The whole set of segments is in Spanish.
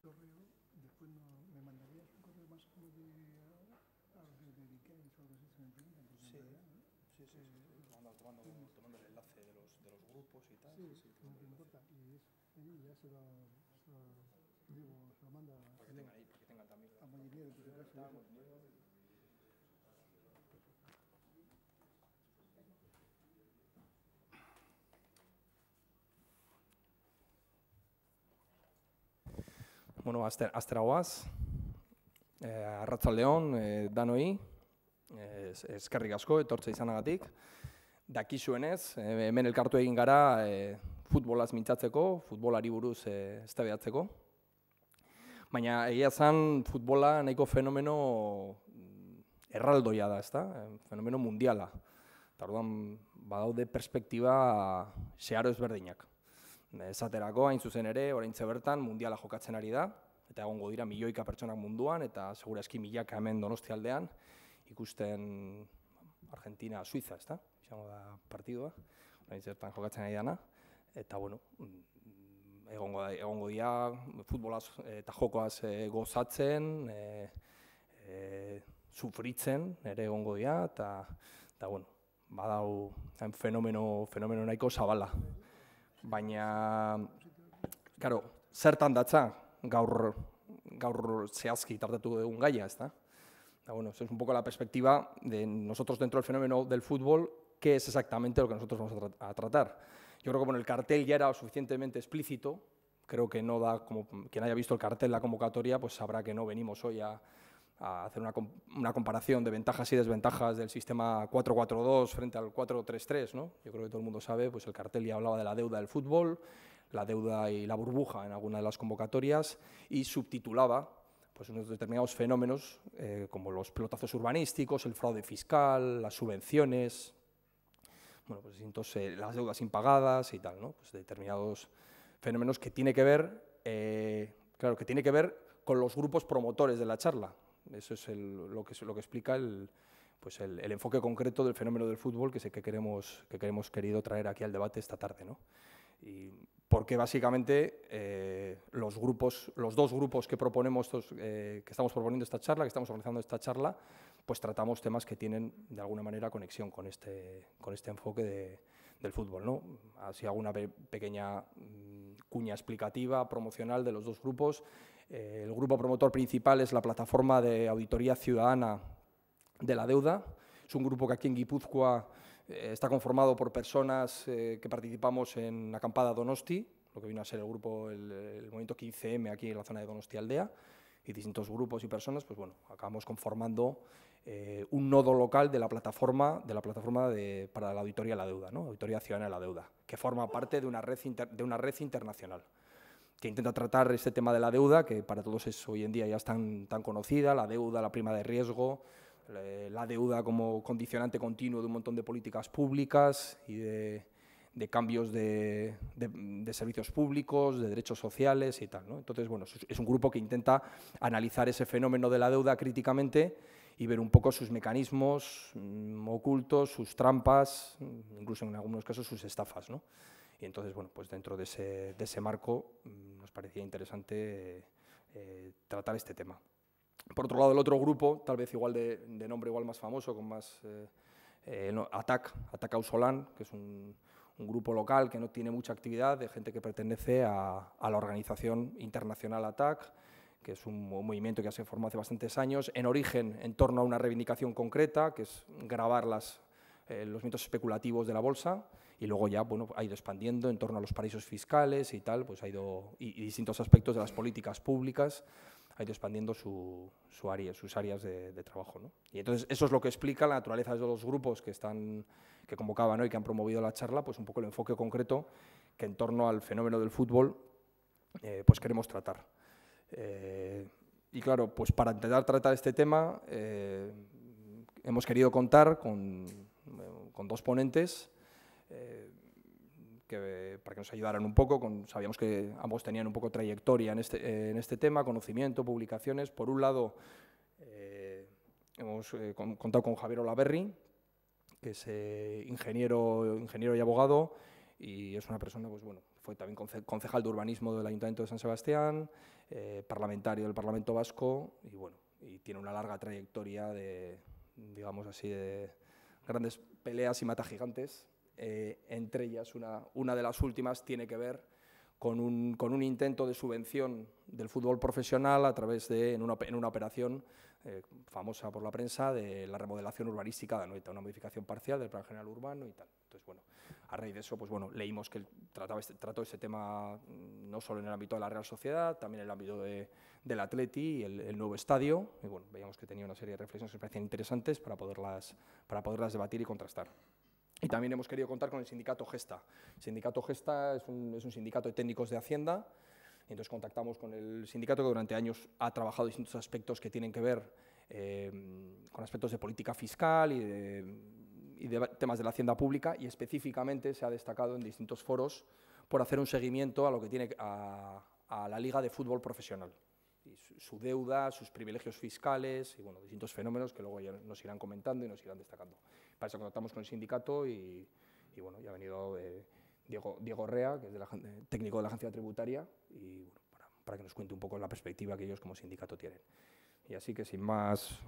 correo, después me mandarías un correo más como a lo que dediquéis o algo así, si me preguntan, porque en Sí, realidad, te mando el enlace de los grupos y tal. sí, Sí, te no mando te el enlace. importa, y ya digo, se lo manda Para que tengan ahí, para que tengan también a Molinier, en tu caso, está eso. Molinero. Bueno, astera guaz, arratsaldeon danoi, eskerrik asko etortze izanagatik. Dakizuenez, hemen elkartu egin gara futbolaz mintzatzeko, futbolari buruz eztabaidatzeko. Baina egia zan futbola nahiko fenomeno erraldoia da, ezta? Fenomeno mundiala. Eta orduan badaude perspektiba zeharo ezberdinak. Esaterako, hain zuzen ere, oraintxe bertan mundiala jokatzen ari da, eta egongo dira milioika pertsonak munduan, eta segurazki milaka hemen Donostialdean, ikusten Argentina-Suiza, ezta? Izango da partidua, oraintxe bertan jokatzen ari dana, eta bueno, egongo dira futbolaz eta jokoaz gozatzen, sufritzen ere egongo dira, eta bueno, badau fenomeno nahiko zabala. Baina, claro, zertan datza gaur zehazki tratatu dugun gaia, ezta? Bueno, eso es un poco la perspectiva de nosotros dentro del fenómeno del fútbol, qué es exactamente lo que nosotros vamos a tratar. Yo creo que bueno, el cartel ya era suficientemente explícito, creo que no da, como quien haya visto el cartel, la convocatoria, pues sabrá que no venimos hoy a hacer una comparación de ventajas y desventajas del sistema 4-4-2 frente al 4-3-3, ¿no? Yo creo que todo el mundo sabe, pues el cartel ya hablaba de la deuda del fútbol, la deuda y la burbuja en alguna de las convocatorias, y subtitulaba pues unos determinados fenómenos como los pelotazos urbanísticos, el fraude fiscal, las subvenciones, bueno, pues entonces las deudas impagadas y tal, ¿no? Pues determinados fenómenos que tiene que ver, claro, que tiene que ver con los grupos promotores de la charla. Eso es lo que explica el enfoque concreto del fenómeno del fútbol que hemos querido traer aquí al debate esta tarde, ¿no? Y porque básicamente los dos grupos que proponemos, que estamos proponiendo esta charla, que estamos organizando esta charla, pues tratamos temas que tienen de alguna manera conexión con este enfoque del fútbol, ¿no? Así hago una pequeña cuña explicativa, promocional de los dos grupos. El grupo promotor principal es la Plataforma de Auditoría Ciudadana de la Deuda. Es un grupo que aquí en Guipúzcoa está conformado por personas que participamos en Acampada Donosti, lo que vino a ser el grupo, el movimiento 15M aquí en la zona de Donostialdea, y distintos grupos y personas, pues bueno, acabamos conformando un nodo local de la plataforma para la auditoría de la deuda, ¿no? Auditoría Ciudadana de la Deuda, que forma parte de una red internacional que intenta tratar este tema de la deuda, que para todos es hoy en día ya es tan conocida, la deuda, la prima de riesgo, la deuda como condicionante continuo de un montón de políticas públicas y de cambios de servicios públicos, de derechos sociales y tal, ¿no? Entonces, bueno, es un grupo que intenta analizar ese fenómeno de la deuda críticamente y ver un poco sus mecanismos ocultos, sus trampas, incluso en algunos casos sus estafas, ¿no? Y entonces, bueno, pues dentro de ese marco nos parecía interesante tratar este tema. Por otro lado, el otro grupo, tal vez igual de nombre igual más famoso, con más ATAC Auzolan, que es un grupo local que no tiene mucha actividad, de gente que pertenece a la organización internacional ATAC, que es un movimiento que se formó hace bastantes años, en origen en torno a una reivindicación concreta, que es gravar los movimientos especulativos de la bolsa, y luego ya bueno, ha ido expandiendo en torno a los paraísos fiscales y tal, pues y distintos aspectos de las políticas públicas, ha ido expandiendo sus áreas de trabajo, ¿no? Y entonces eso es lo que explica la naturaleza de los grupos que convocaban, ¿no? Y que han promovido la charla, pues un poco el enfoque concreto que en torno al fenómeno del fútbol pues queremos tratar. Y claro, pues para intentar tratar este tema hemos querido contar con dos ponentes para que nos ayudaran un poco. Sabíamos que ambos tenían un poco trayectoria en este tema, conocimiento, publicaciones. Por un lado, hemos contado con Javier Olaberri, que es ingeniero y abogado, y es una persona pues, bueno, fue también concejal de urbanismo del Ayuntamiento de San Sebastián, parlamentario del Parlamento Vasco y bueno, y tiene una larga trayectoria de, digamos así, de grandes peleas y matagigantes. Entre ellas, una de las últimas tiene que ver con un intento de subvención del fútbol profesional a través de, en una operación famosa por la prensa, de la remodelación urbanística de Anoeta, una modificación parcial del Plan General Urbano y tal. Entonces, bueno, a raíz de eso, pues bueno, leímos que trató este tema no solo en el ámbito de la Real Sociedad, también en el ámbito del Atleti y el nuevo estadio, y bueno, veíamos que tenía una serie de reflexiones que me parecían interesantes para poderlas debatir y contrastar. Y también hemos querido contar con el sindicato Gesta. El sindicato Gesta es un sindicato de técnicos de Hacienda. Y entonces contactamos con el sindicato que durante años ha trabajado distintos aspectos que tienen que ver con aspectos de política fiscal y de temas de la hacienda pública, y específicamente se ha destacado en distintos foros por hacer un seguimiento a lo que tiene a la Liga de Fútbol Profesional. Y su deuda, sus privilegios fiscales y bueno, distintos fenómenos que luego ya nos irán comentando y nos irán destacando. Para eso contactamos con el sindicato y bueno, ya ha venido Diego Rea, que es técnico de la agencia tributaria, y bueno, para que nos cuente un poco la perspectiva que ellos como sindicato tienen. Y así que sin más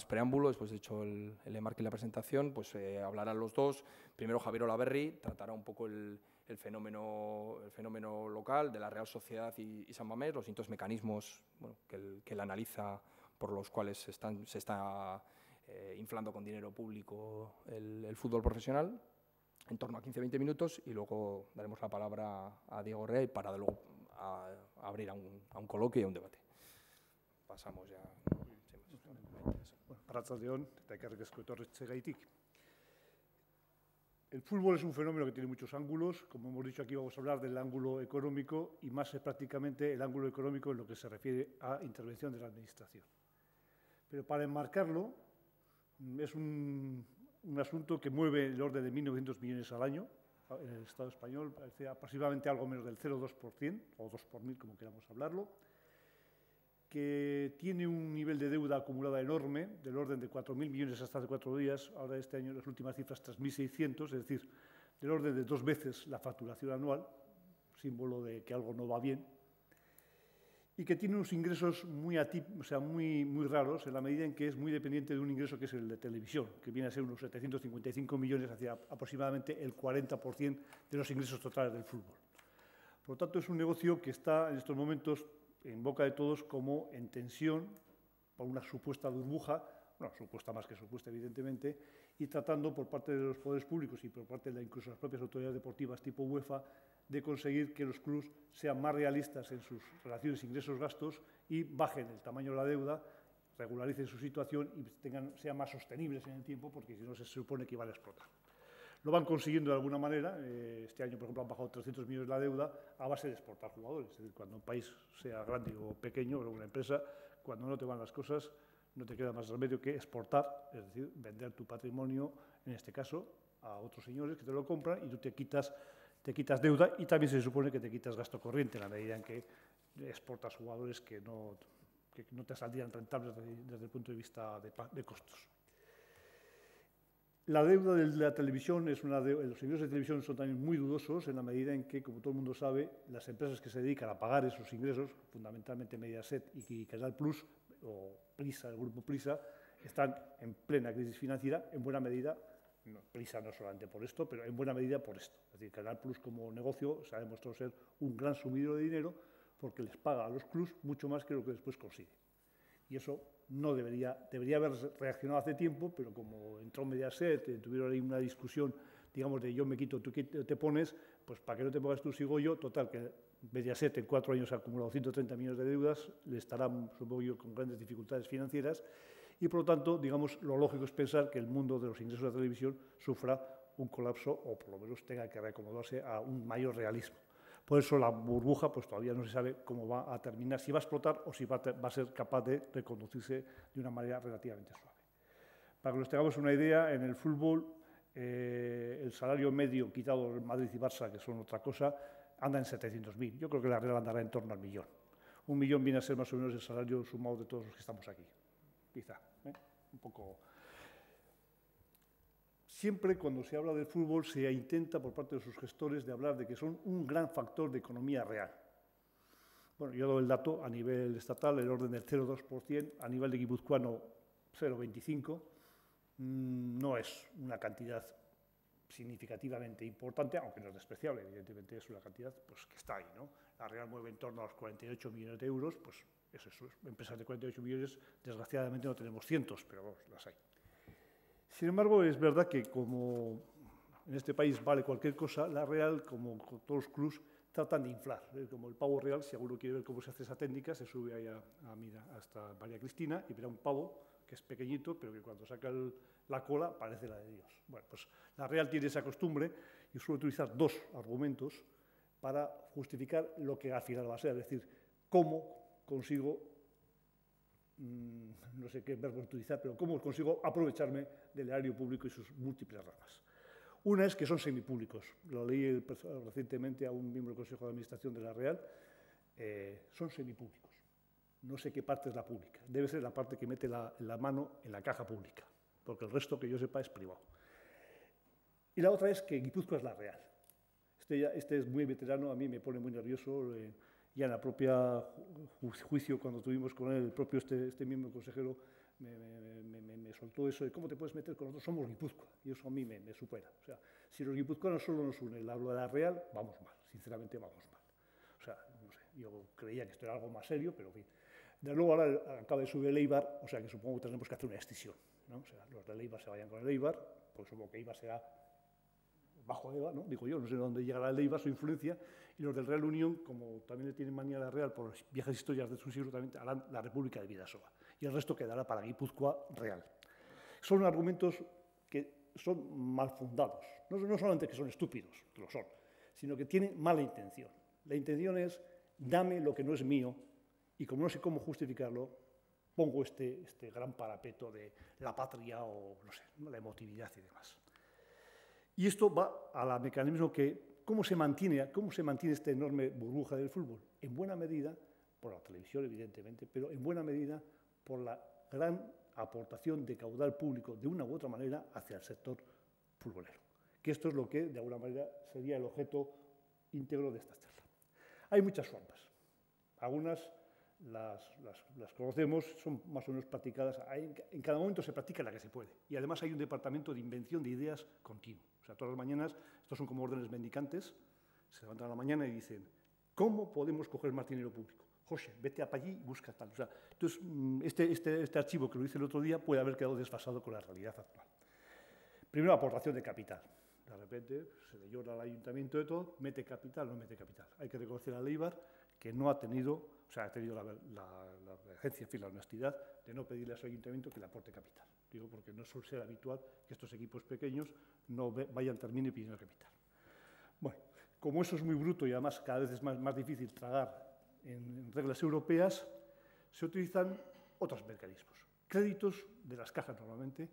preámbulo, después de hecho el enmarque y la presentación, pues hablarán los dos. Primero Javier Olaverri tratará un poco el fenómeno local de la Real Sociedad y San Mamés, los distintos mecanismos bueno, que él analiza por los cuales se está inflando con dinero público el fútbol profesional, en torno a 15-20 minutos, y luego daremos la palabra a Diego Rey para luego abrir a un coloquio y a un debate. Pasamos ya. Arratsaldeon, eta ekarrik asko etortzeagaitik. El fútbol es un fenómeno que tiene muchos ángulos. Como hemos dicho, aquí vamos a hablar del ángulo económico y más prácticamente el ángulo económico en lo que se refiere a intervención de la Administración. Pero para enmarcarlo, es un asunto que mueve el orden de 1.900 millones al año en el Estado español, parece aproximadamente algo menos del 0,2%, o 2 por mil, como queramos hablarlo, que tiene un nivel de deuda acumulada enorme, del orden de 4.000 millones hasta hace 4 días, ahora este año las últimas cifras 3.600, es decir, del orden de 2 veces la facturación anual, símbolo de que algo no va bien, y que tiene unos ingresos muy raros, en la medida en que es muy dependiente de un ingreso que es el de televisión, que viene a ser unos 755 millones, hacia aproximadamente el 40% de los ingresos totales del fútbol. Por lo tanto, es un negocio que está en estos momentos en boca de todos como en tensión por una supuesta burbuja, bueno, supuesta más que supuesta, evidentemente, y tratando por parte de los poderes públicos y por parte de incluso las propias autoridades deportivas tipo UEFA de conseguir que los clubes sean más realistas en sus relaciones ingresos-gastos y bajen el tamaño de la deuda, regularicen su situación y sean más sostenibles en el tiempo, porque si no se supone que iban a explotar. Lo van consiguiendo de alguna manera. Este año, por ejemplo, han bajado 300 millones la deuda a base de exportar jugadores. Es decir, cuando un país sea grande o pequeño, o una empresa, cuando no te van las cosas, no te queda más remedio que exportar, es decir, vender tu patrimonio, en este caso, a otros señores que te lo compran y tú te quitas deuda y también se supone que te quitas gasto corriente en la medida en que exportas jugadores que no te saldrían rentables desde el punto de vista de costos. La deuda de la televisión los ingresos de televisión son también muy dudosos en la medida en que, como todo el mundo sabe, las empresas que se dedican a pagar esos ingresos, fundamentalmente Mediaset y Canal Plus, o Prisa, el grupo Prisa, están en plena crisis financiera, en buena medida, Prisa no solamente por esto, pero en buena medida por esto. Es decir, Canal Plus como negocio se ha demostrado ser un gran sumidero de dinero porque les paga a los clubs mucho más que lo que después consigue. Y eso no debería haber reaccionado hace tiempo, pero como entró Mediaset, tuvieron ahí una discusión, digamos, de yo me quito, tú te pones, pues para que no te pongas tú sigo yo, total, que Mediaset en 4 años ha acumulado 130 millones de deudas, le estará, supongo yo, con grandes dificultades financieras, y por lo tanto, digamos, lo lógico es pensar que el mundo de los ingresos de la televisión sufra un colapso o por lo menos tenga que reacomodarse a un mayor realismo. Por eso la burbuja pues todavía no se sabe cómo va a terminar, si va a explotar o si va a ser capaz de reconducirse de una manera relativamente suave. Para que nos tengamos una idea, en el fútbol el salario medio, quitado el Madrid y Barça, que son otra cosa, anda en 700.000. Yo creo que la Real andará en torno al 1.000.000. 1.000.000 viene a ser más o menos el salario sumado de todos los que estamos aquí. Quizá, un poco. Siempre cuando se habla del fútbol se intenta por parte de sus gestores de hablar de que son un gran factor de economía real. Bueno, yo doy el dato a nivel estatal, el orden del 0,2%, a nivel de guipuzcoano 0,25%. No es una cantidad significativamente importante, aunque no es despreciable, evidentemente es una cantidad pues, que está ahí, ¿no? La Real mueve en torno a los 48 millones de euros, pues eso es, empresas de 48 millones, desgraciadamente no tenemos cientos, pero vamos, las hay. Sin embargo, es verdad que como en este país vale cualquier cosa, la Real, como con todos los clubs, tratan de inflar. Como el pavo real, si alguno quiere ver cómo se hace esa técnica, se sube ahí hasta María Cristina y verá un pavo que es pequeñito, pero que cuando saca la cola parece la de Dios. Bueno, pues la Real tiene esa costumbre y suele utilizar dos argumentos para justificar lo que al final va a ser, es decir, cómo consigo, no sé qué verbo utilizar, pero cómo consigo aprovecharme del erario público y sus múltiples ramas. Una es que son semipúblicos. Lo leí recientemente a un miembro del Consejo de Administración de la Real. Son semipúblicos. No sé qué parte es la pública. Debe ser la parte que mete la mano en la caja pública, porque el resto, que yo sepa, es privado. Y la otra es que Guipúzcoa es la Real. Este es muy veterano, a mí me pone muy nervioso. Ya en la propia juicio, cuando tuvimos con él, el propio este miembro consejero, me soltó eso de cómo te puedes meter con nosotros, somos Guipúzcoa, y eso a mí me supera. O sea, si los guipuzcoanos solo nos une el habla de la Real, vamos mal, sinceramente vamos mal. O sea, no sé, yo creía que esto era algo más serio, pero en fin. De luego ahora acaba de subir el Eibar, o sea que supongo que tenemos que hacer una extinción, ¿no? O sea, los del Eibar se vayan con el Eibar, pues supongo que Eibar será bajo Eibar, ¿no? Digo yo, no sé dónde llegará el Eibar, su influencia, y los del Real Unión, como también le tienen manía a la Real por las viejas historias de su siglo, también harán la República de Bidasoa. Y el resto quedará para Guipúzcoa Real. Son argumentos que son mal fundados. No solamente que son estúpidos, que lo son, sino que tienen mala intención. La intención es, dame lo que no es mío, y como no sé cómo justificarlo, pongo este gran parapeto de la patria o, no sé, la emotividad y demás. Y esto va al mecanismo que, ¿cómo se mantiene esta enorme burbuja del fútbol? En buena medida, por la televisión, evidentemente, pero en buena medida por la gran aportación de caudal público, de una u otra manera, hacia el sector futbolero. Que esto es lo que, de alguna manera, sería el objeto íntegro de esta charla. Hay muchas formas. Algunas las conocemos, son más o menos practicadas. En cada momento se practica la que se puede. Y además hay un departamento de invención de ideas continuo. O sea, todas las mañanas, estos son como órdenes mendicantes, se levantan a la mañana y dicen, ¿cómo podemos coger más dinero público? José, vete para allí y busca tal. O sea, entonces, este archivo que lo hice el otro día puede haber quedado desfasado con la realidad actual. Primero, aportación de capital. De repente se le llora al ayuntamiento de todo, mete capital, no mete capital. Hay que reconocer al Eibar que no ha tenido, o sea, ha tenido la ejercicia, en fin, la honestidad de no pedirle a su ayuntamiento que le aporte capital. Digo, porque no suele ser habitual que estos equipos pequeños no vayan termine pidiendo capital. Bueno, como eso es muy bruto y además cada vez es más difícil tragar en reglas europeas, se utilizan otros mecanismos. Créditos de las cajas normalmente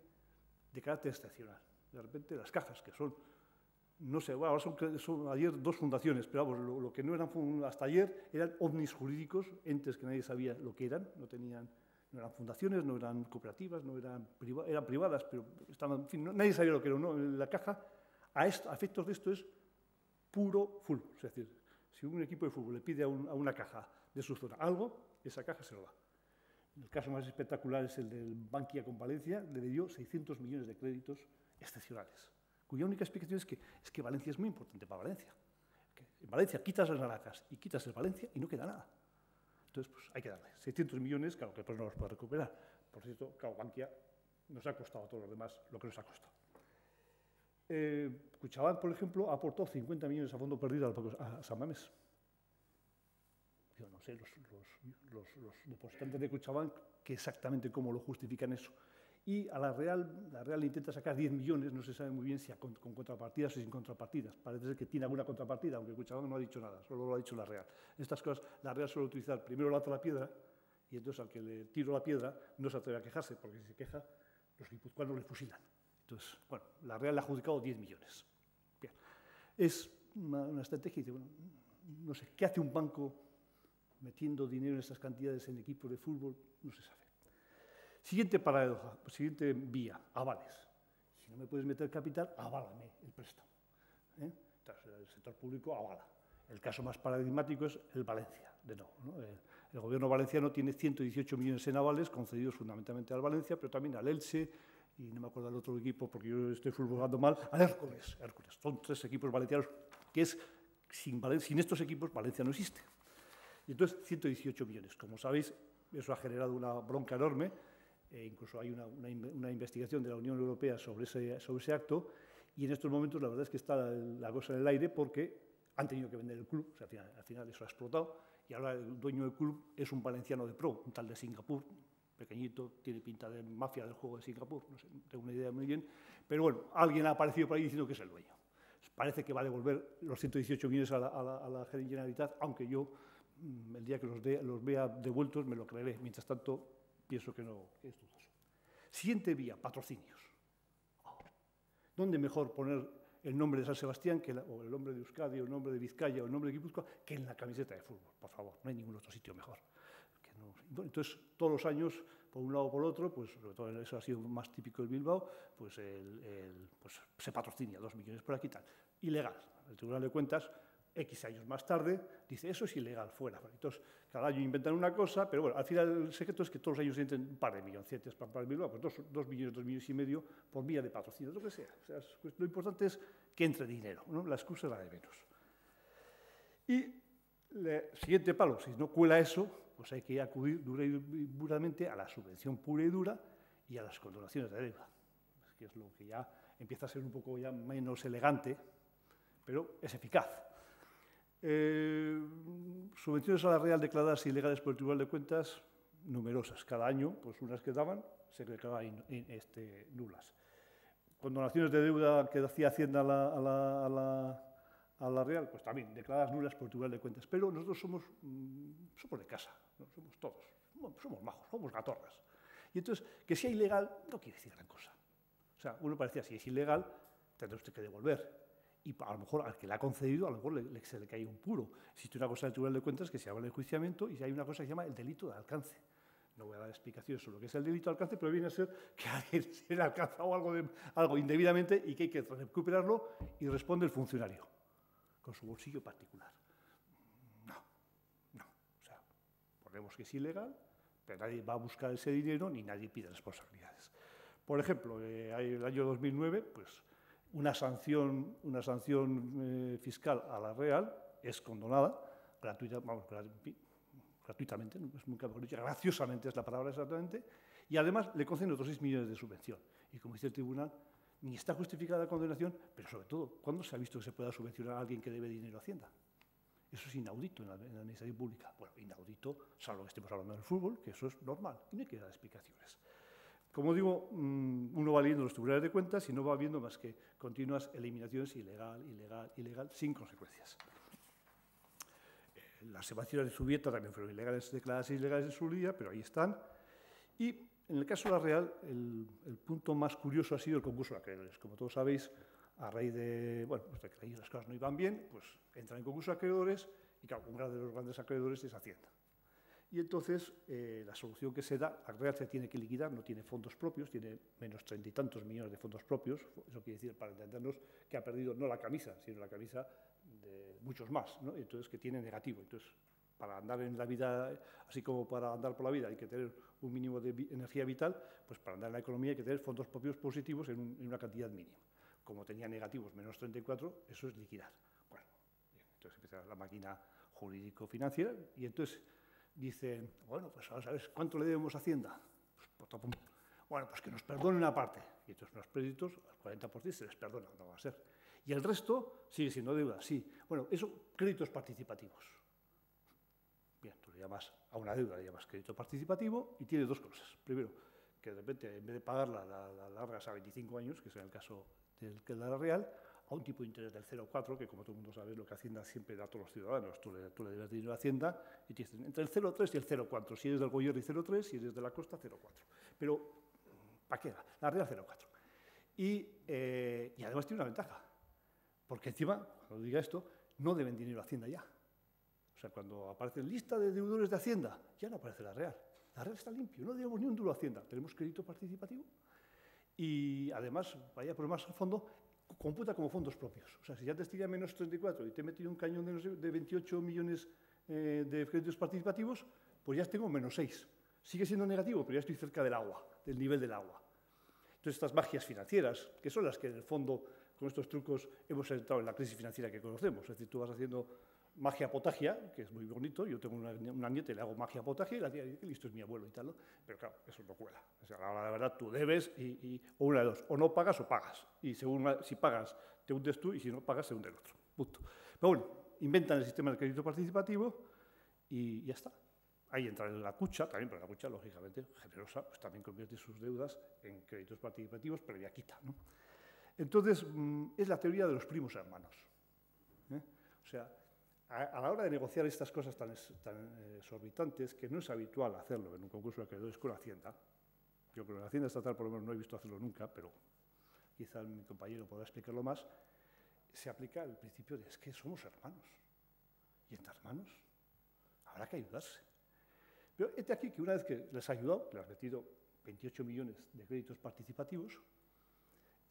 de carácter excepcional. De repente las cajas, que son, no sé, bueno, ahora son ayer dos fundaciones, pero vamos, lo que no eran hasta ayer eran ovnis jurídicos, entes que nadie sabía lo que eran, no eran fundaciones, no eran cooperativas, eran privadas, pero estaban, en fin, nadie sabía lo que era, ¿no? La caja, a efectos de esto, es puro fútbol. Es decir, si un equipo de fútbol le pide a una caja de su zona algo, esa caja se lo da. El caso más espectacular es el del Bankia con Valencia, le dio 600 millones de créditos excepcionales, cuya única explicación es que Valencia es muy importante para Valencia. En Valencia quitas las naranjas y quitas el Valencia y no queda nada. Entonces, pues hay que darle 600 millones, claro que después no los puede recuperar. Por cierto, claro, Bankia nos ha costado a todos los demás lo que nos ha costado. Kutxabank, por ejemplo, ha aportado 50 millones a fondo perdido a San Mamés. Yo no sé, los depositantes de Kutxabank, que exactamente cómo lo justifican eso. Y a la Real intenta sacar 10 millones, no se sabe muy bien si con contrapartidas o sin contrapartidas. Parece ser que tiene alguna contrapartida, aunque Kutxabank no ha dicho nada, solo lo ha dicho la Real. En estas cosas, la Real suele utilizar, primero lanza la piedra, y entonces al que le tiro la piedra no se atreve a quejarse, porque si se queja, los guipuzcoanos le fusilan. Entonces, bueno, la Real le ha adjudicado 10 millones. Bien. Es una estrategia, dice, bueno, no sé, ¿qué hace un banco metiendo dinero en esas cantidades en equipos de fútbol? No se sabe. Siguiente paradoja, siguiente vía, avales. Si no me puedes meter capital, aválame el préstamo. Entonces, el sector público avala. El caso más paradigmático es el Valencia, de nuevo, ¿no? El gobierno valenciano tiene 118 millones en avales, concedidos fundamentalmente al Valencia, pero también al Elche, y no me acuerdo del otro equipo porque yo estoy futbolando mal, al Hércules. Son 3 equipos valencianos que sin estos equipos Valencia no existe. Y entonces 118 millones. Como sabéis, eso ha generado una bronca enorme. Incluso hay una investigación de la Unión Europea sobre ese acto, y en estos momentos la verdad es que está la cosa en el aire porque han tenido que vender el club, o sea, al final eso ha explotado, y ahora el dueño del club es un valenciano de pro, un tal de Singapur, pequeñito, tiene pinta de mafia del juego de Singapur, no sé, no tengo una idea muy bien, pero bueno, alguien ha aparecido por ahí diciendo que es el dueño. Parece que va a devolver los 118 millones a la Generalitat, aunque yo, el día que los vea devueltos, me lo creeré. Mientras tanto, pienso que no, que es dudoso. Siguiente vía, patrocinios. ¿Dónde mejor poner el nombre de San Sebastián, o el nombre de Euskadi, o el nombre de Vizcaya, o el nombre de Guipúzcoa, que en la camiseta de fútbol? Por favor, no hay ningún otro sitio mejor. Entonces, todos los años, por un lado o por otro, pues sobre todo eso ha sido más típico del Bilbao, pues, pues se patrocina 2 millones por aquí y tal. Ilegal. El Tribunal de Cuentas, X años más tarde, dice eso es ilegal, fuera. Entonces, cada año inventan una cosa, pero bueno, al final el secreto es que todos los años entran un par de milloncitos para el Bilbao, pues 2 millones, 2 millones y medio por vía de patrocinio, lo que sea. O sea, lo importante es que entre dinero, ¿no? La excusa es la de menos. Y el siguiente palo, si no cuela eso, pues hay que acudir dura y duramente a la subvención pura y dura y a las condonaciones de deuda, que es lo que ya empieza a ser un poco ya menos elegante, pero es eficaz. Subvenciones a la Real declaradas ilegales por el Tribunal de Cuentas, numerosas. Cada año, pues unas que daban, se declaraban nulas. Condonaciones de deuda que hacía Hacienda a la Real, pues también declaradas nulas por el Tribunal de Cuentas. Pero nosotros somos de casa, ¿no? Somos todos, somos majos, somos gatorras. Y entonces, que sea ilegal no quiere decir gran cosa. O sea, uno parecía, si es ilegal, tendrá usted que devolver. Y a lo mejor al que le ha concedido, a lo mejor se le cae un puro. Existe una cosa del Tribunal de Cuentas que se llama el enjuiciamiento y hay una cosa que se llama el delito de alcance. No voy a dar explicaciones sobre lo que es el delito de alcance, pero viene a ser que alguien se le ha alcanzado algo indebidamente y que hay que recuperarlo, y responde el funcionario con su bolsillo particular. No. O sea, ponemos que es ilegal, pero nadie va a buscar ese dinero ni nadie pide responsabilidades. Por ejemplo, el año 2009, pues una sanción fiscal a la Real es condonada, gratuitamente, no es muy mejor dicho, graciosamente es la palabra exactamente, y además le conceden otros 6 millones de subvención. Y como dice el tribunal, ni está justificada la condenación, pero sobre todo, ¿cuándo se ha visto que se pueda subvencionar a alguien que debe dinero a Hacienda? Eso es inaudito en la administración pública. Bueno, inaudito, salvo que estemos hablando del fútbol, que eso es normal, y no hay que dar explicaciones. Como digo, uno va leyendo los tribunales de cuentas y no va viendo más que continuas eliminaciones ilegal, sin consecuencias. Las evasivas de Zubieta también fueron ilegales, declaradas ilegales en su día, pero ahí están. Y en el caso de la Real, el punto más curioso ha sido el concurso de acreedores. Como todos sabéis, a raíz de, bueno, pues de que ahí las cosas no iban bien, pues entran en concurso de acreedores y, claro, uno de los grandes acreedores es Hacienda. Y entonces, la solución que se da, la Real se tiene que liquidar, no tiene fondos propios, tiene menos 30 y tantos millones de fondos propios. Eso quiere decir, para entendernos, que ha perdido no la camisa, sino la camisa de muchos más, ¿no? Y entonces, que tiene negativo. Entonces, para andar en la vida, así como para andar por la vida hay que tener un mínimo de energía vital, pues para andar en la economía hay que tener fondos propios positivos en una cantidad mínima. Como tenía negativos menos 34, eso es liquidar. Bueno, bien, entonces empieza la máquina jurídico-financiera y entonces dicen, bueno, pues ahora sabes cuánto le debemos a Hacienda. Pues, bueno, pues que nos perdonen una parte. Y entonces los créditos, al 40% se les perdona, no va a ser. Y el resto sigue siendo deuda, sí. Bueno, eso, créditos participativos. Bien, tú le llamas a una deuda, le llamas crédito participativo y tiene dos cosas. Primero, que de repente, en vez de pagarla, la largas a 25 años, que es en el caso de la Real, a un tipo de interés del 0,4, que como todo el mundo sabe, es lo que Hacienda siempre da a todos los ciudadanos. Tú le debes dinero a Hacienda y te dicen entre el 0,3 y el 0,4. Si eres del Goierri, 0,3, si eres de la Costa, 0,4. Pero, ¿para qué? La Real, 0,4. Y además tiene una ventaja, porque encima, cuando diga esto, no deben dinero a Hacienda ya. O sea, cuando aparece lista de deudores de Hacienda, ya no aparece la Real. La Real está limpio, no debemos ni un duro a Hacienda. Tenemos crédito participativo Y además, vaya por más a fondo, computa como fondos propios. O sea, si ya te tenía menos 34 y te he metido un cañón de 28 millones de créditos participativos, pues ya tengo menos 6. Sigue siendo negativo, pero ya estoy cerca del agua, del nivel del agua. Entonces, estas magias financieras, que son las que en el fondo, con estos trucos, hemos entrado en la crisis financiera que conocemos. Es decir, tú vas haciendo magia potagia, que es muy bonito, yo tengo una nieta y le hago magia potagia y la tía dice, listo, es mi abuelo y tal, ¿no? Pero claro, eso no cuela. O sea, a la hora de verdad tú debes o una de dos, o no pagas o pagas. Y según si pagas, te hundes tú y si no pagas, se hunde el otro. Punto. Pero bueno, inventan el sistema del crédito participativo y ya está. Ahí entra la Cucha, también, pero la Cucha, lógicamente, generosa, pues también convierte sus deudas en créditos participativos, pero ya quita, ¿no? Entonces, es la teoría de los primos hermanos. O sea, a la hora de negociar estas cosas tan exorbitantes, que no es habitual hacerlo en un concurso de acreedores con Hacienda, yo con la Hacienda estatal por lo menos no he visto hacerlo nunca, pero quizá mi compañero podrá explicarlo más, se aplica el principio de es que somos hermanos. Y entre hermanos habrá que ayudarse. Pero este aquí que una vez que les ha ayudado, le has metido 28 millones de créditos participativos,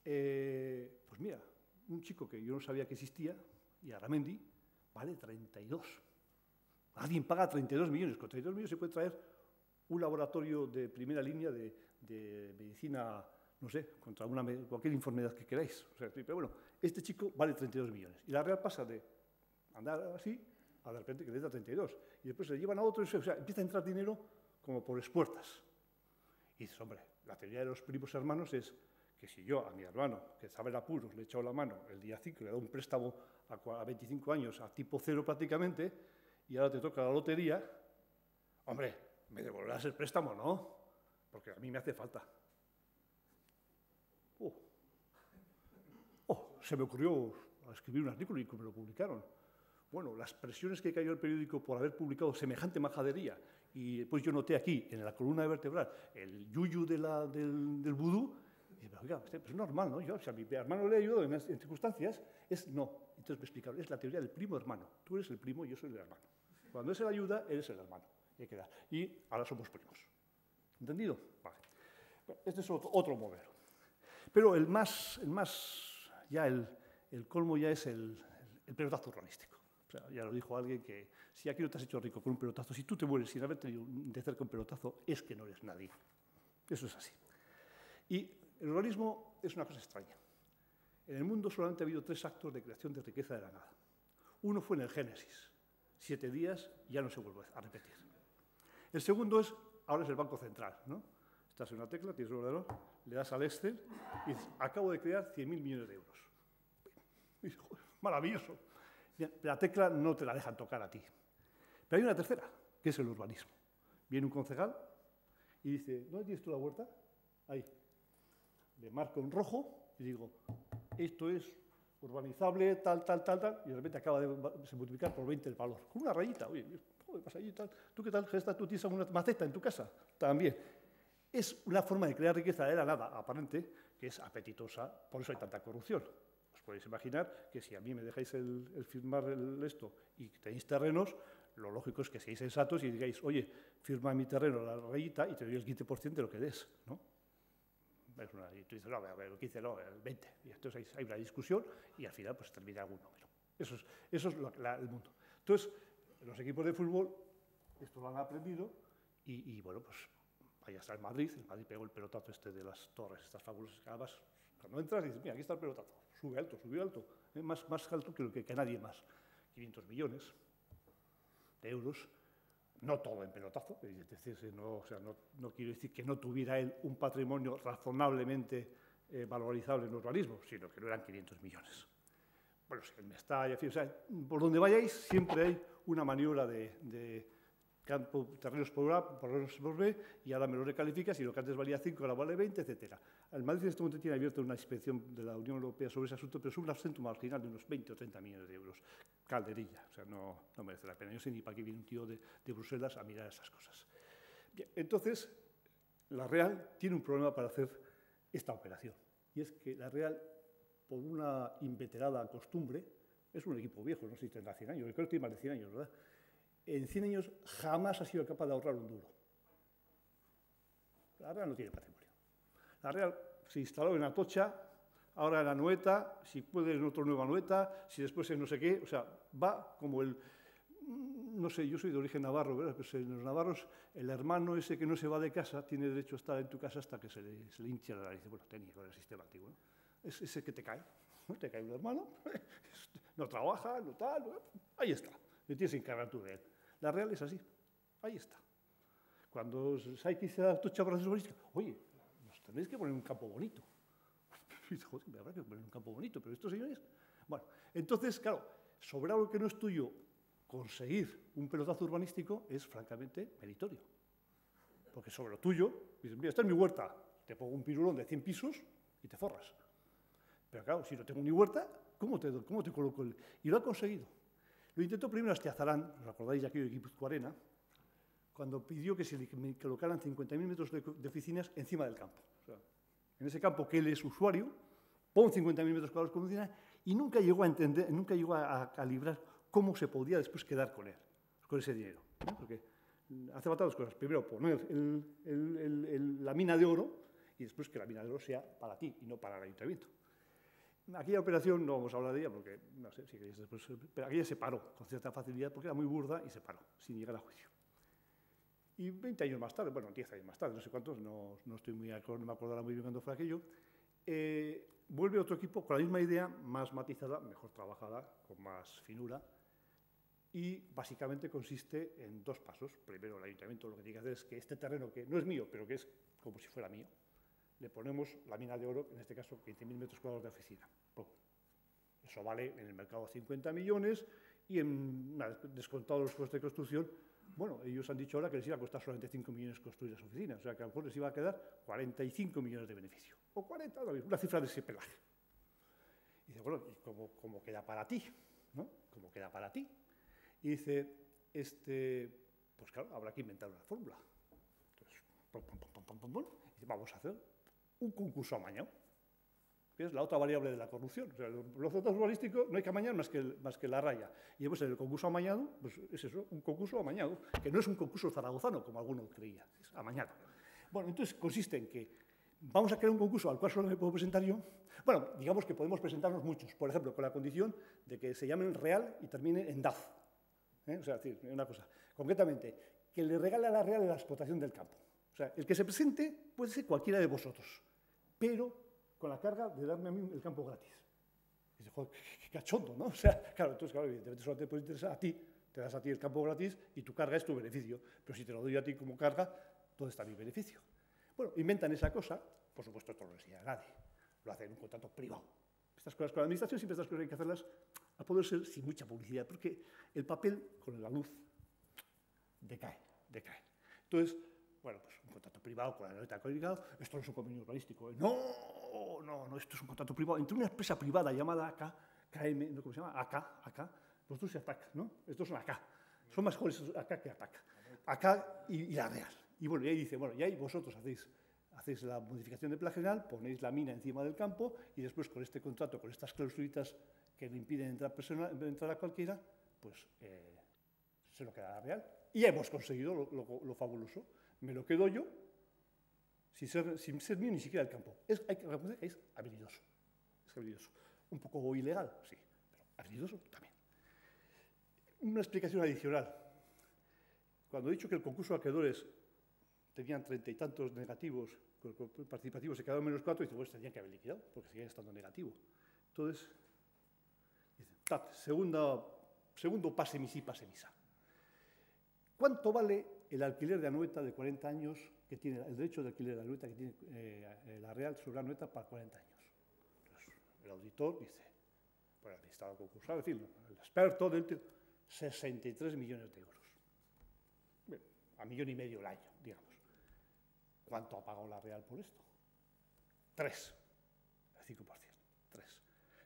pues mira, un chico que yo no sabía que existía, y Aramendi, vale 32. Alguien paga 32 millones. Con 32 millones se puede traer un laboratorio de primera línea de medicina, no sé, contra cualquier enfermedad que queráis. O sea, pero bueno, este chico vale 32 millones. Y la Real pasa de andar así a de repente que le da 32. Y después se le llevan a otro, o sea, empieza a entrar dinero como por espuertas. Y dices, hombre, la teoría de los primos hermanos es que si yo a mi hermano, que estaba en apuros, le he echado la mano el día 5, le he dado un préstamo a 25 años a tipo cero prácticamente, y ahora te toca la lotería, hombre, me devolverás el préstamo, ¿no? Porque a mí me hace falta. Se me ocurrió escribir un artículo y me lo publicaron. Bueno, las presiones que cayó el periódico por haber publicado semejante majadería, y después yo noté aquí, en la columna vertebral, el yuyu del vudú, y digo, oiga, pues es normal, ¿no? Yo, si a mi hermano le ayudo en circunstancias, no. Entonces me explicaron, es la teoría del primo hermano. Tú eres el primo y yo soy el hermano. Cuando es la ayuda, eres el hermano. Y ahora somos primos. ¿Entendido? Vale. Bueno, este es otro modelo. Pero el colmo ya es el pelotazo urbanístico. O sea, ya lo dijo alguien que si aquí no te has hecho rico con un pelotazo, si tú te mueres sin haber tenido de cerca un pelotazo, es que no eres nadie. Eso es así. Y el urbanismo es una cosa extraña. En el mundo solamente ha habido 3 actos de creación de riqueza de la nada. Uno fue en el Génesis. 7 días y ya no se vuelve a repetir. El segundo ahora es el Banco Central, ¿no? Estás en una tecla, tienes un ordenador, le das al Excel y dices, acabo de crear 100.000 millones de euros. Y dices, maravilloso. La tecla no te la dejan tocar a ti. Pero hay una tercera, que es el urbanismo. Viene un concejal y dice, ¿dónde tienes tú la huerta? Ahí. Le marco en rojo y digo, esto es urbanizable, tal, y de repente acaba de multiplicar por 20 el valor. Con una rayita, oye, ¿qué pasa allí? Tal? ¿Tú qué tal, Gesta? ¿Tú tienes alguna maceta en tu casa? También. Es una forma de crear riqueza de la nada, aparente, que es apetitosa, por eso hay tanta corrupción. Os podéis imaginar que si a mí me dejáis el firmar esto y tenéis terrenos, lo lógico es que seáis sensatos y digáis, oye, firma mi terreno la rayita y te doy el 15% de lo que des, ¿no? Y tú dices, no, el 15, no, el 20. Y entonces hay una discusión y al final pues termina algún número. Eso es el mundo. Entonces, los equipos de fútbol esto lo han aprendido y bueno, pues vaya a estar en Madrid. El Madrid pegó el pelotazo de las torres, estas fabulosas. Además, cuando entras dices, mira, aquí está el pelotazo. Subió alto, más alto que nadie más. 500 millones de euros. No todo en pelotazo, es decir, no quiero decir que no tuviera él un patrimonio razonablemente valorizable en urbanismo, sino que no eran 500 millones. Bueno, el Mestalla, en fin, o sea, por donde vayáis siempre hay una maniobra de terrenos por A, terrenos por B, y ahora me lo recalificas y lo que antes valía 5 ahora vale 20, etc. El Madrid en este momento tiene abierto una inspección de la Unión Europea sobre ese asunto, pero es un asunto marginal de unos 20 o 30 millones de euros. Calderilla, o sea, no merece la pena. Yo sé ni para qué viene un tío de Bruselas a mirar esas cosas. Bien, entonces, la Real tiene un problema para hacer esta operación, y es que la Real, por una inveterada costumbre, es un equipo viejo, no sé si tendrá 100 años, yo creo que tiene más de 100 años, ¿verdad? En 100 años jamás ha sido capaz de ahorrar un duro. La Real no tiene patrimonio. La Real se instaló en Atocha, ahora en Anoeta, si puede en otra nueva Anoeta, si después en no sé qué, o sea, va como el... No sé, yo soy de origen navarro, ¿verdad? Pues en los navarros, el hermano ese que no se va de casa tiene derecho a estar en tu casa hasta que se le hinche la nariz. Bueno, tenía con el sistema antiguo, ¿no? Es ese que te cae, ¿no? Te cae un hermano, no trabaja, no tal, ¿no? Ahí está, le tienes que encargar tú de él. La Real es así, ahí está. Cuando hay que irse a Atocha para hacer urbanística, oye, nos tenéis que poner un campo bonito. Y dice, joder, me habrá que poner un campo bonito, pero estos señores... Bueno, entonces, claro, sobre algo que no es tuyo, conseguir un pelotazo urbanístico es francamente meritorio. Porque sobre lo tuyo, dices, mira, esta es mi huerta, te pongo un pirulón de 100 pisos y te forras. Pero claro, si no tengo ni huerta, ¿cómo te coloco el...? Y lo ha conseguido. Lo intentó primero Astiazarán, ¿os acordáis de aquello de Guipuzcoarena? Cuando pidió que se le colocaran 50.000 metros de oficinas encima del campo. O sea, en ese campo que él es usuario, pon 50.000 metros cuadrados de oficinas y nunca llegó a entender, nunca llegó a calibrar cómo se podía después quedar con él, con ese dinero, ¿no? Porque hace falta dos cosas. Primero, poner la mina de oro y después que la mina de oro sea para ti y no para el ayuntamiento. Aquella operación, no vamos a hablar de ella porque, no sé si queréis después, pero aquella se paró con cierta facilidad porque era muy burda y se paró, sin llegar a juicio. Y 20 años más tarde, bueno, 10 años más tarde, no sé cuántos, no estoy muy no me acordará muy bien cuándo fue aquello, vuelve otro equipo con la misma idea, más matizada, mejor trabajada, con más finura, y básicamente consiste en dos pasos. Primero, el ayuntamiento lo que tiene que hacer es que este terreno, que no es mío, pero que es como si fuera mío, le ponemos la mina de oro, en este caso 15.000 metros cuadrados de oficina. ¡Pum! Eso vale en el mercado 50 millones y descontados los costes de construcción, bueno, ellos han dicho ahora que les iba a costar solamente 5 millones construir las oficinas, o sea que a lo mejor les iba a quedar 45 millones de beneficio, o 40, una cifra de ese pelaje. Y dice, bueno, ¿y cómo queda para ti? ¿No? ¿Cómo queda para ti? Y dice, pues claro, habrá que inventar una fórmula. Entonces, y dice, vamos a hacer un concurso amañado, que es la otra variable de la corrupción. O sea, los contratos urbanísticos no hay que amañar más que la raya. Y después en el concurso amañado, pues es eso, un concurso amañado, que no es un concurso zaragozano, como alguno creía, es amañado. Bueno, entonces consiste en que vamos a crear un concurso al cual solo me puedo presentar yo. Bueno, digamos que podemos presentarnos muchos, por ejemplo, con la condición de que se llamen Real y terminen en DAF. O sea, es decir, una cosa, concretamente, que le regale a la Real la explotación del campo. O sea, el que se presente puede ser cualquiera de vosotros, pero con la carga de darme a mí el campo gratis. Y dice, joder, qué cachondo, ¿no? O sea, claro, entonces, claro, evidentemente solo te puede interesar a ti, te das a ti el campo gratis y tu carga es tu beneficio, pero si te lo doy a ti como carga, ¿dónde está mi beneficio? Bueno, inventan esa cosa, por supuesto esto no lo enseña a nadie, lo hacen en un contrato privado. Estas cosas con la administración, siempre estas cosas hay que hacerlas a poder ser sin mucha publicidad, porque el papel con la luz decae. Entonces, bueno, pues un contrato privado con la nota codificada, esto no es un convenio urbanístico. No, esto es un contrato privado entre una empresa privada llamada AK, KM, ¿no? ¿Cómo se llama? AK, vosotros se ATAC, ¿no? Estos son AK, son más jóvenes AK que ATAC. AK y la Real. Y bueno, y ahí dice, bueno, y ahí vosotros hacéis la modificación de plan general, ponéis la mina encima del campo y después con este contrato, con estas clausulitas que le impiden entrar a cualquiera, pues se lo queda la Real. Y ya hemos conseguido lo fabuloso. Me lo quedo yo, sin ser mío ni siquiera el campo. Hay que reconocer que es habilidoso. Es habilidoso. Un poco ilegal, sí, pero habilidoso también. Una explicación adicional. Cuando he dicho que el concurso de acreedores tenían 30 y tantos negativos participativos, se quedaron menos 4, y dice, pues tendrían que haber liquidado, porque seguían estando negativo. Entonces, dice, segundo pase misi, pase misa. ¿Cuánto vale el alquiler de Anoeta de 40 años, que tiene el derecho de alquiler de Anoeta que tiene la Real sobre Anoeta para 40 años? Entonces, el auditor dice, bueno, el administrador concursal, es decir, el experto del 63 millones de euros. Bien, a 1,5 millones el año, digamos. ¿Cuánto ha pagado la Real por esto? 3, el 5%. 3.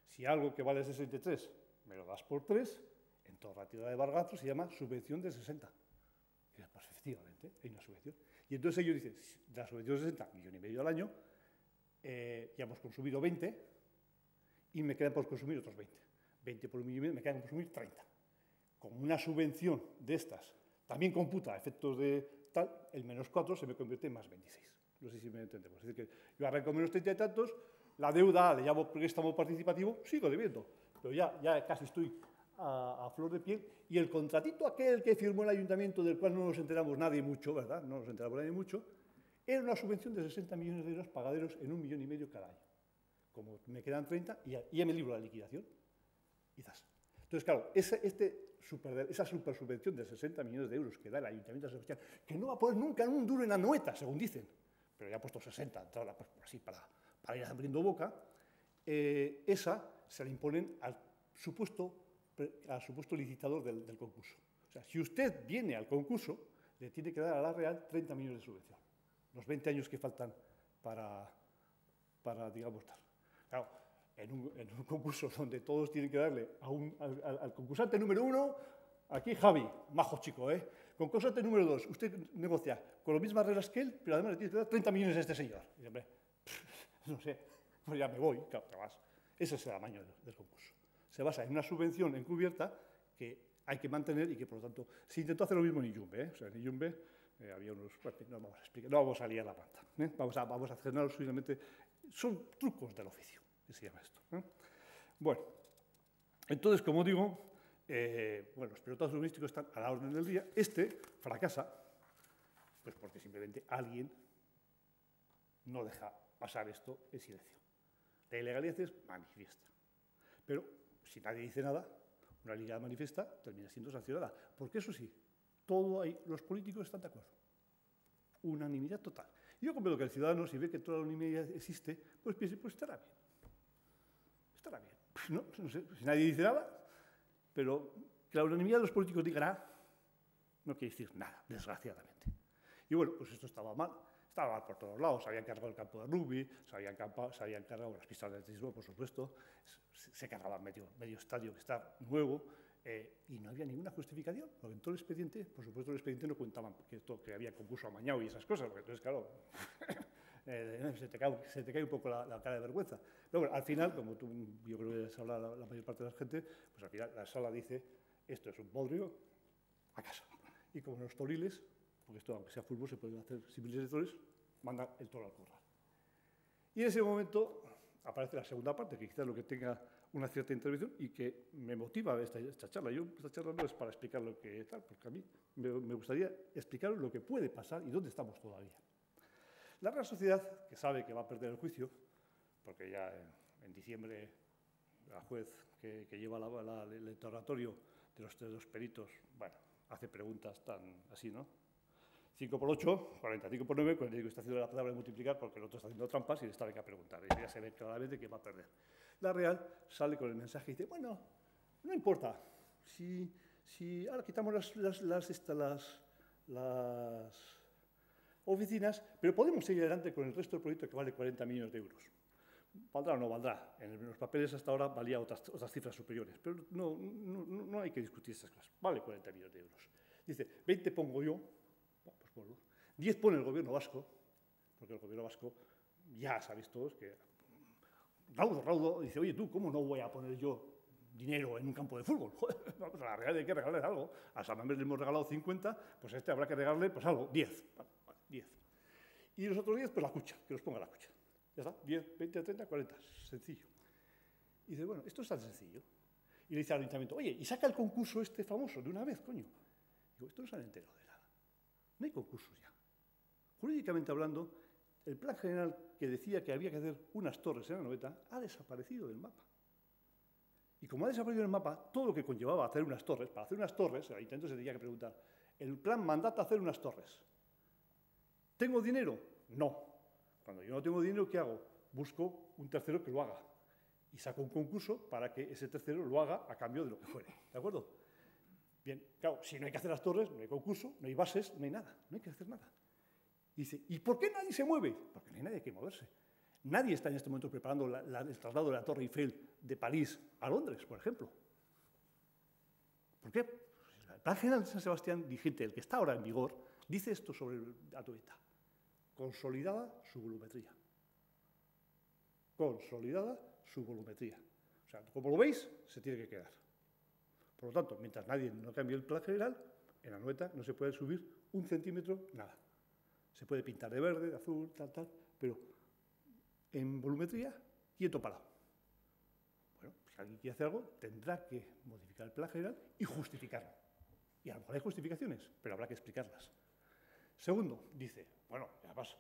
Si algo que vale 63 me lo das por 3, en toda la tirada de Bargazo se llama subvención de 60. Pues efectivamente, hay una subvención. Y entonces ellos dicen, de la subvención de 60, 1,5 millones al año, ya hemos consumido 20 y me quedan por consumir otros 20. 20 por 1,5 millones, me quedan por consumir 30. Con una subvención de estas, también computa efectos de tal, el menos 4 se me convierte en más 26. No sé si me entendemos. Es decir, que yo arranco menos 30 y tantos, la deuda, le llamo préstamo participativo, sigo debiendo, pero ya casi estoy a flor de piel. Y el contratito aquel que firmó el ayuntamiento, del cual no nos enteramos nadie mucho, ¿verdad? No nos enteramos nadie mucho, era una subvención de 60 millones de euros pagaderos en 1,5 millones cada año. Como me quedan 30, y ya me libro la liquidación. Quizás. Entonces, claro, esa supersubvención de 60 millones de euros que da el Ayuntamiento de San Sebastián, que no va a poner nunca un duro en Anoeta, según dicen, pero ya ha puesto 60, así para ir abriendo boca, esa se la imponen al supuesto licitador del concurso. O sea, si usted viene al concurso, le tiene que dar a la Real 30 millones de subvención, los 20 años que faltan para digamos, dar. Claro, en un concurso donde todos tienen que darle al concursante número 1, aquí Javi, majo chico, concursante número 2, usted negocia con las mismas reglas que él, pero además le tiene que dar 30 millones a este señor. Y hombre, no sé, pues ya me voy, claro, te vas. Ese es el tamaño del concurso. Se basa en una subvención encubierta que hay que mantener y que, por lo tanto, se intentó hacer lo mismo en Iyumbe. O sea, en Iyumbe había unos... No vamos a explicar, no vamos a liar la pata. Vamos a hacerlo simplemente... Son trucos del oficio, que se llama esto. Bueno, entonces, como digo, los pilotos turísticos están a la orden del día. Este fracasa, pues porque simplemente alguien no deja pasar esto en silencio. La ilegalidad es manifiesta. Pero si nadie dice nada, una liga manifiesta termina siendo sancionada. Porque eso sí, los políticos están de acuerdo. Unanimidad total. Y yo comprendo que el ciudadano, si ve que toda la unanimidad existe, pues piense, pues estará bien. Estará bien. No sé, si nadie dice nada, pero que la unanimidad de los políticos diga nada, no quiere decir nada, desgraciadamente. Y bueno, pues esto estaba mal por todos lados. Se habían cargado el campo de rugby, se habían cargado las pistas de atletismo, por supuesto, se cargaba medio estadio que está nuevo, y no había ninguna justificación, porque en todo el expediente, por supuesto, el expediente no contaban que había concurso amañado y esas cosas, porque entonces, claro, se te cae un poco la cara de vergüenza. Pero bueno, al final, como yo creo que habla la mayor parte de la gente, pues al final la sala dice, esto es un bodrio, a casa. Y como en los toriles, porque esto, aunque sea fútbol, se pueden hacer similares de toros, mandan el toro al corral. Y en ese momento aparece la segunda parte, que quizás es lo que tenga una cierta intervención y que me motiva esta charla. Esta charla no es para explicar lo que tal, porque a mí me gustaría explicar lo que puede pasar y dónde estamos todavía. La Real Sociedad, que sabe que va a perder el juicio, porque ya en diciembre la juez que lleva el interrogatorio de los peritos, bueno, hace preguntas así, ¿no? 5 por 8, 45 por 9, cuando digo que está haciendo la palabra de multiplicar porque el otro está haciendo trampas y le está a preguntar. Y ya se ve claramente que va a perder. La Real sale con el mensaje y dice, bueno, no importa, si ahora quitamos las oficinas, pero podemos seguir adelante con el resto del proyecto que vale 40 millones de euros. ¿Valdrá o no valdrá? En los papeles hasta ahora valía otras cifras superiores, pero no hay que discutir estas cosas. Vale 40 millones de euros. Dice, 20 pongo yo, pues bueno, 10 pone el gobierno vasco, porque el gobierno vasco ya sabéis todos que Raudo, dice, oye, tú, ¿cómo no voy a poner yo dinero en un campo de fútbol? Vamos, a la Real hay que regalarle algo. A San Mamés le hemos regalado 50, pues a este habrá que regalarle pues algo, 10. Vale, 10. Y los otros 10, pues la cucha, que los ponga la cucha. Ya está, 10, 20, 30, 40, sencillo. Y dice, bueno, esto es tan sencillo. Y le dice al ayuntamiento, oye, y saca el concurso este famoso de una vez, coño. Digo, esto no se han enterado de nada. No hay concursos ya. Jurídicamente hablando, el plan general que decía que había que hacer unas torres en Anoeta ha desaparecido del mapa. Y como ha desaparecido del mapa, todo lo que conllevaba hacer unas torres, para hacer unas torres, el ayuntamiento se tenía que preguntar, el plan mandata hacer unas torres. ¿Tengo dinero? No. Cuando yo no tengo dinero, ¿qué hago? Busco un tercero que lo haga. Y saco un concurso para que ese tercero lo haga a cambio de lo que fuere. ¿De acuerdo? Bien, claro, si no hay que hacer las torres, no hay concurso, no hay bases, no hay nada. No hay que hacer nada. Y dice, ¿y por qué nadie se mueve? Porque no hay nadie que moverse. Nadie está en este momento preparando el traslado de la Torre Eiffel de París a Londres, por ejemplo. ¿Por qué? El Plan General de San Sebastián vigente, el que está ahora en vigor, dice esto sobre Anoeta. Consolidada su volumetría. Consolidada su volumetría. O sea, como lo veis, se tiene que quedar. Por lo tanto, mientras nadie no cambie el Plan General, en Anoeta no se puede subir 1 centímetro, nada. Se puede pintar de verde, de azul, tal, pero en volumetría, quieto parado. Bueno, si alguien quiere hacer algo, tendrá que modificar el plan general y justificarlo. Y a lo mejor hay justificaciones, pero habrá que explicarlas. Segundo, dice, bueno, además,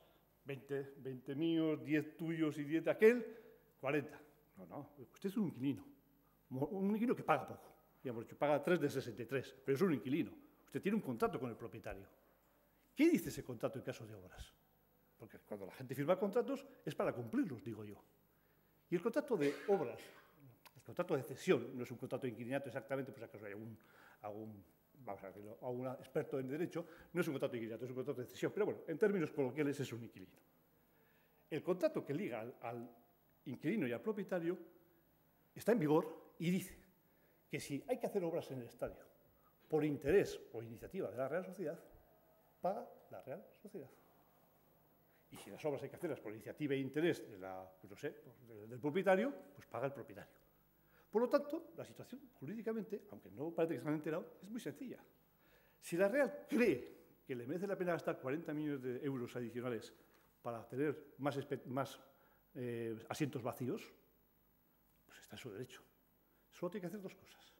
20 míos, 10 tuyos y 10 de aquel, 40. No, usted es un inquilino que paga poco. Ya hemos dicho, paga 3 de 63, pero es un inquilino. Usted tiene un contrato con el propietario. ¿Qué dice ese contrato en caso de obras? Porque cuando la gente firma contratos es para cumplirlos, digo yo. Y el contrato de obras, el contrato de cesión, no es un contrato de inquilinato exactamente, pues acaso hay algún experto en derecho, no es un contrato de inquilinato, es un contrato de cesión, pero bueno, en términos coloquiales es un inquilino. El contrato que liga al inquilino y al propietario está en vigor y dice que si hay que hacer obras en el estadio por interés o iniciativa de la Real Sociedad, paga la Real Sociedad. Y si las obras hay que hacerlas por iniciativa e interés de del propietario, pues paga el propietario. Por lo tanto, la situación jurídicamente, aunque no parece que se han enterado, es muy sencilla. Si la Real cree que le merece la pena gastar 40 millones de euros adicionales para tener más asientos vacíos, pues está en su derecho. Solo tiene que hacer dos cosas.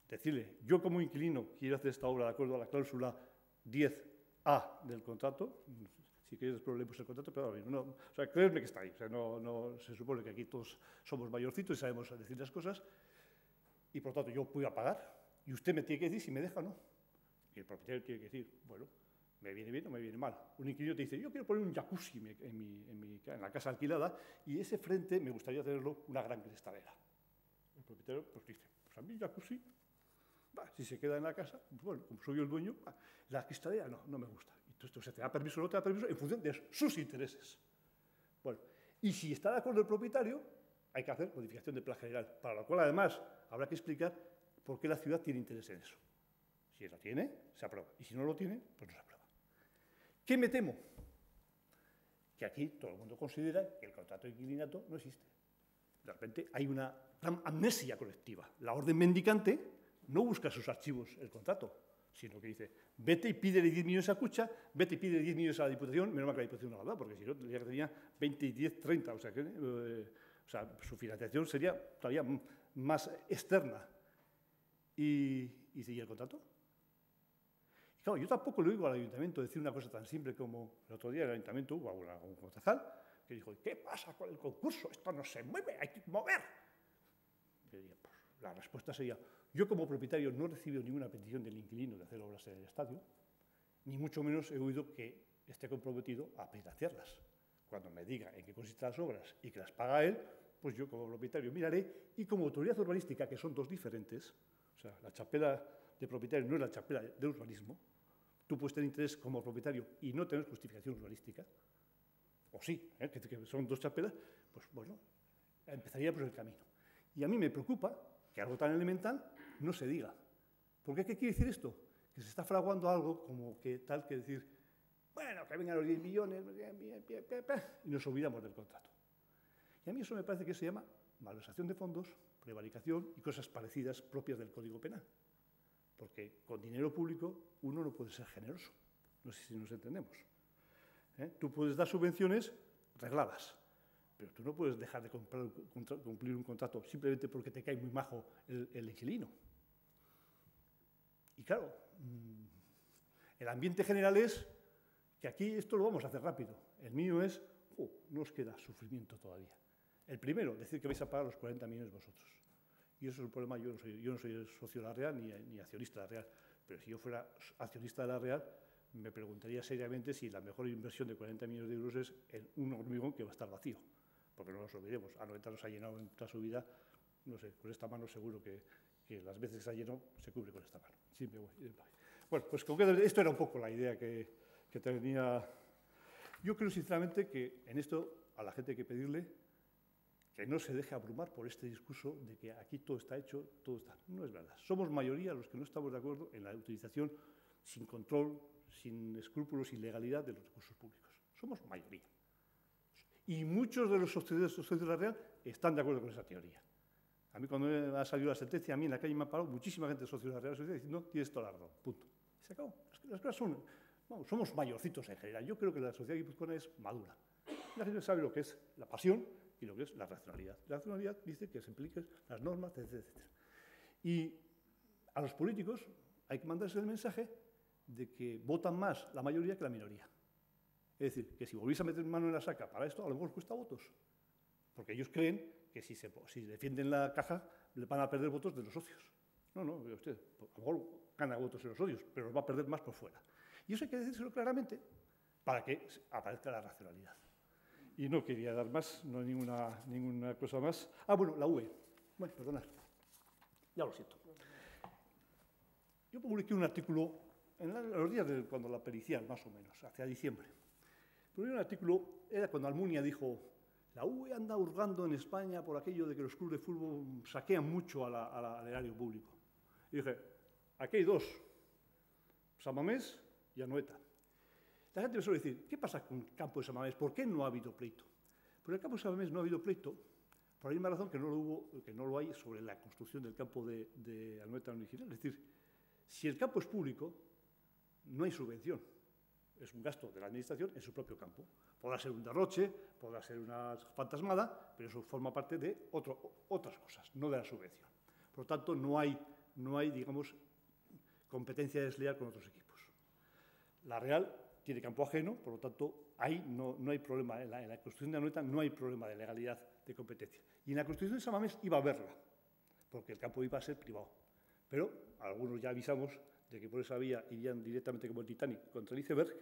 Decirle, yo como inquilino quiero hacer esta obra de acuerdo a la cláusula 10A del contrato. Si queréis después leemos el contrato, pero no, o sea, creedme que está ahí. O sea, no se supone que aquí todos somos mayorcitos y sabemos decir las cosas. Y por lo tanto yo voy a pagar y usted me tiene que decir si me deja o no. Y el propietario tiene que decir, bueno, me viene bien o me viene mal. Un inquilino te dice, yo quiero poner un jacuzzi en la casa alquilada y ese frente me gustaría tenerlo una gran cristalera. El propietario pues dice, pues a mí el jacuzzi, si se queda en la casa, pues bueno, como soy yo el dueño, la cristalera no me gusta. Entonces se te da permiso o no te da permiso en función de sus intereses. Bueno, y si está de acuerdo el propietario, hay que hacer modificación del plan general, para lo cual además habrá que explicar por qué la ciudad tiene interés en eso. Si lo tiene, se aprueba. Y si no lo tiene, pues no se aprueba. ¿Qué me temo? Que aquí todo el mundo considera que el contrato de inquilinato no existe. De repente hay una gran amnesia colectiva. La orden mendicante no busca sus archivos el contrato, sino que dice, vete y pídele 10 millones a Kutxa, vete y pídele 10 millones a la Diputación, menos mal que la Diputación no la da, porque si no, tendría que tenía 20 y 10, 30, o sea, su financiación sería todavía más externa. ¿Y el contrato? Y claro, yo tampoco le oigo al ayuntamiento decir una cosa tan simple como el otro día el ayuntamiento hubo un concejal que dijo, ¿qué pasa con el concurso? Esto no se mueve, hay que mover. Yo diría, pues, la respuesta sería, yo como propietario no he recibido ninguna petición del inquilino de hacer obras en el estadio, ni mucho menos he oído que esté comprometido a financiarlas. Cuando me diga en qué consisten las obras y que las paga él, pues yo como propietario miraré y como autoridad urbanística, que son dos diferentes, o sea, la chapela de propietario no es la chapela de urbanismo, tú puedes tener interés como propietario y no tener justificación urbanística, o sí, que son dos chapelas, pues bueno, empezaría por el camino. Y a mí me preocupa que algo tan elemental no se diga. ¿Por qué? ¿Qué quiere decir esto? Que se está fraguando algo como que tal que decir, bueno, que vengan los 10 millones y nos olvidamos del contrato. Y a mí eso me parece que se llama malversación de fondos, prevaricación y cosas parecidas propias del Código Penal. Porque con dinero público uno no puede ser generoso. No sé si nos entendemos. Tú puedes dar subvenciones regladas, pero tú no puedes dejar de cumplir un contrato simplemente porque te cae muy majo el inquilino. Y claro, el ambiente general es que aquí esto lo vamos a hacer rápido. El mío es, no os queda sufrimiento todavía. El primero, decir que vais a pagar los 40 millones vosotros. Y eso es un problema, yo no soy socio de la Real ni accionista de la Real, pero si yo fuera accionista de la Real, me preguntaría seriamente si la mejor inversión de 40 millones de euros es en un hormigón que va a estar vacío. Porque no nos olvidemos, Anoeta nos ha llenado en toda su vida, no sé, con esta mano seguro que las veces que se ha llenado se cubre con esta mano. Sí, me voy. Bueno, pues esto era un poco la idea que tenía. Yo creo sinceramente que en esto a la gente hay que pedirle que no se deje abrumar por este discurso de que aquí todo está hecho, todo está. No es verdad. Somos mayoría los que no estamos de acuerdo en la utilización sin control, sin escrúpulos, sin legalidad de los recursos públicos. Somos mayoría. Y muchos de los socios de la Real están de acuerdo con esa teoría. A mí cuando ha salido la sentencia, a mí en la calle me ha parado muchísima gente de socios de la Real diciendo, tienes toda la razón, punto. Y se acabó. Las cosas son, Vamos, somos mayorcitos en general. Yo creo que la sociedad guipuzcoana es madura. La gente sabe lo que es la pasión y lo que es la racionalidad. La racionalidad dice que se impliquen las normas, etcétera, etcétera. Y a los políticos hay que mandarse el mensaje de que votan más la mayoría que la minoría. Es decir, que si volvéis a meter mano en la saca para esto, a lo mejor cuesta votos. Porque ellos creen que si defienden la caja, le van a perder votos de los socios. No, usted, a lo mejor gana votos en los socios, pero los va a perder más por fuera. Y eso hay que decírselo claramente para que aparezca la racionalidad. Y no quería dar más, no hay ninguna cosa más. Ah, bueno, la UE. Bueno, perdonad. Ya lo siento. Yo publiqué un artículo en los días cuando la pericial, más o menos, hacia diciembre. Publiqué un artículo, era cuando Almunia dijo: la UE anda hurgando en España por aquello de que los clubes de fútbol saquean mucho al erario público. Y dije, aquí hay dos, San Mamés y Anoeta. La gente me suele decir, ¿qué pasa con el campo de San Mamés? ¿Por qué no ha habido pleito? Por el campo de San Mamés no ha habido pleito, por la misma razón que no lo hay sobre la construcción del campo de Anoeta original. Es decir, si el campo es público, no hay subvención. Es un gasto de la administración en su propio campo. Podrá ser un derroche, podrá ser una fantasmada, pero eso forma parte de otras cosas, no de la subvención. Por lo tanto, no hay, digamos, competencia desleal con otros equipos. La Real tiene campo ajeno, por lo tanto, ahí no hay problema. En la construcción de Anoeta no hay problema de legalidad de competencia. Y en la construcción de San Mamés iba a haberla, porque el campo iba a ser privado. Pero algunos ya avisamos de que por esa vía irían directamente como el Titanic contra el iceberg,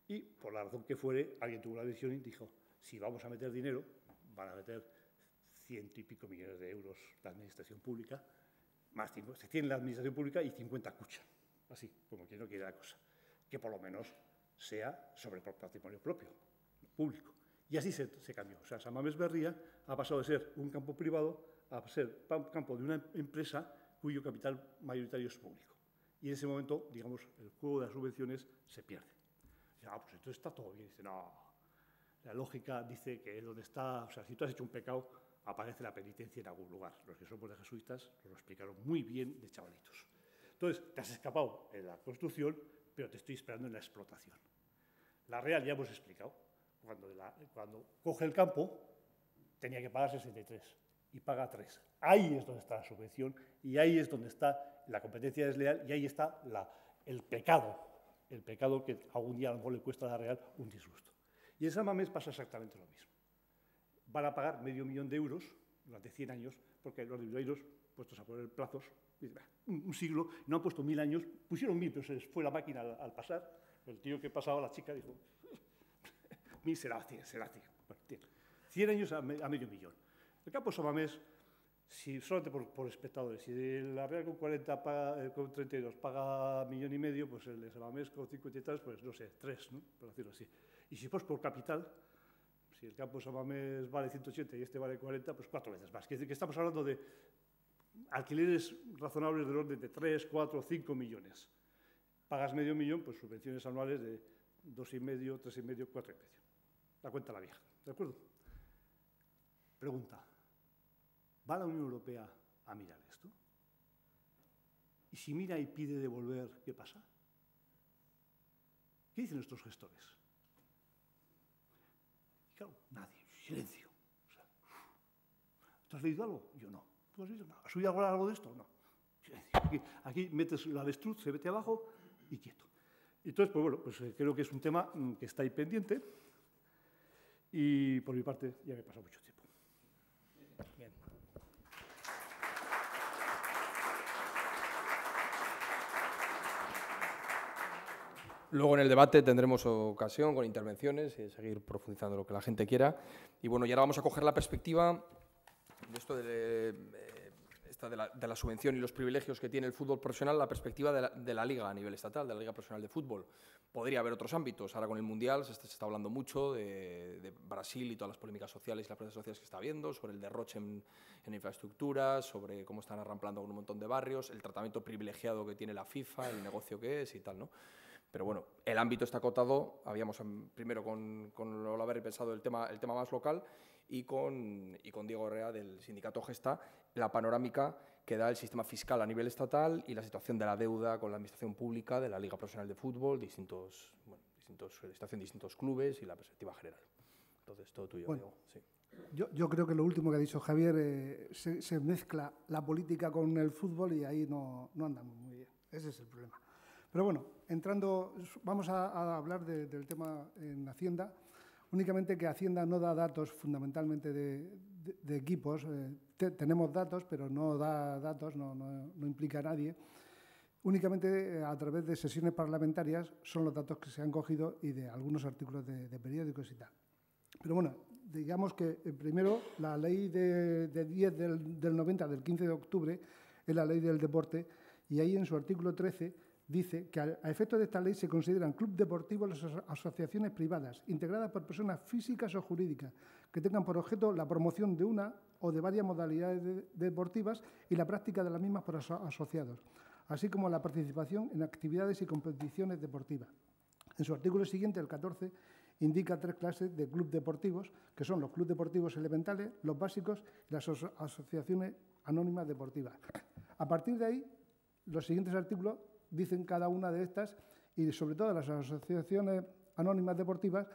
y por la razón que fuere, alguien tuvo la decisión y dijo, si vamos a meter dinero, van a meter 100 y pico millones de euros la administración pública, más 5, se tiene la administración pública y 50 escuchan, así, como quien no quiere la cosa, que por lo menos sea sobre el patrimonio propio, público. Y así se cambió. O sea, San Mamés Berría ha pasado de ser un campo privado a ser un campo de una empresa cuyo capital mayoritario es público. Y en ese momento, digamos, el juego de las subvenciones se pierde. Dice, pues entonces está todo bien. Dice, no, la lógica dice que es donde está, o sea, si tú has hecho un pecado, aparece la penitencia en algún lugar. Los que somos de jesuitas nos lo explicaron muy bien de chavalitos. Entonces, te has escapado en la construcción, pero te estoy esperando en la explotación. La Real ya hemos explicado. Cuando coge el campo, tenía que pagar 63 y paga 3. Ahí es donde está la subvención y ahí es donde está la competencia desleal y ahí está el pecado que algún día a lo mejor le cuesta a la Real un disgusto. Y en San Mamés pasa exactamente lo mismo. Van a pagar $500.000 de euros durante 100 años, porque los bilbaínos, puestos a poner plazos, un siglo, no han puesto 1000 años, pusieron 1000, pero se les fue la máquina al pasar. El tío que pasaba, la chica, dijo, 1000 será 100, será 100. Bueno, 100 años a $500.000. El campo de San Mamés, si solamente por espectadores, si la Real con 40 con 32 paga $1,5 millones, pues el de San Mamés con 53, pues no sé, 3, ¿no? Por decirlo así. Y si pues por capital, si el campo de San Mamés vale 180 y este vale 40, pues 4 veces más. Quiere decir que estamos hablando de alquileres razonables del orden de 3, 4, 5 millones. Pagas $500.000, pues subvenciones anuales de 2,5, 3,5, 4,5. La cuenta la vieja, ¿de acuerdo? Pregunta. ¿Va la Unión Europea a mirar esto? Y si mira y pide devolver, ¿qué pasa? ¿Qué dicen nuestros gestores? Y claro, nadie, silencio. O sea, ¿tú has leído algo? Yo no. ¿Tú has leído? No. ¿Has oído algo de esto? No. Silencio. Aquí metes la avestruz, se mete abajo y quieto. Entonces, pues bueno, pues creo que es un tema que está ahí pendiente y por mi parte ya me he pasado mucho tiempo. Bien. Luego en el debate tendremos ocasión con intervenciones y seguir profundizando lo que la gente quiera. Y bueno, y ahora vamos a coger la perspectiva de esto de la subvención y los privilegios que tiene el fútbol profesional, la perspectiva de la Liga a nivel estatal, de la Liga Profesional de Fútbol. Podría haber otros ámbitos. Ahora con el Mundial se está hablando mucho de Brasil y todas las polémicas sociales y las protestas sociales que está habiendo, sobre el derroche en infraestructuras, sobre cómo están arramplando con un montón de barrios, el tratamiento privilegiado que tiene la FIFA, el negocio que es y tal, ¿no? Pero bueno, el ámbito está acotado. Habíamos primero con lo haber pensado el tema más local y con Diego Herrera del sindicato Gesta, la panorámica que da el sistema fiscal a nivel estatal y la situación de la deuda con la administración pública de la Liga Profesional de Fútbol, situación de distintos clubes y la perspectiva general. Entonces, todo tuyo, bueno, Diego. Sí. Yo creo que lo último que ha dicho Javier, se mezcla la política con el fútbol y ahí no andamos muy bien. Ese es el problema. Pero bueno, vamos a hablar del tema en Hacienda. Únicamente que Hacienda no da datos fundamentalmente de equipos. Tenemos datos, pero no da datos, no implica a nadie. Únicamente a través de sesiones parlamentarias son los datos que se han cogido y de algunos artículos de periódicos y tal. Pero bueno, digamos que primero la ley de 10 del 90, del 15 de octubre, es la ley del deporte, y ahí en su artículo 13 dice que a efectos de esta ley se consideran club deportivos las asociaciones privadas, integradas por personas físicas o jurídicas, que tengan por objeto la promoción de una o de varias modalidades deportivas y la práctica de las mismas por asociados, así como la participación en actividades y competiciones deportivas. En su artículo siguiente, el 14, indica 3 clases de club deportivos, que son los clubes deportivos elementales, los básicos y las asociaciones anónimas deportivas. A partir de ahí, los siguientes artículos dicen cada una de estas y sobre todo las asociaciones anónimas deportivas,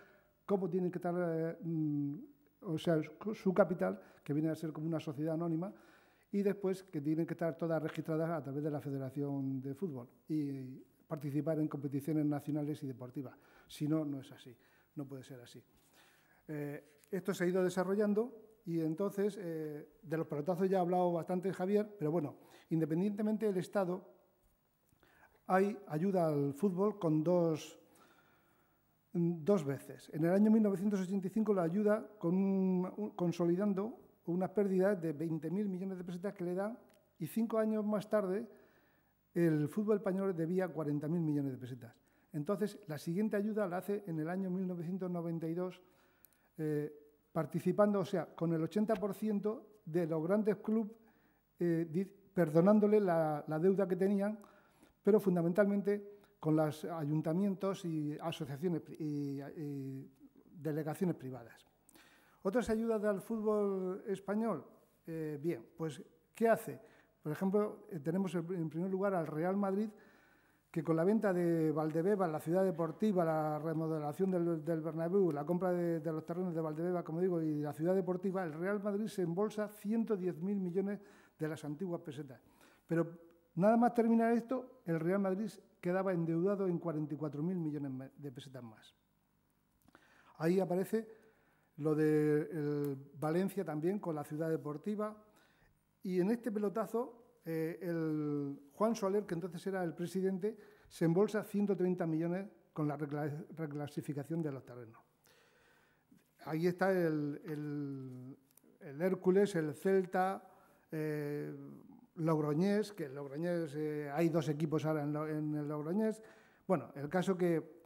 cómo tienen que estar, o sea, su capital, que viene a ser como una sociedad anónima, y después que tienen que estar todas registradas a través de la Federación de Fútbol y participar en competiciones nacionales y deportivas. Si no, no es así, no puede ser así. Esto se ha ido desarrollando y entonces, de los pelotazos ya ha hablado bastante Javier, pero bueno, independientemente del Estado, hay ayuda al fútbol con dos veces. En el año 1985 la ayuda consolidando unas pérdidas de 20.000 millones de pesetas que le dan y 5 años más tarde el fútbol español debía 40.000 millones de pesetas. Entonces, la siguiente ayuda la hace en el año 1992 participando, o sea, con el 80% de los grandes clubes, perdonándole la deuda que tenían, pero fundamentalmente con los ayuntamientos y asociaciones y delegaciones privadas. Otras ayudas al fútbol español, bien, pues, ¿qué hace? Por ejemplo, tenemos en primer lugar al Real Madrid, que con la venta de Valdebeba, la ciudad deportiva, la remodelación del Bernabéu, la compra de los terrenos de Valdebeba, como digo, y la ciudad deportiva, el Real Madrid se embolsa 110.000 millones de las antiguas pesetas. Pero nada más terminar esto, el Real Madrid quedaba endeudado en 44.000 millones de pesetas más. Ahí aparece lo de Valencia también con la ciudad deportiva. Y en este pelotazo, el Juan Soler, que entonces era el presidente, se embolsa 130 millones con la reclasificación de los terrenos. Ahí está el Hércules, el Celta, Logroñés, que en Logroñés hay 2 equipos ahora en el Logroñés. Bueno, el caso que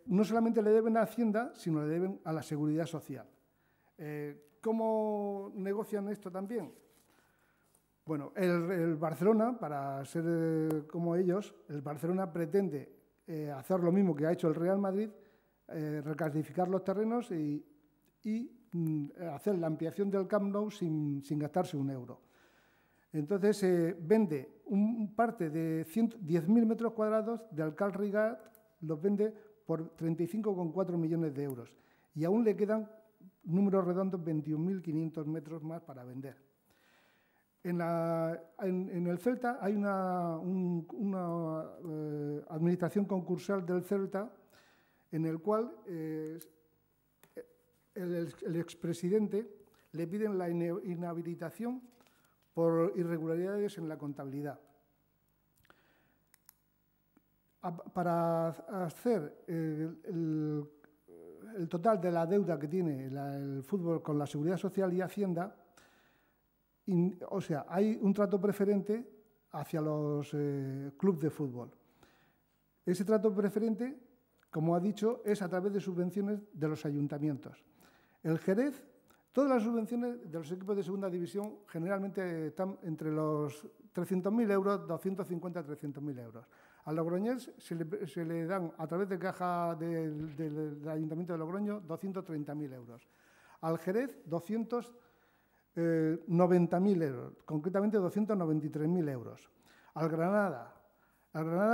no solamente le deben a Hacienda, sino le deben a la Seguridad Social. ¿Cómo negocian esto también? Bueno, el Barcelona, para ser como ellos, el Barcelona pretende hacer lo mismo que ha hecho el Real Madrid, reclasificar los terrenos y hacer la ampliación del Camp Nou sin gastarse un euro. Entonces, vende parte de 10.000 metros cuadrados de Alcalá Rigat, los vende por 35,4 millones de euros. Y aún le quedan, números redondos, 21.500 metros más para vender. En el Celta hay una administración concursal del Celta en el cual el expresidente le piden la inhabilitación por irregularidades en la contabilidad. Para hacer el total de la deuda que tiene el fútbol con la Seguridad Social y Hacienda, o sea, hay un trato preferente hacia los clubes de fútbol. Ese trato preferente, como ha dicho, es a través de subvenciones de los ayuntamientos. El Jerez, todas las subvenciones de los equipos de segunda división generalmente están entre los 300.000 euros, 250 a 300.000 euros. Al Logroñés se le dan a través de caja del Ayuntamiento de Logroño 230.000 euros. Al Jerez, 290.000 euros, concretamente 293.000 euros. Al Granada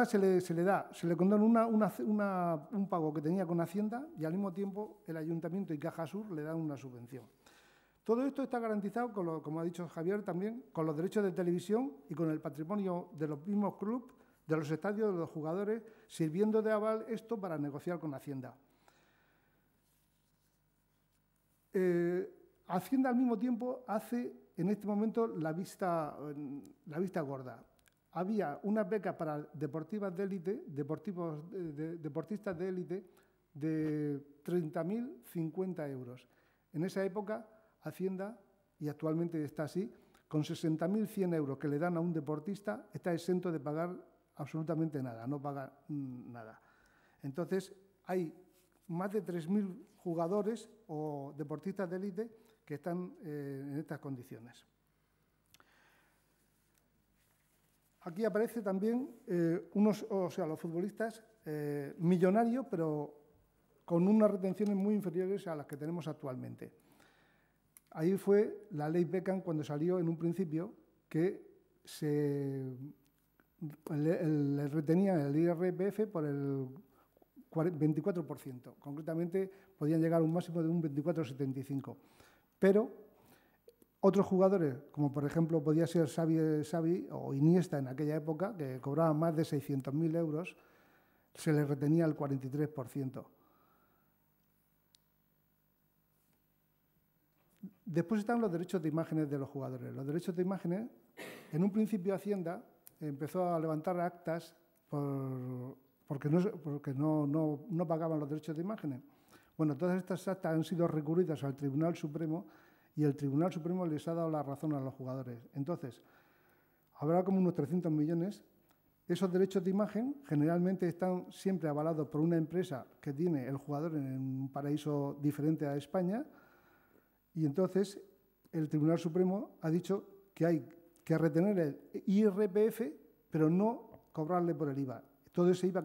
se le condona un pago que tenía con Hacienda y al mismo tiempo el Ayuntamiento y Caja Sur le dan una subvención. Todo esto está garantizado, como ha dicho Javier también, con los derechos de televisión y con el patrimonio de los mismos clubes, de los estadios, de los jugadores, sirviendo de aval esto para negociar con Hacienda. Hacienda al mismo tiempo hace en este momento la vista gorda. Había unas becas para deportistas de élite de 30.050 euros. En esa época, Hacienda, y actualmente está así, con 60.100 euros que le dan a un deportista, está exento de pagar absolutamente nada, no paga nada. Entonces, hay más de 3.000 jugadores o deportistas de élite que están en estas condiciones. Aquí aparece también los futbolistas millonarios, pero con unas retenciones muy inferiores a las que tenemos actualmente. Ahí fue la ley Beckham cuando salió en un principio que le retenían el IRPF por el 24%. Concretamente, podían llegar a un máximo de un 24,75%. Pero otros jugadores, como por ejemplo podía ser Xavi o Iniesta en aquella época, que cobraban más de 600.000 euros, se les retenía el 43%. Después están los derechos de imágenes de los jugadores. Los derechos de imágenes, en un principio Hacienda empezó a levantar actas porque no pagaban los derechos de imágenes. Bueno, todas estas actas han sido recurridas al Tribunal Supremo y el Tribunal Supremo les ha dado la razón a los jugadores. Entonces, habrá como unos 300 millones. Esos derechos de imagen generalmente están siempre avalados por una empresa que tiene el jugador en un paraíso diferente a España. Y entonces el Tribunal Supremo ha dicho que hay que retener el IRPF, pero no cobrarle por el IVA. Todo ese IVA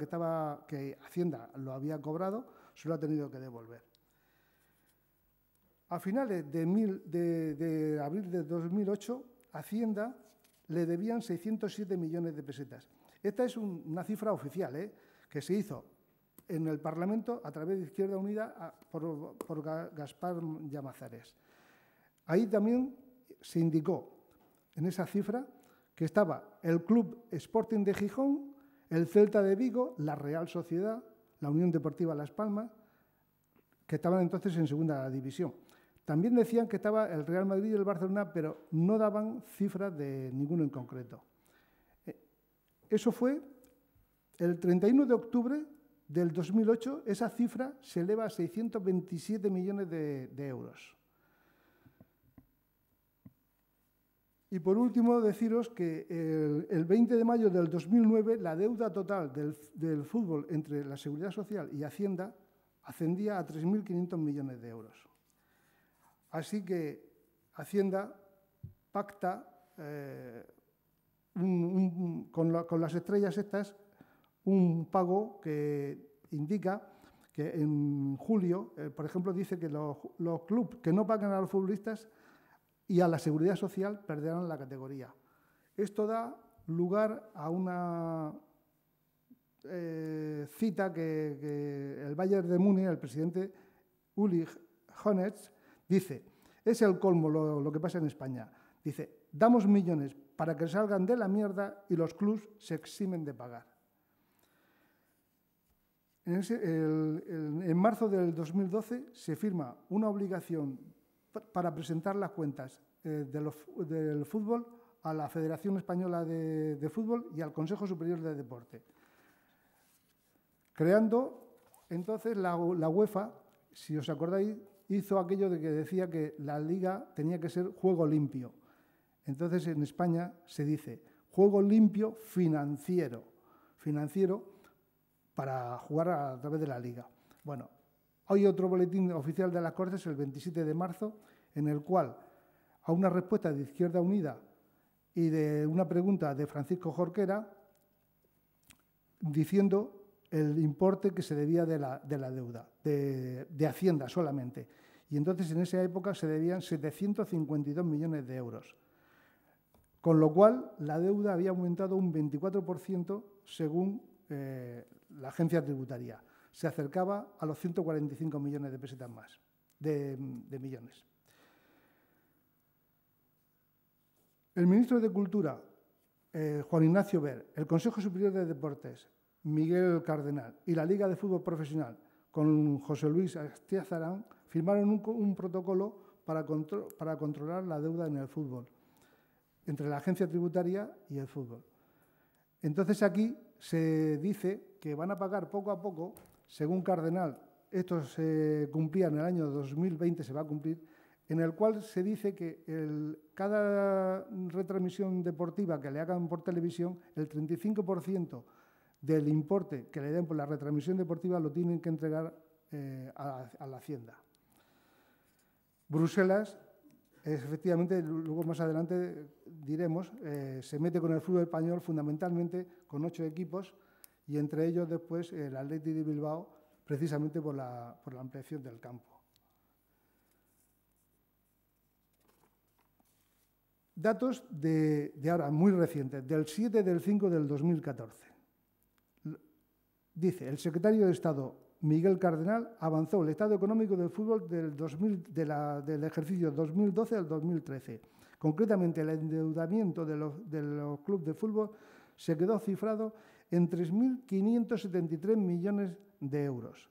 que Hacienda lo había cobrado, se lo ha tenido que devolver. A finales de abril de 2008, Hacienda le debían 607 millones de pesetas. Esta es una cifra oficial, que se hizo en el Parlamento a través de Izquierda Unida por Gaspar Llamazares. Ahí también se indicó en esa cifra que estaba el Club Sporting de Gijón, el Celta de Vigo, la Real Sociedad, la Unión Deportiva Las Palmas, que estaban entonces en segunda división. También decían que estaba el Real Madrid y el Barcelona, pero no daban cifras de ninguno en concreto. Eso fue el 31 de octubre del 2008, esa cifra se eleva a 627 millones de euros. Y por último, deciros que el 20 de mayo del 2009 la deuda total del fútbol entre la Seguridad Social y Hacienda ascendía a 3.500 millones de euros. Así que Hacienda pacta con las estrellas estas un pago que indica que en julio, por ejemplo, dice que los clubes que no pagan a los futbolistas y a la Seguridad Social perderán la categoría. Esto da lugar a una cita que el Bayern de Múnich, el presidente Uli Hoeneß, dice: es el colmo lo que pasa en España. Dice: damos millones para que salgan de la mierda y los clubs se eximen de pagar. En marzo del 2012 se firma una obligación para presentar las cuentas del fútbol a la Federación Española de Fútbol y al Consejo Superior de Deporte. Creando entonces la UEFA, si os acordáis, hizo aquello de que decía que la liga tenía que ser juego limpio. Entonces en España se dice juego limpio financiero para jugar a través de la liga. Bueno, hay otro boletín oficial de las Cortes el 27 de marzo en el cual a una respuesta de Izquierda Unida y de una pregunta de Francisco Jorquera diciendo el importe que se debía de la deuda, de Hacienda solamente. y entonces en esa época se debían 752 millones de euros. Con lo cual, la deuda había aumentado un 24% según la agencia tributaria. Se acercaba a los 145 millones de pesetas más, de millones. El ministro de Cultura, Juan Ignacio Ver, el Consejo Superior de Deportes, Miguel Cardenal, y la Liga de Fútbol Profesional, con José Luis Astiazarán, firmaron un protocolo para controlar la deuda en el fútbol, entre la agencia tributaria y el fútbol. Entonces aquí se dice que van a pagar poco a poco, según Cardenal, esto se cumplía en el año 2020, se va a cumplir, en el cual se dice que cada retransmisión deportiva que le hagan por televisión, el 35% del importe que le den por la retransmisión deportiva lo tienen que entregar a la Hacienda. Bruselas, efectivamente, luego más adelante diremos, se mete con el fútbol español fundamentalmente con 8 equipos y entre ellos después el Athletic de Bilbao, precisamente por la ampliación del campo. Datos de ahora, muy recientes, del 7 del 5 del 2014. Dice, el secretario de Estado, Miguel Cardenal, avanzó el estado económico del fútbol del ejercicio 2012 al 2013. Concretamente, el endeudamiento de los clubes de fútbol se quedó cifrado en 3.573 millones de euros.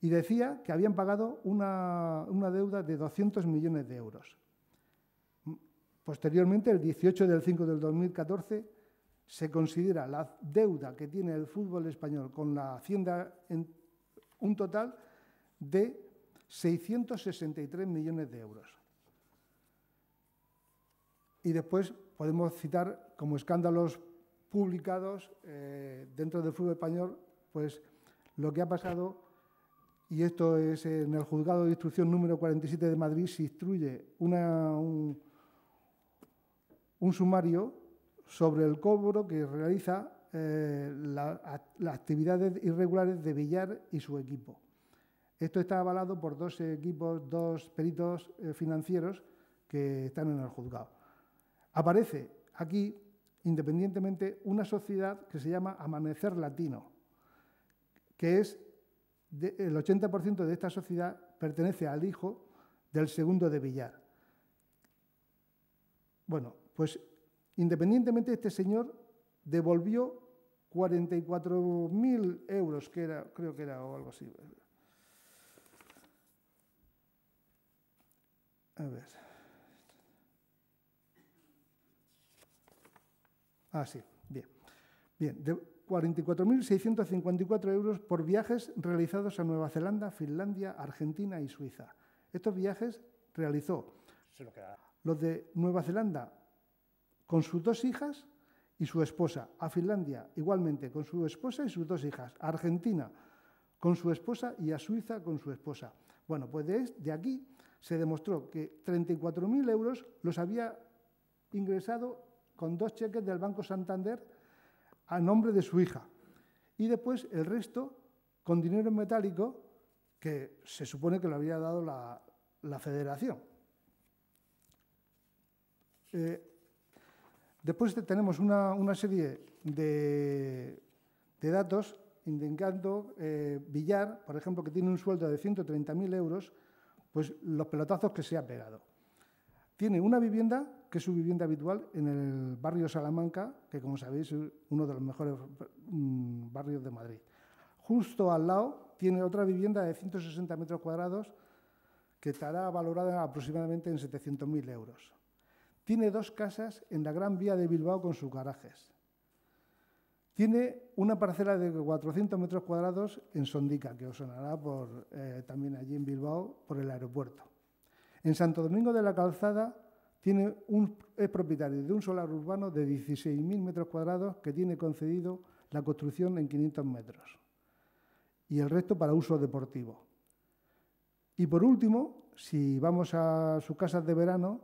Y decía que habían pagado una deuda de 200 millones de euros. Posteriormente, el 18 del 5 del 2014, se considera la deuda que tiene el fútbol español con la Hacienda en un total de 663 millones de euros. Y después podemos citar como escándalos publicados dentro del fútbol español, pues lo que ha pasado, y esto es en el Juzgado de Instrucción número 47 de Madrid, se instruye un sumario sobre el cobro que realiza las actividades irregulares de Villar y su equipo. Esto está avalado por dos peritos financieros que están en el juzgado. Aparece aquí, independientemente, una sociedad que se llama Amanecer Latino, que es el 80% de esta sociedad pertenece al hijo del segundo de Villar. Bueno, pues independientemente, este señor devolvió 44.000 euros, creo que era o algo así. A ver. Ah, sí, bien. Bien, de 44.654 euros por viajes realizados a Nueva Zelanda, Finlandia, Argentina y Suiza. Estos viajes realizó los de Nueva Zelanda con sus 2 hijas y su esposa, a Finlandia igualmente con su esposa y sus 2 hijas, a Argentina con su esposa y a Suiza con su esposa. Bueno, pues de aquí se demostró que 34.000 euros los había ingresado con 2 cheques del Banco Santander a nombre de su hija y después el resto con dinero en metálico que se supone que lo había dado la Federación. Después tenemos una serie de datos indicando Villar, por ejemplo, que tiene un sueldo de 130.000 euros, pues los pelotazos que se ha pegado. Tiene una vivienda, que es su vivienda habitual, en el barrio Salamanca, que como sabéis es uno de los mejores barrios de Madrid. Justo al lado tiene otra vivienda de 160 metros cuadrados que estará valorada aproximadamente en 700.000 euros. Tiene 2 casas en la Gran Vía de Bilbao con sus garajes. Tiene una parcela de 400 metros cuadrados en Sondica, que os sonará también allí en Bilbao por el aeropuerto. En Santo Domingo de la Calzada es propietario de un solar urbano de 16.000 metros cuadrados que tiene concedido la construcción en 500 metros y el resto para uso deportivo. Y por último, si vamos a sus casas de verano,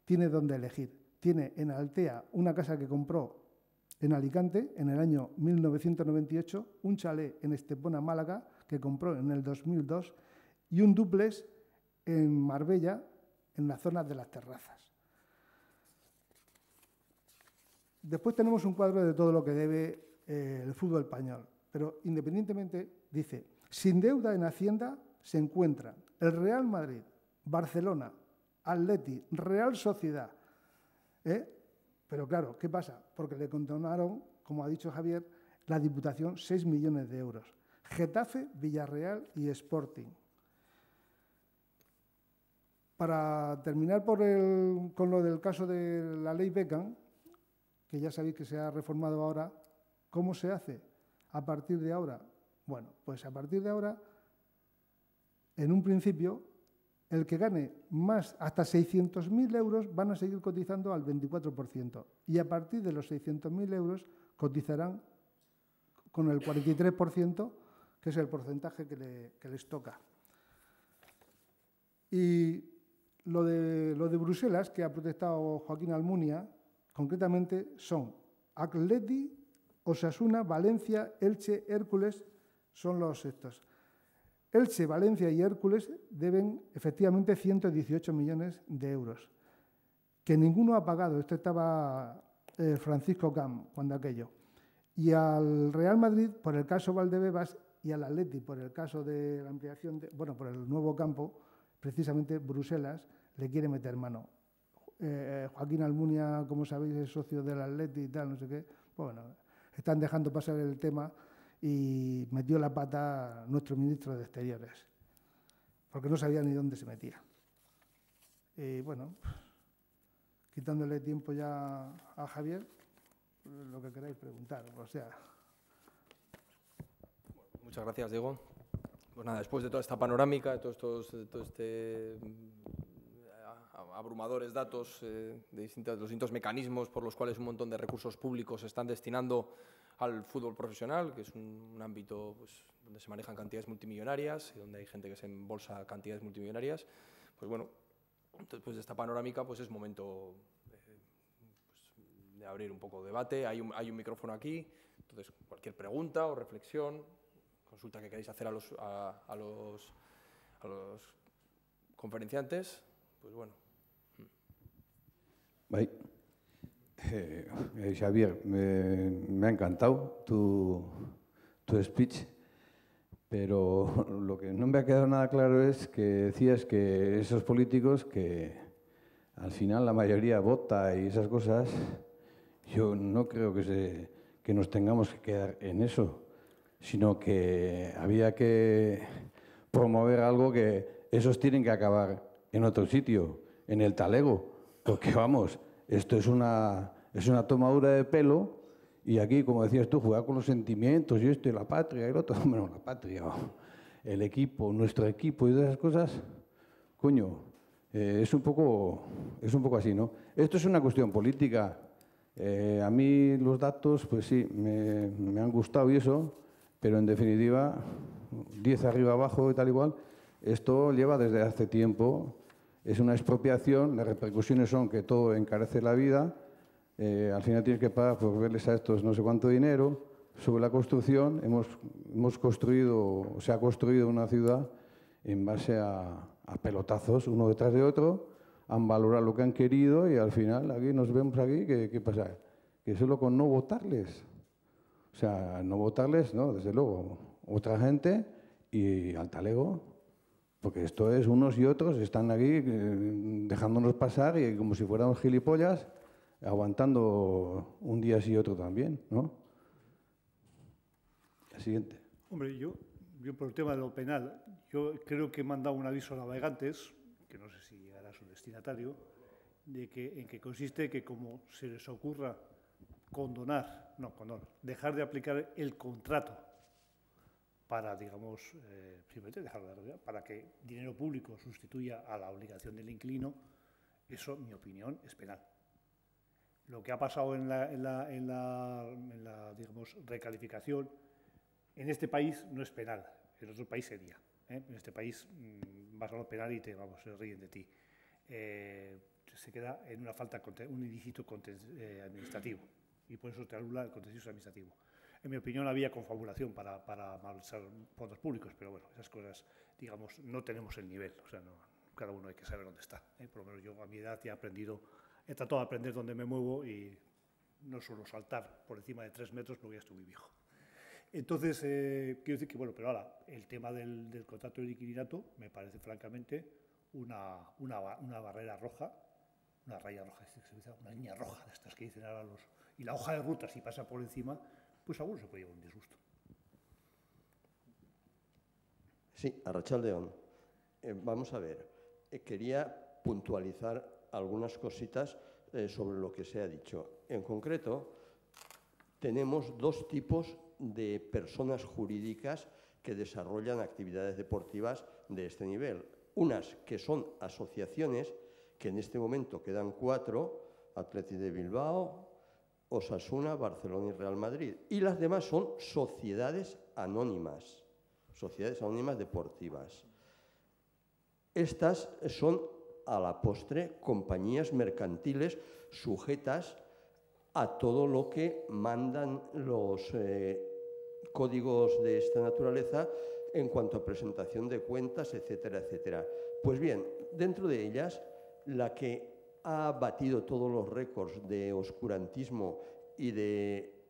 tiene donde elegir. Tiene en Altea una casa que compró en Alicante en el año 1998, un chalet en Estepona, Málaga, que compró en el 2002, y un dúplex en Marbella, en la zona de las terrazas. Después tenemos un cuadro de todo lo que debe el fútbol español, pero independientemente dice, sin deuda en Hacienda se encuentran el Real Madrid, Barcelona, Atleti, Real Sociedad. Pero claro, ¿qué pasa? Porque le condonaron, como ha dicho Javier, la Diputación 6 millones de euros. Getafe, Villarreal y Sporting. Para terminar con lo del caso de la ley Beckham, que ya sabéis que se ha reformado ahora, ¿cómo se hace a partir de ahora? Bueno, pues a partir de ahora, en un principio, el que gane más hasta 600.000 euros van a seguir cotizando al 24%. Y a partir de los 600.000 euros cotizarán con el 43%, que es el porcentaje que les toca. Y lo de Bruselas, que ha protestado Joaquín Almunia, concretamente son Atleti, Osasuna, Valencia, Elche, Hércules, son los estos. Elche, Valencia y Hércules deben efectivamente 118 millones de euros, que ninguno ha pagado. Esto estaba Francisco Cam cuando aquello. Y al Real Madrid, por el caso Valdebebas, y al Atleti, por el caso de la ampliación, por el nuevo campo, precisamente Bruselas le quiere meter mano. Joaquín Almunia, como sabéis, es socio del Atleti y tal, no sé qué. Bueno, están dejando pasar el tema y metió la pata nuestro ministro de Exteriores, porque no sabía ni dónde se metía. Y bueno, quitándole tiempo ya a Javier, lo que queráis preguntar, o sea. Muchas gracias, Diego. Pues nada, después de toda esta panorámica, de todo este abrumadores datos de los distintos mecanismos por los cuales un montón de recursos públicos se están destinando al fútbol profesional, que es un ámbito pues, donde se manejan cantidades multimillonarias y donde hay gente que se embolsa cantidades multimillonarias, pues bueno, después de esta panorámica pues es momento de abrir un poco de debate. Hay un micrófono aquí, entonces cualquier pregunta o reflexión, consulta que queráis hacer a los conferenciantes, pues bueno. Bye. Xavier, me ha encantado tu speech, pero lo que no me ha quedado nada claro es que decías que esos políticos que al final la mayoría vota y esas cosas, yo no creo que nos tengamos que quedar en eso, sino que había que promover algo que esos tienen que acabar en otro sitio, en el talego, porque vamos, esto es una tomadura de pelo y aquí, como decías tú, jugar con los sentimientos y esto y la patria y el otro, bueno, la patria, el equipo, nuestro equipo y todas esas cosas, coño, es un poco así, ¿no? Esto es una cuestión política. A mí los datos, pues sí, me han gustado y eso, pero en definitiva, 10 arriba abajo y tal igual, esto lleva desde hace tiempo, es una expropiación, las repercusiones son que todo encarece la vida, al final tienes que pagar por verles a estos no sé cuánto dinero. Sobre la construcción, hemos construido, se ha construido una ciudad en base a pelotazos, uno detrás de otro, han valorado lo que han querido y al final aquí nos vemos aquí, ¿qué pasa? Que solo con no votarles. O sea, no votarles, no, desde luego, otra gente y al talego, porque esto es unos y otros, están aquí dejándonos pasar y como si fuéramos gilipollas, aguantando un día sí y otro también, ¿no? La siguiente. Hombre, yo por el tema de lo penal, yo creo que he mandado un aviso a navegantes, que no sé si llegará a su destinatario, en que consiste que como se les ocurra dejar de aplicar el contrato para, digamos, simplemente dejarlo de arreglar, para que dinero público sustituya a la obligación del inquilino, eso, en mi opinión, es penal. Lo que ha pasado en la digamos, recalificación, en este país no es penal, en otro país sería. En este país vas a lo penal y se ríen de ti. Se queda en una falta, un ilícito administrativo, y por eso te anula el contencioso administrativo. En mi opinión, había confabulación para malversar fondos públicos, pero bueno, esas cosas, digamos, no tenemos el nivel. O sea, no, cada uno hay que saber dónde está. Por lo menos yo a mi edad ya he tratado de aprender dónde me muevo y no suelo saltar por encima de 3 metros porque ya estoy muy viejo. Entonces, quiero decir que, bueno, pero ahora, el tema del contrato del inquilinato me parece francamente una barrera roja, una raya roja, una línea roja de estas que dicen ahora y la hoja de ruta, si pasa por encima, pues alguno se puede llevar un disgusto. Sí, Arratsaldeon. Vamos a ver, quería puntualizar algunas cositas sobre lo que se ha dicho. En concreto, tenemos 2 tipos de personas jurídicas que desarrollan actividades deportivas de este nivel. Unas que son asociaciones, que en este momento quedan 4, Athletic de Bilbao, Osasuna, Barcelona y Real Madrid. Y las demás son sociedades anónimas deportivas. Estas son, a la postre, compañías mercantiles sujetas a todo lo que mandan los códigos de esta naturaleza en cuanto a presentación de cuentas, etcétera, etcétera. Pues bien, dentro de ellas, la que ha batido todos los récords de oscurantismo y de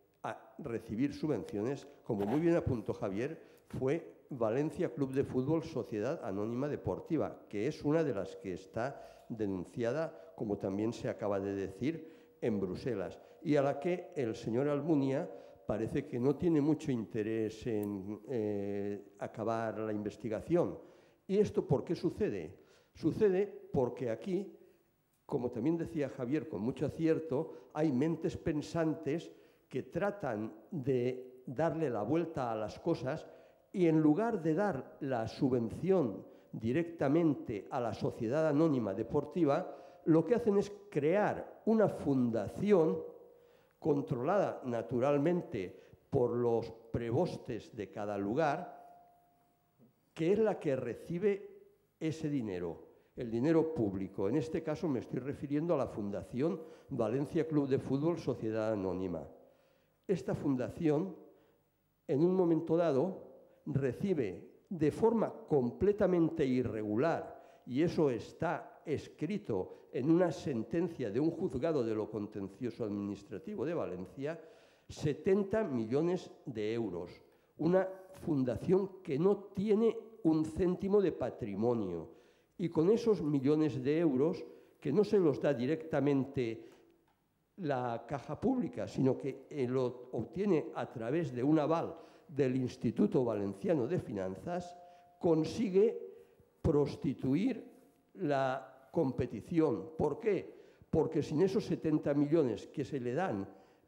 recibir subvenciones, como muy bien apuntó Javier, fue Valencia Club de Fútbol Sociedad Anónima Deportiva, que es una de las que está denunciada, como también se acaba de decir, en Bruselas, y a la que el señor Almunia parece que no tiene mucho interés en acabar la investigación. ¿Y esto por qué sucede? Sucede porque aquí, como también decía Javier con mucho acierto, hay mentes pensantes que tratan de darle la vuelta a las cosas y en lugar de dar la subvención directamente a la sociedad anónima deportiva, lo que hacen es crear una fundación controlada naturalmente por los prebostes de cada lugar, que es la que recibe ese dinero, el dinero público. En este caso me estoy refiriendo a la Fundación Valencia Club de Fútbol Sociedad Anónima. Esta fundación, en un momento dado, recibe de forma completamente irregular, y eso está escrito en una sentencia de un juzgado de lo contencioso administrativo de Valencia, 70 millones de euros. Una fundación que no tiene un céntimo de patrimonio. Y con esos millones de euros, que no se los da directamente la caja pública, sino que lo obtiene a través de un aval del Instituto Valenciano de Finanzas, consigue prostituir la competición. ¿Por qué? Porque sin esos 70 millones que se le dan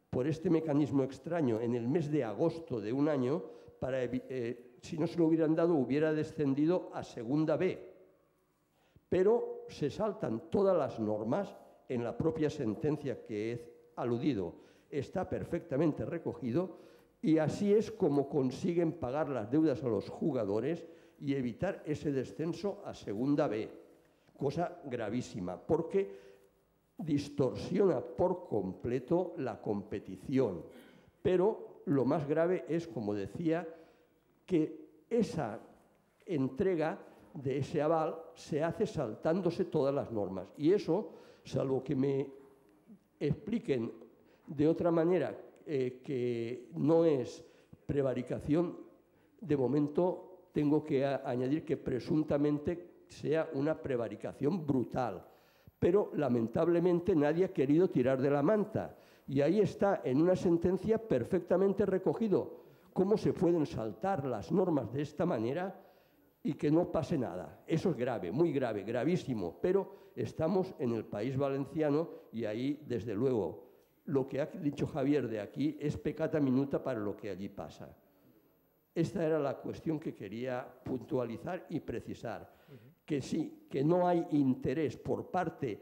por este mecanismo extraño en el mes de agosto de un año, si no se lo hubieran dado, hubiera descendido a Segunda B. Pero se saltan todas las normas en la propia sentencia que he aludido. Está perfectamente recogido y así es como consiguen pagar las deudas a los jugadores y evitar ese descenso a Segunda B. Cosa gravísima, porque distorsiona por completo la competición. Pero lo más grave es, como decía, que esa entrega de ese aval se hace saltándose todas las normas. Y eso, salvo que me expliquen de otra manera que no es prevaricación, de momento tengo que añadir que presuntamente sea una prevaricación brutal. Pero lamentablemente nadie ha querido tirar de la manta. Y ahí está, en una sentencia perfectamente recogido, cómo se pueden saltar las normas de esta manera y que no pase nada. Eso es grave, muy grave, gravísimo, pero estamos en el País Valenciano y ahí, desde luego, lo que ha dicho Javier de aquí es peccata minuta para lo que allí pasa. Esta era la cuestión que quería puntualizar y precisar, que sí, que no hay interés por parte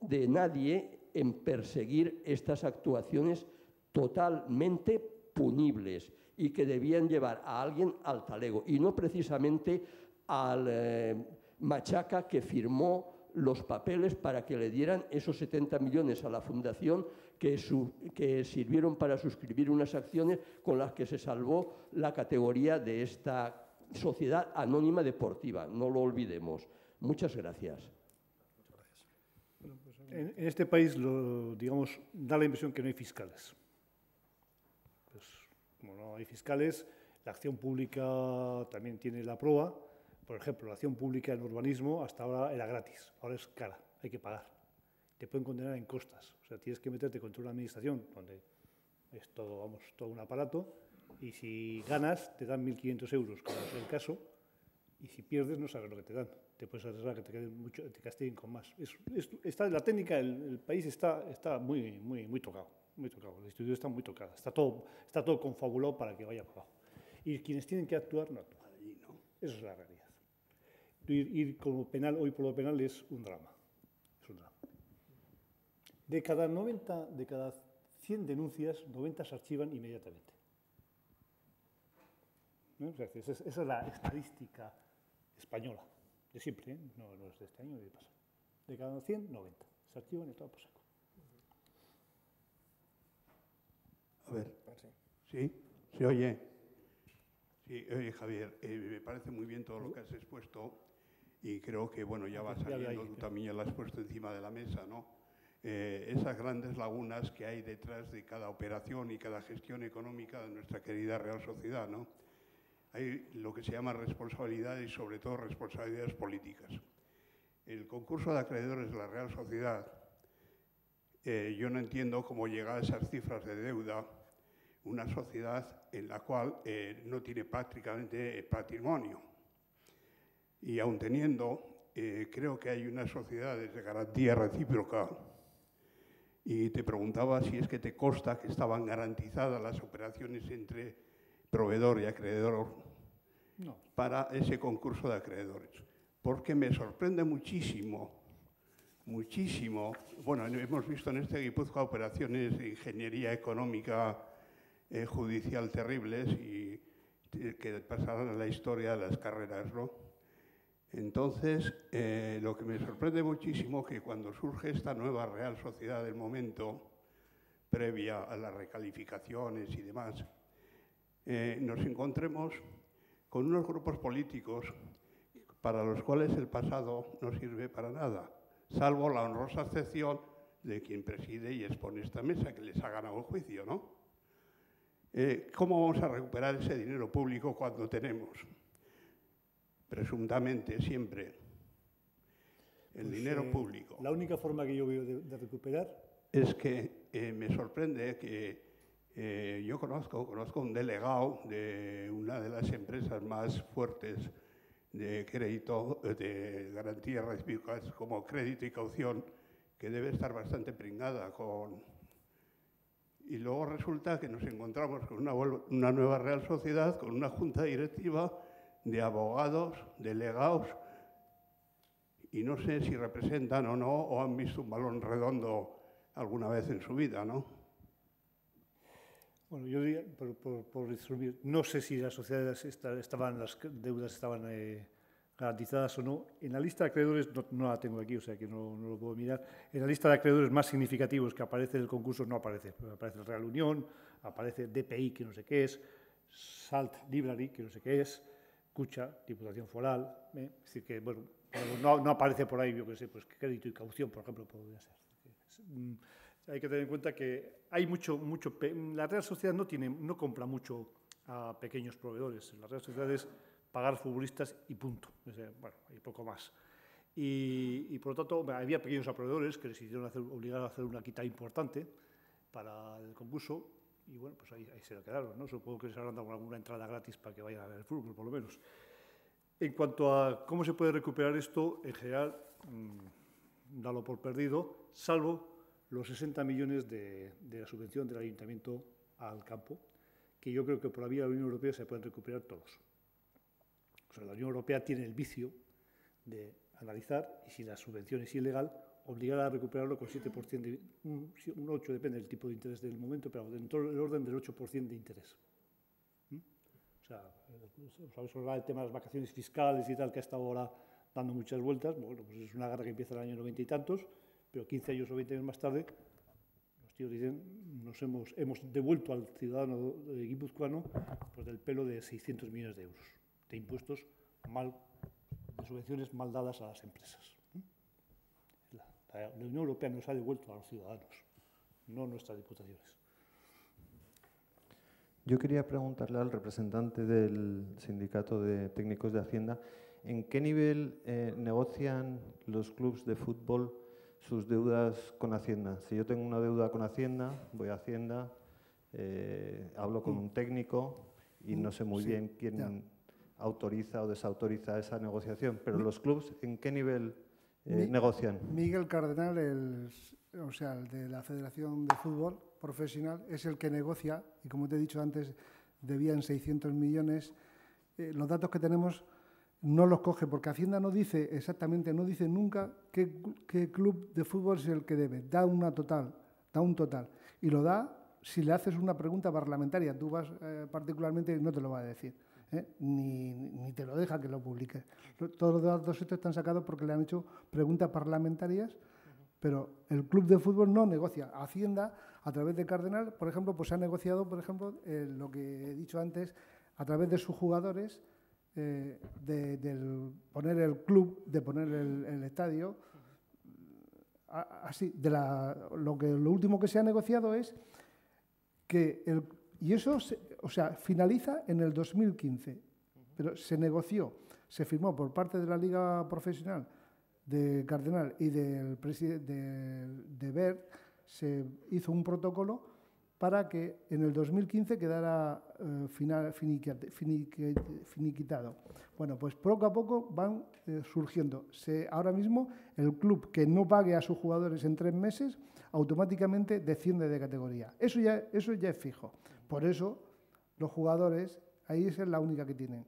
de nadie en perseguir estas actuaciones totalmente punibles y que debían llevar a alguien al talego y no precisamente al machaca que firmó los papeles para que le dieran esos 70 millones a la fundación que sirvieron para suscribir unas acciones con las que se salvó la categoría de esta sociedad anónima deportiva, no lo olvidemos. Muchas gracias. En este país, digamos, da la impresión que no hay fiscales. Pues, como no hay fiscales, la acción pública también tiene la proa. Por ejemplo, la acción pública en urbanismo hasta ahora era gratis, ahora es cara, hay que pagar. Te pueden condenar en costas, o sea, tienes que meterte contra una administración donde es todo, vamos, todo un aparato, y si ganas te dan 1.500 euros, como es el caso, y si pierdes no sabes lo que te dan. Te puedes arriesgar que te castiguen con más. Está la técnica, el país está muy tocado, muy tocado. La institución está muy tocada, está todo confabulado para que vaya para abajo. Y quienes tienen que actuar no actúan. Esa es la realidad. Ir como penal, hoy por lo penal, es un drama. Es un drama. De cada 100 denuncias, 90 se archivan inmediatamente. ¿No? O sea, esa es la estadística española, de siempre, ¿eh? No es de este año ni de pasado. De cada 100, 90. Se archivan y todo por saco. A ver, ¿sí? ¿Se oye? Sí, oye, Javier, me parece muy bien todo lo que has expuesto y creo que, bueno, ya va saliendo, tú también ya lo has puesto encima de la mesa, ¿no? Esas grandes lagunas que hay detrás de cada operación y cada gestión económica de nuestra querida Real Sociedad, ¿no? Hay lo que se llama responsabilidades y sobre todo responsabilidades políticas. El concurso de acreedores de la Real Sociedad, yo no entiendo cómo llega a esas cifras de deuda una sociedad en la cual no tiene prácticamente patrimonio. Y aun teniendo, creo que hay unas sociedades de garantía recíproca. Y te preguntaba si es que te consta que estaban garantizadas las operaciones entre proveedor y acreedor para ese concurso de acreedores. Porque me sorprende muchísimo, bueno, hemos visto en este Guipúzcoa operaciones de ingeniería económica judicial terribles y que pasarán a la historia de las carreras, ¿no? Entonces, lo que me sorprende muchísimo es que cuando surge esta nueva Real Sociedad del momento, previa a las recalificaciones y demás, nos encontremos con unos grupos políticos para los cuales el pasado no sirve para nada, salvo la honrosa excepción de quien preside y expone esta mesa, que les ha ganado el juicio, ¿no? ¿Cómo vamos a recuperar ese dinero público cuando tenemos, presuntamente, siempre, el dinero público? La única forma que yo veo de recuperar es que me sorprende que yo conozco un delegado de una de las empresas más fuertes de crédito, de garantías recíprocas como Crédito y Caución, que debe estar bastante pringada con... Y luego resulta que nos encontramos con una nueva Real Sociedad, con una junta directiva de abogados, delegados, y no sé si representan o no, o han visto un balón redondo alguna vez en su vida, ¿no? Bueno, yo diría, por resumir, no sé si las sociedades las deudas estaban garantizadas o no. En la lista de acreedores, no la tengo aquí, o sea que no lo puedo mirar. En la lista de acreedores más significativos que aparece en el concurso no aparece. Aparece el Real Unión, aparece DPI, que no sé qué es, Salt Library, que no sé qué es, Cucha, Diputación Foral. Es decir, que bueno, no aparece por ahí, yo qué sé, pues Crédito y Caución, por ejemplo, podría ser. Hay que tener en cuenta que hay la Real Sociedad no compra mucho a pequeños proveedores. La Real Sociedad es pagar futbolistas y punto. O sea, bueno, y poco más. Y por lo tanto, había pequeños proveedores que les hicieron obligar a hacer una quita importante para el concurso y bueno, pues ahí se lo quedaron, ¿no? Supongo que les habrán dado alguna entrada gratis para que vayan a ver el fútbol, por lo menos. En cuanto a cómo se puede recuperar esto, en general, dalo por perdido, salvo los 60 millones de la subvención del Ayuntamiento al campo, que yo creo que por la vía de la Unión Europea se pueden recuperar todos. O sea, la Unión Europea tiene el vicio de analizar y si la subvención es ilegal, obligar a recuperarlo con 7%, un 8%, depende del tipo de interés del momento, pero dentro del orden del 8% de interés. O sea, ¿sabes hablar del tema de las vacaciones fiscales y tal, que ha estado ahora dando muchas vueltas? Bueno, pues es una guerra que empieza en el año 90 y tantos, pero 15 años o 20 años más tarde, los tíos dicen, hemos devuelto al ciudadano guipuzcoano pues del pelo de 600 millones de euros de impuestos mal de subvenciones mal dadas a las empresas. La Unión Europea nos ha devuelto a los ciudadanos, no nuestras diputaciones. Yo quería preguntarle al representante del Sindicato de Técnicos de Hacienda, ¿en qué nivel negocian los clubes de fútbol sus deudas con Hacienda? Si yo tengo una deuda con Hacienda, voy a Hacienda, hablo con un técnico y no sé muy bien quién autoriza o desautoriza esa negociación, pero los clubes, ¿en qué nivel negocian? Miguel Cardenal, el de la Federación de Fútbol Profesional, es el que negocia, y como te he dicho antes, debían 600 millones. Los datos que tenemos no los coge, porque Hacienda no dice exactamente, no dice nunca qué club de fútbol es el que debe. Da un total. Y lo da si le haces una pregunta parlamentaria. Tú vas particularmente y no te lo va a decir. Ni te lo deja que lo publique. Todos los datos estos están sacados porque le han hecho preguntas parlamentarias, pero el club de fútbol no negocia. Hacienda, a través de Cardenal, por ejemplo, pues ha negociado, por ejemplo, lo que he dicho antes, a través de sus jugadores, de poner el club, de poner el estadio. Así, lo último que se ha negociado es que y eso finaliza en el 2015, pero se negoció, se firmó por parte de la Liga Profesional de Cardenal y del presidente de BER, se hizo un protocolo para que en el 2015 quedara finiquitado. Bueno, pues poco a poco van surgiendo. Ahora mismo el club que no pague a sus jugadores en 3 meses automáticamente desciende de categoría. Eso ya es fijo. Por eso los jugadores, ahí es la única que tienen.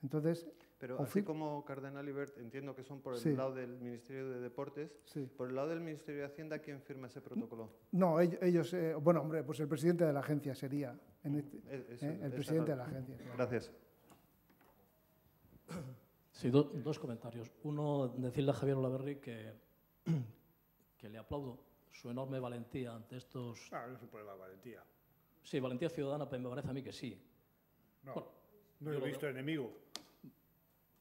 Entonces, pero así como Cardenal y Bert, entiendo que son por el lado del Ministerio de Deportes, por el lado del Ministerio de Hacienda, ¿quién firma ese protocolo? No, ellos, pues el presidente de la agencia sería, el presidente de la agencia. Gracias. Sí, dos comentarios. Uno, decirle a Javier Olaverri que le aplaudo su enorme valentía ante estos... No se puede la valentía. Sí, valentía ciudadana, pero me parece a mí que sí. No, bueno, no he visto enemigo.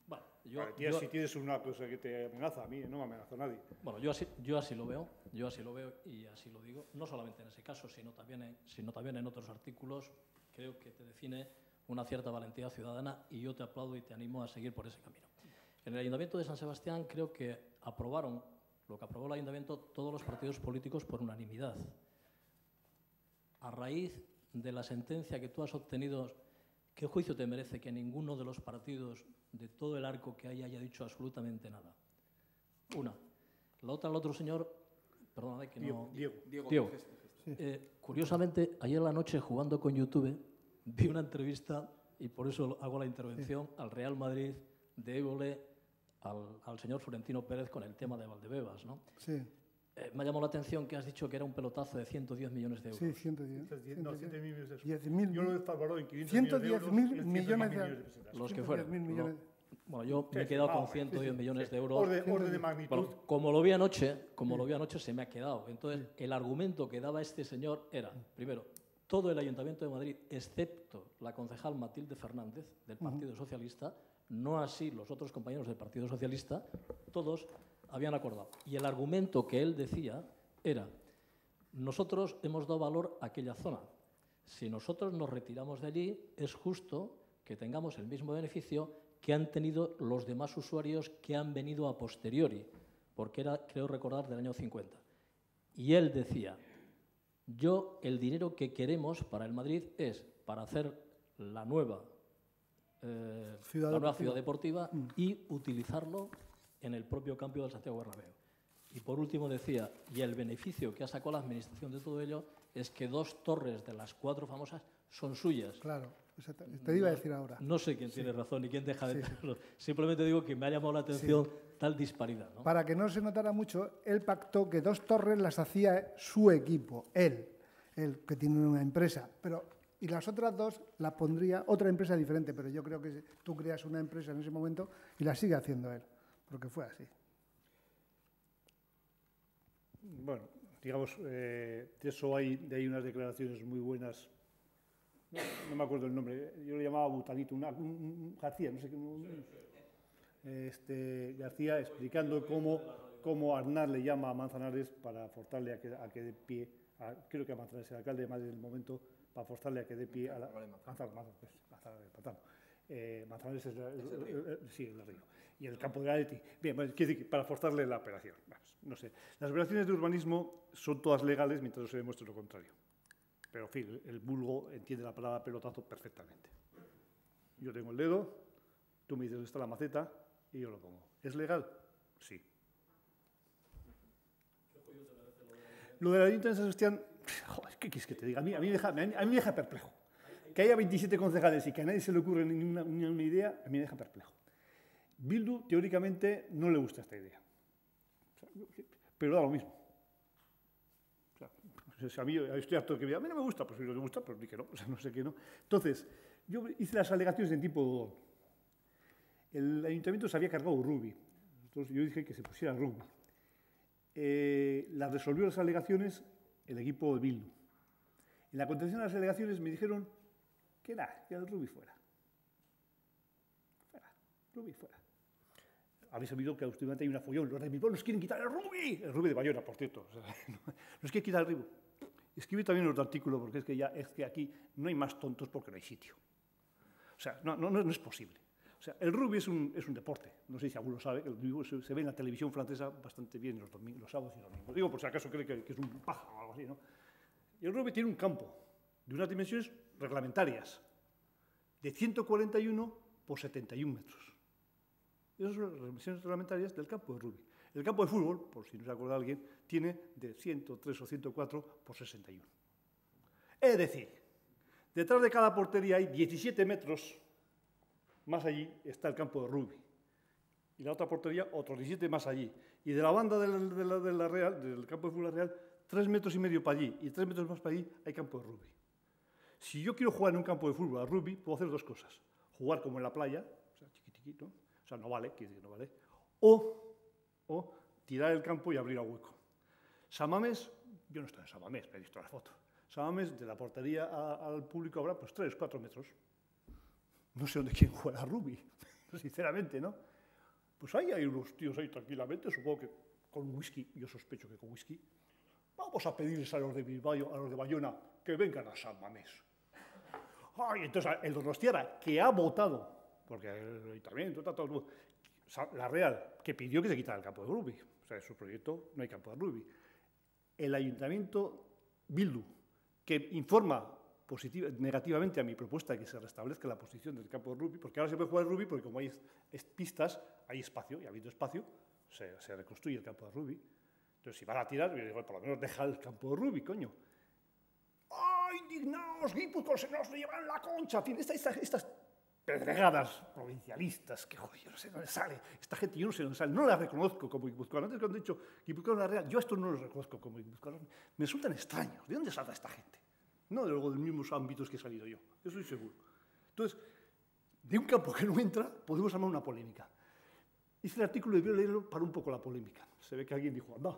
Bueno, valentía si tienes una cosa que te amenaza, a mí no me amenaza nadie. Bueno, yo así lo veo y así lo digo, no solamente en ese caso, sino también en otros artículos. Creo que te define una cierta valentía ciudadana y yo te aplaudo y te animo a seguir por ese camino. En el Ayuntamiento de San Sebastián creo que aprobaron lo que aprobó el Ayuntamiento todos los partidos políticos por unanimidad. A raíz de la sentencia que tú has obtenido, ¿qué juicio te merece que ninguno de los partidos de todo el arco que haya dicho absolutamente nada? Una. La otra, el otro señor, perdóname que no... Diego. Curiosamente, ayer en la noche, jugando con YouTube, vi una entrevista, y por eso hago la intervención, al Real Madrid de Évole, al señor Florentino Pérez con el tema de Valdebebas, ¿no? Sí. Me ha llamado la atención que has dicho que era un pelotazo de 110 millones de euros. Sí, 110. No, 100 millones de euros. 10.000. Yo lo he valorado en 500 millones de euros. Los que fueran. Millones. Bueno, yo me he quedado con 110 millones de euros. Orden de magnitud. Bueno, como lo vi anoche, se me ha quedado. Entonces, el argumento que daba este señor era, primero, todo el Ayuntamiento de Madrid, excepto la concejal Matilde Fernández, del Partido Socialista, no así los otros compañeros del Partido Socialista, todos habían acordado. Y el argumento que él decía era, nosotros hemos dado valor a aquella zona. Si nosotros nos retiramos de allí, es justo que tengamos el mismo beneficio que han tenido los demás usuarios que han venido a posteriori, porque era, creo recordar, del año 50. Y él decía, el dinero que queremos para el Madrid es para hacer la nueva ciudad deportiva y utilizarlo en el propio campo del Santiago Bernabéu. Y por último decía, y el beneficio que ha sacado la administración de todo ello es que 2 torres de las 4 famosas son suyas. Claro, te iba a decir ahora. No sé quién tiene razón y quién deja de tenerlo. Simplemente digo que me ha llamado la atención tal disparidad, ¿no? Para que no se notara mucho, él pactó que 2 torres las hacía su equipo, él que tiene una empresa, y las otras 2 las pondría otra empresa diferente, pero yo creo que tú creas una empresa en ese momento y la sigue haciendo él, porque fue así. Bueno, digamos, de eso hay unas declaraciones muy buenas. No me acuerdo el nombre, yo le llamaba Butanito, un García, no sé qué. García explicando cómo Aznar le llama a Manzanares para forzarle a que dé pie, creo que a Manzanares, el alcalde de Madrid en el momento, para forzarle a que dé pie a la... Manzanares es el río. Y el campo de la Leti. Bien, quiere decir, para forzarle la operación. No sé. Las operaciones de urbanismo son todas legales mientras no se demuestre lo contrario. Pero, en fin, el vulgo entiende la palabra pelotazo perfectamente. Yo tengo el dedo, tú me dices dónde está la maceta y yo lo pongo. ¿Es legal? Sí. Lo de la Ayuntamiento de San Sebastián, joder, ¿qué quieres que te diga? A mí me deja perplejo. Que haya 27 concejales y que a nadie se le ocurre ninguna idea, a mí me deja perplejo. Bildu, teóricamente, no le gusta esta idea. Pero da lo mismo. A mí estoy harto de que me diga, a mí no me gusta, pues si no te gusta, pues di que no, no sé qué no. Entonces, yo hice las alegaciones en tipo Dodón. El ayuntamiento se había cargado rugby. Entonces, yo dije que se pusiera rugby. Las resolvió las alegaciones el equipo de Bildu. En la contestación de las alegaciones me dijeron que el rugby fuera. Rugby fuera. Habéis sabido que últimamente hay una follón. Los de Bilbao nos quieren quitar el rugby de Bayona, por cierto. O sea, nos quieren quitar el rugby. Escribí también otro artículo porque es que aquí no hay más tontos porque no hay sitio. O sea, no es posible. O sea, el rugby es un deporte. No sé si alguno sabe que el rugby se ve en la televisión francesa bastante bien los sábados y domingos. Digo, por si acaso cree que es un pájaro o algo así, ¿no? Y el rugby tiene un campo de unas dimensiones reglamentarias de 141 por 71 metros. Esas son las dimensiones reglamentarias del campo de rugby. El campo de fútbol, por si no se acuerda alguien, tiene de 103 o 104 por 61. Es decir, detrás de cada portería hay 17 metros, más allí está el campo de rugby. Y la otra portería, otros 17 más allí. Y de la banda de la Real, del campo de fútbol Real, 3,5 metros para allí y 3 metros más para allí hay campo de rugby. Si yo quiero jugar en un campo de fútbol a rugby, puedo hacer dos cosas. Jugar como en la playa, o sea, chiquitiquito, o sea, no vale, quiere decir que no vale. O tirar el campo y abrir a hueco. San Mamés, yo no estoy en San Mamés, me he visto la foto. San Mamés, de la portería al público habrá pues 3 o 4 metros. No sé dónde quieren jugar a rugby, sinceramente, ¿no? Pues ahí hay unos tíos ahí tranquilamente, supongo que con whisky, yo sospecho que con whisky. Vamos a pedirles a los de Bilbao, a los de Bayona, que vengan a San Mamés. Ay, entonces el Donostiarra, que ha votado, porque el ayuntamiento, la Real, que pidió que se quitara el campo de rugby. O sea, en su proyecto no hay campo de rugby. El ayuntamiento Bildu, que informa negativamente a mi propuesta de que se restablezca la posición del campo de rugby, porque ahora se puede jugar rugby, porque como hay pistas, hay espacio, y habiendo espacio, se reconstruye el campo de rugby. Entonces, si van a tirar, yo digo, por lo menos deja el campo de rugby, coño. ¡Ay, indignados, Guipúzcoa, se nos llevan la concha! En fin, estas pedregadas provincialistas, que joder, yo no sé dónde sale. Esta gente, yo no sé dónde sale. No la reconozco como guipuzcoana. Antes cuando han dicho guipuzcoana real, yo esto no lo reconozco como guipuzcoana. Me resultan extraños. ¿De dónde saldrá esta gente? No de luego de los mismos ámbitos que he salido yo. Eso estoy seguro. Entonces, de un campo que no entra, podemos armar una polémica. Hice el artículo y voy a leerlo para un poco la polémica. Se ve que alguien dijo, anda,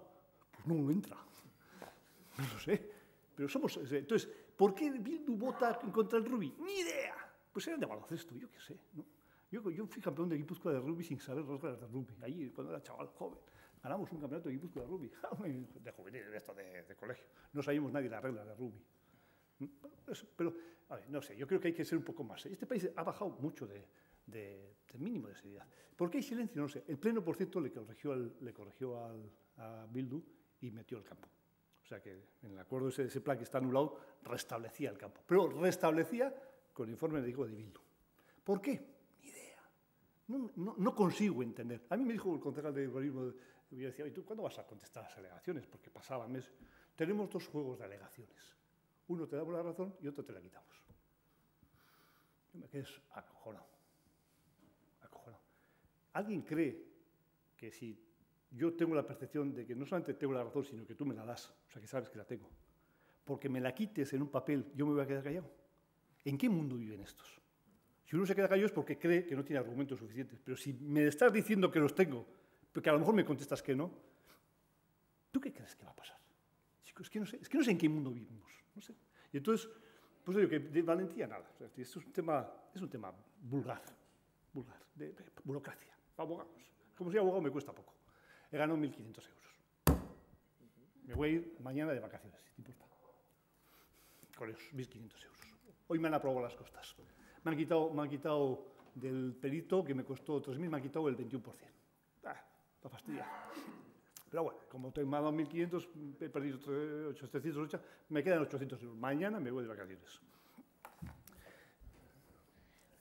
pues no entra. No lo sé. Pero somos... Entonces, ¿por qué Bildu vota contra el rugby? ¡Ni idea! Pues eran de baloncesto, yo qué sé, ¿no? Yo fui campeón de Guipúzcoa de rugby sin saber reglas de rugby. Allí, cuando era chaval, joven, ganamos un campeonato de Guipúzcoa de rugby. De juvenil, de colegio. No sabíamos nadie las reglas de rugby. Pero, a ver, no sé, yo creo que hay que ser un poco más. Este país ha bajado mucho del mínimo de seriedad. ¿Por qué hay silencio? No sé. El Pleno, por cierto, le corrigió a Bildu y metió el campo. O sea que en el acuerdo ese plan que está anulado, restablecía el campo. Pero restablecía con el informe de Bildu. ¿Por qué? Ni idea. No consigo entender. A mí me dijo el concejal de urbanismo, y yo decía, ¿y tú cuándo vas a contestar las alegaciones? Porque pasaban meses. Tenemos 2 juegos de alegaciones. Uno te damos la razón y otro te la quitamos. Yo me quedé acojonado. ¿Alguien cree que si yo tengo la percepción de que no solamente tengo la razón, sino que tú me la das, o sea, que sabes que la tengo, porque me la quites en un papel, yo me voy a quedar callado? ¿En qué mundo viven estos? Si uno se queda callado es porque cree que no tiene argumentos suficientes. Pero si me estás diciendo que los tengo, porque a lo mejor me contestas que no, ¿tú qué crees que va a pasar? Chicos, es que no sé en qué mundo vivimos. No sé. Y entonces, pues digo que de valentía nada. O sea, esto es un tema vulgar, de burocracia. abogados. Como soy abogado me cuesta poco. He ganado 1.500 euros. Me voy a ir mañana de vacaciones, si te importa. Con esos 1.500 euros. Hoy me han aprobado las costas. Me han quitado del perito, que me costó 3.000, me han quitado el 21%. Está fastidiado. Pero bueno, como me ha dado 1.500, he perdido 808, me quedan 800 euros. Mañana me voy de vacaciones.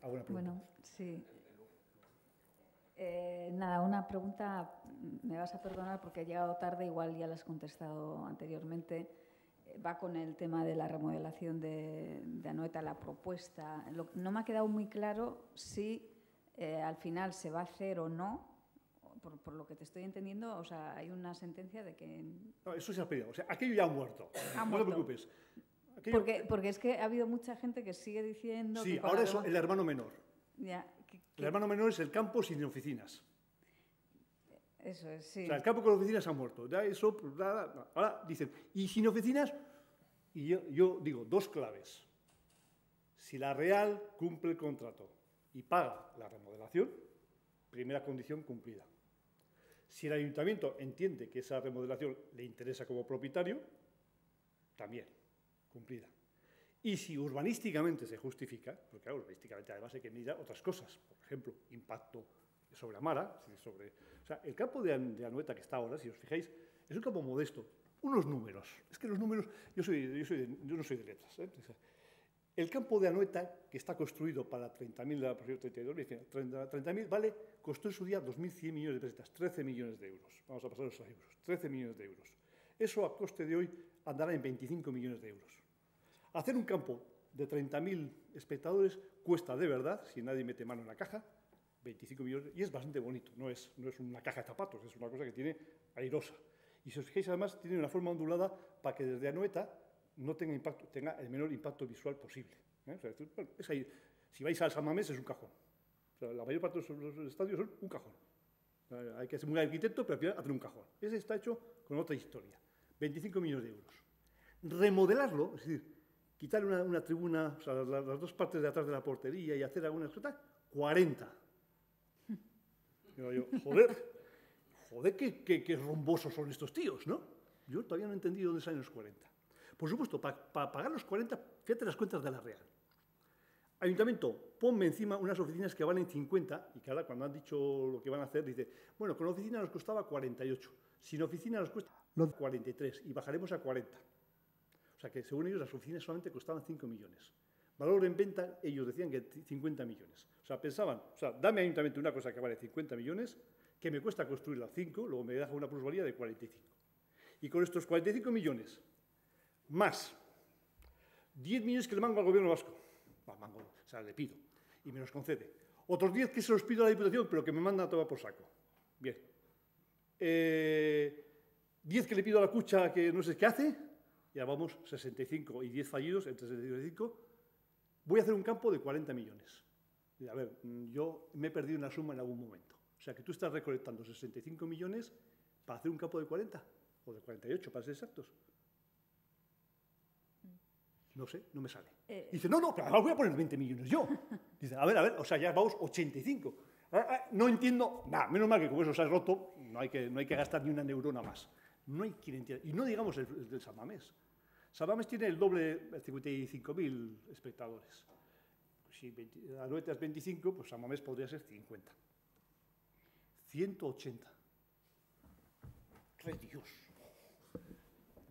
¿Alguna pregunta? Bueno, sí. Nada, una pregunta, me vas a perdonar porque he llegado tarde, igual ya la has contestado anteriormente. Va con el tema de la remodelación de Anoeta, la propuesta. No me ha quedado muy claro si al final se va a hacer o no. Por lo que te estoy entendiendo, o sea, hay una sentencia de que... No, eso se ha pedido. O sea, aquello ya ha muerto. No te preocupes. Aquello... Porque es que ha habido mucha gente que sigue diciendo... Sí, ahora es el hermano menor. Ya, el hermano menor es el campo sin oficinas. Eso es, sí. O sea, el campo con oficinas ha muerto. Ya eso, ahora dicen, ¿y sin oficinas? Y yo digo, dos claves. Si la Real cumple el contrato y paga la remodelación, primera condición cumplida. Si el ayuntamiento entiende que esa remodelación le interesa como propietario, también cumplida. Y si urbanísticamente se justifica, porque claro, urbanísticamente además hay que mirar otras cosas, por ejemplo, impacto sobre Amara, o sea, el campo de Anoeta que está ahora, si os fijáis, es un campo modesto. Unos números, es que los números, yo no soy de letras, ¿eh? El campo de Anoeta, que está construido para 30.000 de la propiedad 32, 30.000 vale, costó en su día 2.100 millones de pesetas, 13 millones de euros. Vamos a pasar a euros, 13 millones de euros. Eso a coste de hoy andará en 25 millones de euros. Hacer un campo de 30.000 espectadores cuesta de verdad, si nadie mete mano en la caja, 25 millones, y es bastante bonito, no es una caja de zapatos, es una cosa que tiene airosa. Y si os fijáis, además, tiene una forma ondulada para que desde Anoeta no tenga impacto, tenga el menor impacto visual posible. O sea, bueno, es ahí. Si vais al San Mamés es un cajón. O sea, la mayor parte de los estadios son un cajón. O sea, hay que ser muy arquitecto, pero al final hacer un cajón. Ese está hecho con otra historia. 25 millones de euros. Remodelarlo, es decir, quitar una tribuna, o sea, las dos partes de atrás de la portería y hacer alguna cosa, 40. Yo, joder, qué rombosos son estos tíos, ¿no? Yo todavía no he entendido dónde salen los 40. Por supuesto, para pagar los 40, fíjate las cuentas de la Real. Ayuntamiento, ponme encima unas oficinas que valen 50, y que ahora cuando han dicho lo que van a hacer, dice, bueno, con oficina nos costaba 48, sin oficina nos cuesta 43, y bajaremos a 40. O sea que, según ellos, las oficinas solamente costaban 5 millones. Valor en venta, ellos decían que 50 millones. O sea, pensaban, dame Ayuntamiento una cosa que vale 50 millones, que me cuesta construirla 5, luego me deja una plusvalía de 45. Y con estos 45 millones, más 10 millones que le mango al gobierno vasco, le pido, y me los concede. Otros 10 que se los pido a la Diputación, pero que me mandan a tomar por saco. Bien. 10 que le pido a la Cucha que no sé qué hace, ya vamos, 65 y 10 fallidos, entre 65. Voy a hacer un campo de 40 millones. Y a ver, yo me he perdido una suma en algún momento. O sea, que tú estás recolectando 65 millones para hacer un campo de 40, o de 48, para ser exactos. No sé, no me sale. Dice, no, pero ahora voy a poner 20 millones yo. Dice, a ver, o sea, ya vamos 85. No entiendo nada, menos mal que como eso se ha roto, no hay que gastar ni una neurona más. No hay quien entienda. Y no digamos el del San Mamés. San Mamés tiene el doble, 55.000 espectadores. Si Anoeta es 25, pues San Mamés podría ser 50. 180. ¡Rey Dios!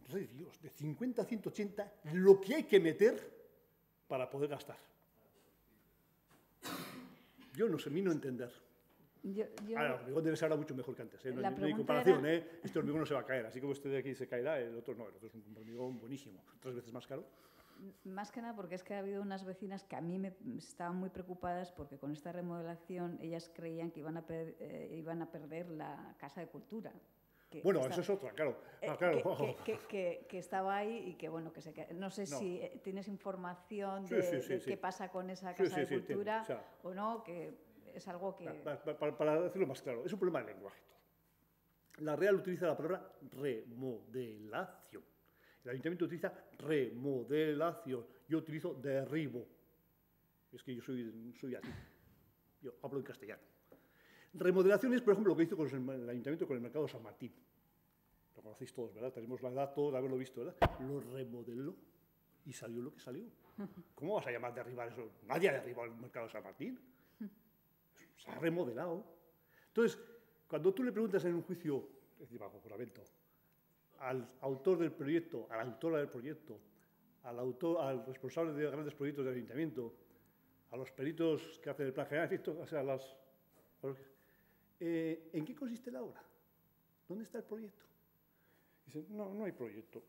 ¡Rey Dios! De 50 a 180, lo que hay que meter para poder gastar. Yo no sé, a mí no entender. El hormigón debe ser ahora mucho mejor que antes. No hay comparación. Este hormigón no se va a caer. Así como este de aquí se caerá, el otro no. El otro es un hormigón buenísimo. 3 veces más caro. Más que nada porque es que ha habido unas vecinas que a mí me estaban muy preocupadas porque con esta remodelación ellas creían que iban a perder la Casa de Cultura. Bueno, eso es otra, claro. Que estaba ahí y que, bueno, que se queda. No sé si tienes información de qué pasa con esa Casa de Cultura o no, que es algo que... Para decirlo más claro, es un problema de lenguaje. La Real utiliza la palabra remodelación. El Ayuntamiento utiliza remodelación. Yo utilizo derribo. Es que yo soy así. Yo hablo en castellano. Remodelaciones, por ejemplo, lo que hizo con el Ayuntamiento con el Mercado de San Martín. Lo conocéis todos, ¿verdad? Tenemos la edad todos de haberlo visto, ¿verdad? Lo remodeló y salió lo que salió. ¿Cómo vas a llamar derribar eso? Nadie ha derribado el Mercado de San Martín. Se ha remodelado. Entonces, cuando tú le preguntas en un juicio, es decir, bajo juramento, al autor del proyecto, a la autora del proyecto, al responsable de grandes proyectos del ayuntamiento, a los peritos que hacen el plan general, o sea, ¿en qué consiste la obra? ¿Dónde está el proyecto? Dicen, no hay proyecto.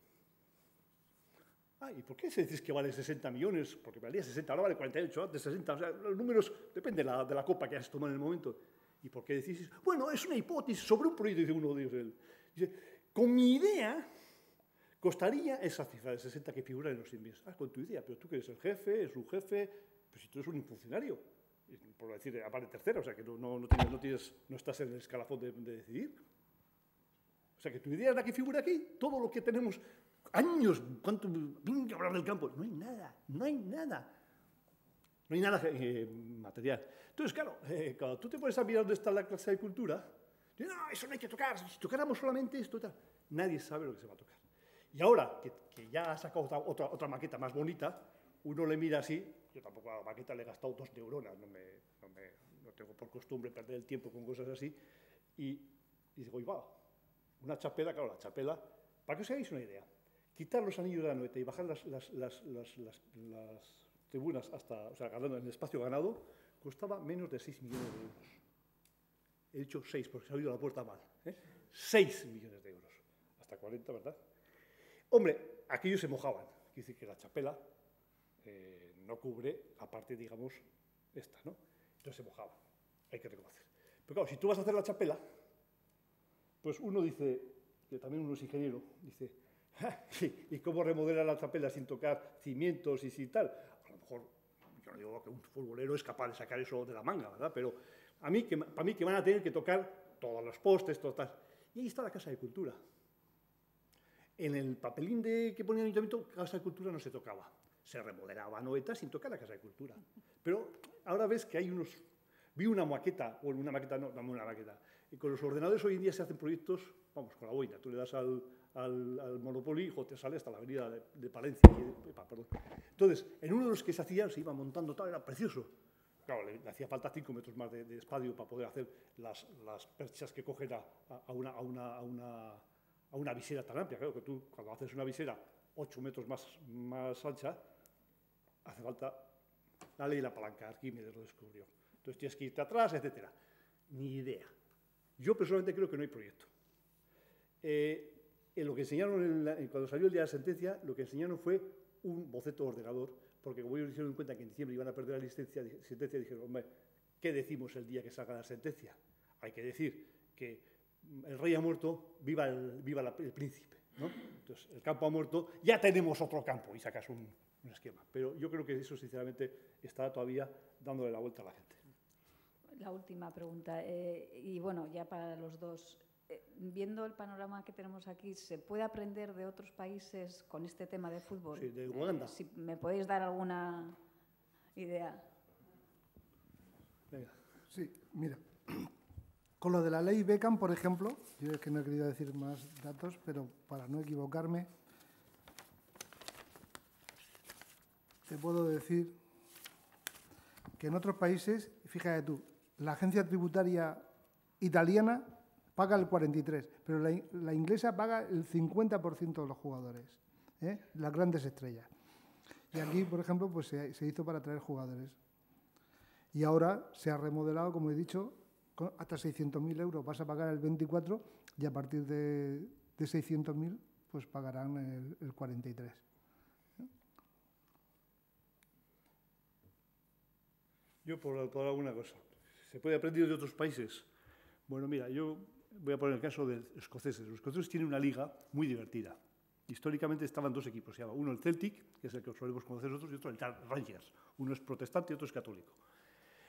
¿Y por qué se dice que vale 60 millones? Porque valía 60, ahora vale 48, antes 60. O sea, los números dependen de la copa que has tomado en el momento. ¿Y por qué decís? Bueno, es una hipótesis sobre un proyecto, dice uno de ellos. Dice, con mi idea costaría esa cifra de 60 que figura en los invíos. Con tu idea, pero tú que eres el jefe, es un jefe, pues si tú eres un funcionario, por decir, aparte tercero, o sea, que no estás en el escalafón de decidir. O sea, que tu idea es la que figura aquí, todo lo que tenemos, años, ¿cuánto? Venga a hablar del campo. No hay nada, no hay nada. No hay nada material. Entonces, claro, cuando tú te pones a mirar dónde está la clase de cultura, dices, no, eso no hay que tocar, si tocáramos solamente esto, tal. Nadie sabe lo que se va a tocar. Y ahora que ya ha sacado otra maqueta más bonita, uno le mira así, yo tampoco a la maqueta le he gastado 2 neuronas, no tengo por costumbre perder el tiempo con cosas así, y digo, va, una chapela, claro, la chapela, para que os hagáis una idea, quitar los anillos de la noeta y bajar las tribunas hasta, o sea, ganando en el espacio ganado, costaba menos de 6 millones de euros. He dicho 6 porque se ha oído la puerta mal. 6 millones de euros. Hasta 40, ¿verdad? Hombre, aquellos se mojaban. Quiere decir que la chapela no cubre la parte, digamos, esta, ¿no? Entonces se mojaban. Hay que reconocer. Pero claro, si tú vas a hacer la chapela, pues uno dice, que también uno es ingeniero, dice, ¿y cómo remodela la chapela sin tocar cimientos y sin tal? A lo mejor, yo no digo que un futbolero es capaz de sacar eso de la manga, ¿verdad? Pero para mí que van a tener que tocar todos los postes, todo tal. Y ahí está la Casa de Cultura. En el papelín que ponía el ayuntamiento, Casa de Cultura no se tocaba. Se remodelaba Anoeta sin tocar la Casa de Cultura. Pero ahora ves que hay unos... Vi una maqueta, o una maqueta, no, dame una maqueta. Y con los ordenadores hoy en día se hacen proyectos, vamos, con la boina. Tú le das al Monopoly y te sale hasta la avenida de Palencia. Perdón. Entonces, en uno de los que se hacían, se iba montando tal, era precioso. Claro, le hacía falta 5 metros más de espacio para poder hacer las perchas que cogen a una visera tan amplia. Claro que tú, cuando haces una visera 8 metros más ancha, hace falta la ley de la palanca. Arquímedes lo descubrió. Entonces tienes que irte atrás, etcétera. Ni idea. Yo personalmente creo que no hay proyecto. En lo que enseñaron cuando salió el día de la sentencia, lo que enseñaron fue un boceto de ordenador, porque como ellos se dieron cuenta que en diciembre iban a perder la sentencia, dijeron, hombre, ¿qué decimos el día que salga la sentencia? Hay que decir que el rey ha muerto, viva el príncipe, ¿no? Entonces, el campo ha muerto, ya tenemos otro campo, y sacas un esquema. Pero yo creo que eso, sinceramente, está todavía dándole la vuelta a la gente. La última pregunta, y bueno, ya para los dos. Viendo el panorama que tenemos aquí, ¿se puede aprender de otros países con este tema de fútbol? Sí, de Uganda. Si me podéis dar alguna idea. Venga. Sí, mira. Con lo de la ley Beckham, por ejemplo, yo es que no he querido decir más datos, pero para no equivocarme, te puedo decir que en otros países, fíjate tú, la agencia tributaria italiana paga el 43%, pero la inglesa paga el 50% de los jugadores, las grandes estrellas. Y aquí, por ejemplo, pues se hizo para traer jugadores. Y ahora se ha remodelado, como he dicho, hasta 600.000 euros vas a pagar el 24% y a partir de 600.000 pues pagarán el 43%. Yo por alguna cosa. ¿Se puede aprender de otros países? Bueno, mira, yo voy a poner el caso de los escoceses. Los escoceses tienen una liga muy divertida. Históricamente estaban 2 equipos, se llama uno el Celtic, que es el que solemos conocer nosotros, y otro el Rangers. Uno es protestante y otro es católico.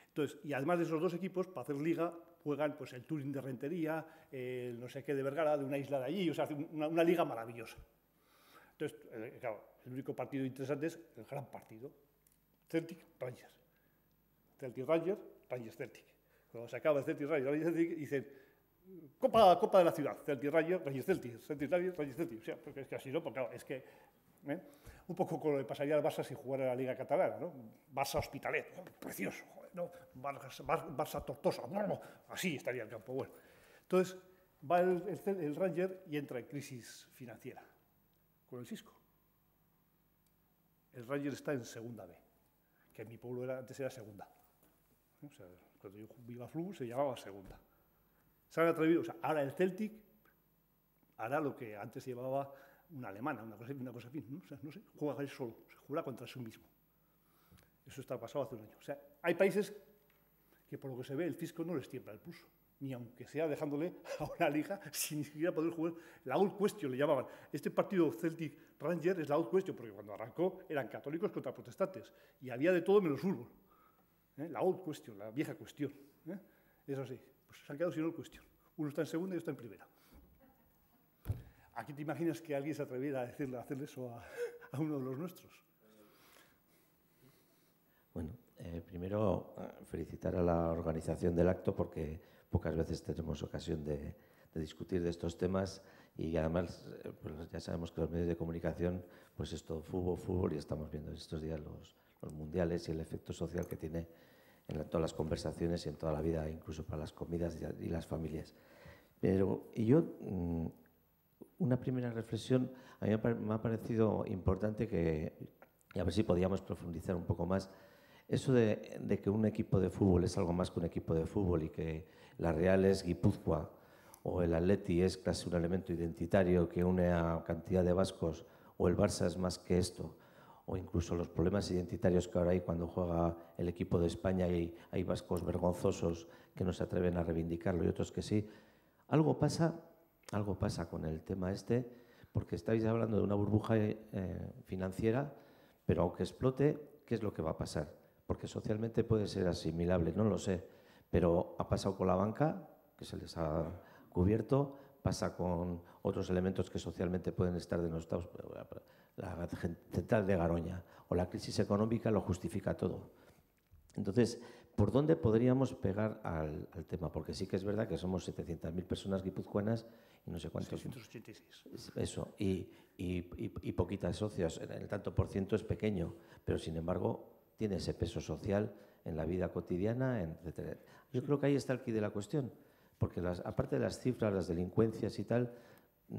Entonces, y además de esos 2 equipos, para hacer liga, juegan pues, el Turing de Rentería, el no sé qué de Vergara, de una isla de allí, o sea, una liga maravillosa. Entonces, claro, el único partido interesante es el gran partido, Celtic-Rangers. Celtic-Rangers, Rangers-Celtic. Cuando se acaba el Celtic Rangers, dicen Copa de la ciudad, Celtic Rangers, Rangers Celtic, Celtic Rangers, Rangers Celtic. O sea, porque es que así no, porque claro, es que un poco con lo que pasaría al Barça si jugara la Liga Catalana, ¿no? Barça Hospitalet, precioso, joder, ¿no? Barça Tortosa, así estaría el campo. Bueno, entonces va el Ranger y entra en crisis financiera con el Xisco. El Ranger está en segunda B, que en mi pueblo antes era segunda. O sea, cuando yo iba a fútbol se llamaba segunda. Se han atrevido, o sea, ahora el Celtic hará lo que antes llevaba una alemana, una cosa así, ¿no? O sea, no sé, juega él solo, se juega contra sí mismo. Eso está pasado hace un año. O sea, hay países que por lo que se ve el fisco no les tiembla el pulso, ni aunque sea dejándole a una liga sin ni siquiera poder jugar. La old question le llamaban. Este partido Celtic Ranger es la old question, porque cuando arrancó eran católicos contra protestantes y había de todo menos fútbol. La old question, la vieja cuestión. Es así. Pues se han quedado sin old question. Uno está en segunda y otro está en primera. ¿Aquí te imaginas que alguien se atreviera a hacerle eso a uno de los nuestros? Bueno, primero felicitar a la organización del acto porque pocas veces tenemos ocasión de discutir de estos temas y además pues ya sabemos que los medios de comunicación pues es todo fútbol y estamos viendo estos días los mundiales y el efecto social que tiene en todas las conversaciones y en toda la vida, incluso para las comidas y las familias. Una primera reflexión, a mí me ha parecido importante y a ver si podíamos profundizar un poco más, eso de que un equipo de fútbol es algo más que un equipo de fútbol y que la Real es Guipúzcoa o el Atleti es casi un elemento identitario que une a cantidad de vascos o el Barça es más que esto, o incluso los problemas identitarios que ahora hay cuando juega el equipo de España y hay vascos vergonzosos que no se atreven a reivindicarlo y otros que sí. Algo pasa con el tema este, porque estáis hablando de una burbuja financiera, pero aunque explote, ¿qué es lo que va a pasar? Porque socialmente puede ser asimilable, no lo sé, pero ha pasado con la banca, que se les ha cubierto, pasa con otros elementos que socialmente pueden estar denostados, la central de Garoña o la crisis económica lo justifica todo. Entonces, ¿por dónde podríamos pegar al tema? Porque sí que es verdad que somos 700.000 personas guipuzcoanas y no sé cuántos. 686. Eso, y poquitas socios. El tanto por ciento es pequeño, pero sin embargo tiene ese peso social en la vida cotidiana, etc. Yo creo que ahí está el quid de la cuestión, porque aparte de las cifras, las delincuencias y tal,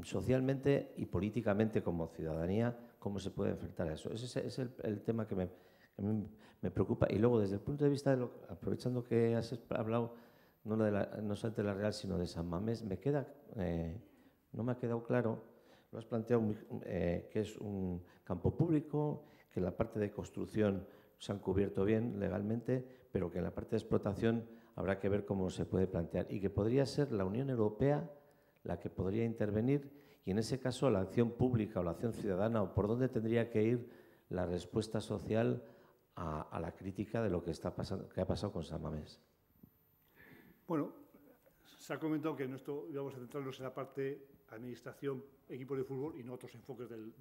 socialmente y políticamente como ciudadanía, ¿cómo se puede enfrentar a eso? Ese es el tema que me preocupa. Y luego, desde el punto de vista de aprovechando que has hablado no solamente de la Real, sino de San Mamés, no me ha quedado claro, lo has planteado que es un campo público, que en la parte de construcción se han cubierto bien legalmente, pero que en la parte de explotación habrá que ver cómo se puede plantear y que podría ser la Unión Europea la que podría intervenir y en ese caso la acción pública o la acción ciudadana o por dónde tendría que ir la respuesta social a la crítica de lo que está pasando, que ha pasado con San Mamés. Bueno, se ha comentado que en esto íbamos a centrarnos en la parte administración, equipo de fútbol y no otros enfoques del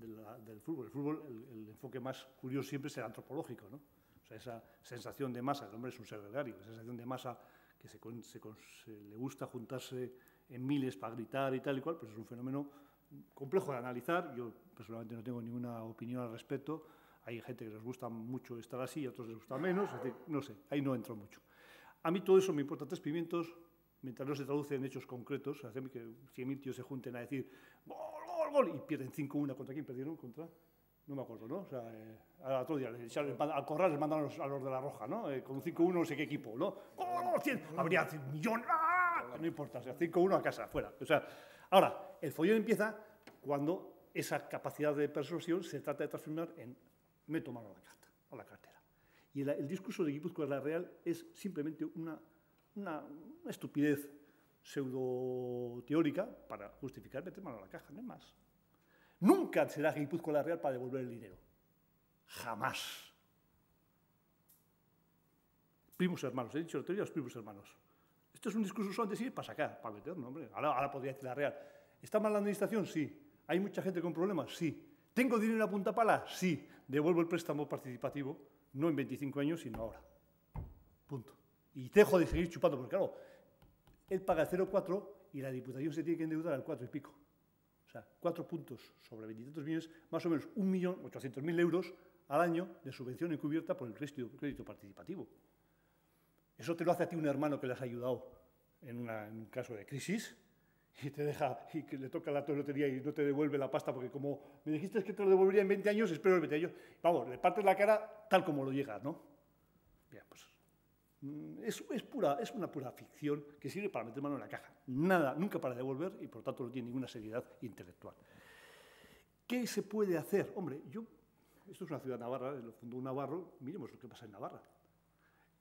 fútbol. El fútbol, el enfoque más curioso siempre es el antropológico, ¿no? O sea, esa sensación de masa, el hombre es un ser gregario, esa sensación de masa que le gusta juntarse en miles para gritar y tal y cual, pues es un fenómeno complejo de analizar. Yo personalmente no tengo ninguna opinión al respecto. Hay gente que les gusta mucho estar así y a otros les gusta menos. Es decir, no sé, ahí no entro mucho. A mí todo eso me importa 3 pimientos mientras no se traduce en hechos concretos. Hacerme que 100.000 tíos se junten a decir ¡gol, gol, gol! Y pierden 5-1. ¿Contra quién perdieron? No me acuerdo, ¿no? O sea, al otro día, al Corral les mandan a los de la Roja, ¿no? Con 5-1 no sé qué equipo, ¿no? ¡Gol, 100! Habría 100 millones. ¡Ah! No importa, o sea, 5-1 a casa, fuera. O sea, ahora, el follón empieza cuando esa capacidad de persuasión se trata de transformar en meto mano a la cartera. Y el discurso de Guipúzcoa de la Real es simplemente una estupidez pseudo-teórica para justificar meter mano a la caja, no es más. Nunca será Guipúzcoa la Real para devolver el dinero. Jamás. Primos hermanos, he dicho la teoría de los primos hermanos. Esto es un discurso solamente sí para sacar, para meter, no, hombre. Ahora podría decir la Real. ¿Está mal la administración? Sí. ¿Hay mucha gente con problemas? Sí. ¿Tengo dinero a punta pala? Sí. Devuelvo el préstamo participativo, no en 25 años, sino ahora. Punto. Y dejo de seguir chupando, porque claro, él paga el 0,4 y la Diputación se tiene que endeudar al 4 y pico. O sea, 4 puntos sobre 20 y tantos millones, más o menos 1.800.000 euros al año de subvención encubierta por el crédito participativo. Eso te lo hace a ti un hermano que le has ayudado en un caso de crisis y te deja, y que le toca la lotería y no te devuelve la pasta porque como me dijiste que te lo devolvería en 20 años, espero en 20 años. Vamos, le partes la cara tal como lo llegas, ¿no? Bien, pues es una pura ficción que sirve para meter mano en la caja. Nada, nunca para devolver y por tanto no tiene ninguna seriedad intelectual. ¿Qué se puede hacer? Hombre, esto es una ciudad navarra, lo fundó un navarro, miremos lo que pasa en Navarra.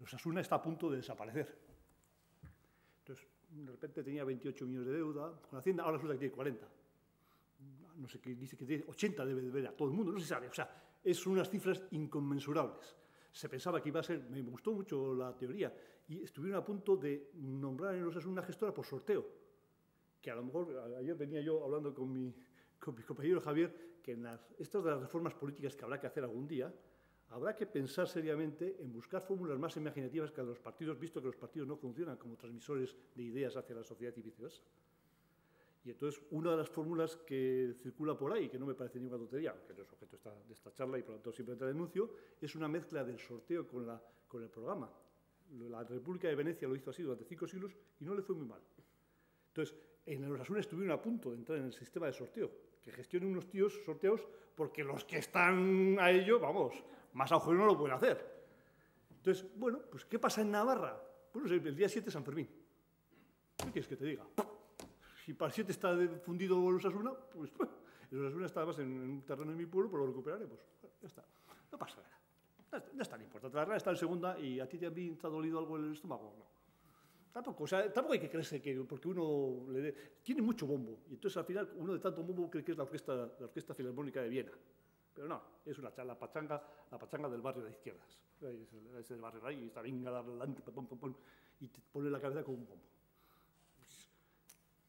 Osasuna está a punto de desaparecer. Entonces, de repente tenía 28 millones de deuda con Hacienda, ahora resulta que tiene 40. No sé qué, dice que tiene 80, debe de ver a todo el mundo, no se sabe. O sea, es unas cifras inconmensurables. Se pensaba que iba a ser, me gustó mucho la teoría, y estuvieron a punto de nombrar en Osasuna una gestora por sorteo. Que a lo mejor, ayer venía yo hablando con mi compañero Javier, que estas de las reformas políticas que habrá que hacer algún día, habrá que pensar seriamente en buscar fórmulas más imaginativas que a los partidos, visto que los partidos no funcionan como transmisores de ideas hacia la sociedad y viceversa. Y entonces, una de las fórmulas que circula por ahí, que no me parece ninguna tontería, que no es objeto de esta charla y por lo tanto simplemente la denuncio, es una mezcla del sorteo con el programa. La República de Venecia lo hizo así durante 5 siglos y no le fue muy mal. Entonces, en el Osasuna estuvieron a punto de entrar en el sistema de sorteo, que gestionen unos tíos sorteos, porque los que están a ello, vamos, más agujero no lo pueden hacer. Entonces, bueno, pues ¿qué pasa en Navarra? Bueno, el día 7 San Fermín. ¿Qué quieres que te diga? Si para el 7 está fundido el Osasuna, pues el Osasuna está además en un terreno de mi pueblo, pues lo recuperaremos. Ya está. No pasa nada. No es tan importante. La Real está en segunda y a ti te ha dolido algo en el estómago. No. Tampoco, o sea, tampoco hay que creerse que porque uno tiene mucho bombo. Y entonces al final uno de tanto bombo cree que es la Orquesta Filarmónica de Viena. Pero no, es la pachanga del barrio de izquierdas. Es el barrio ahí y está venga a darle adelante, y te pone la cabeza con un bombo. Pues,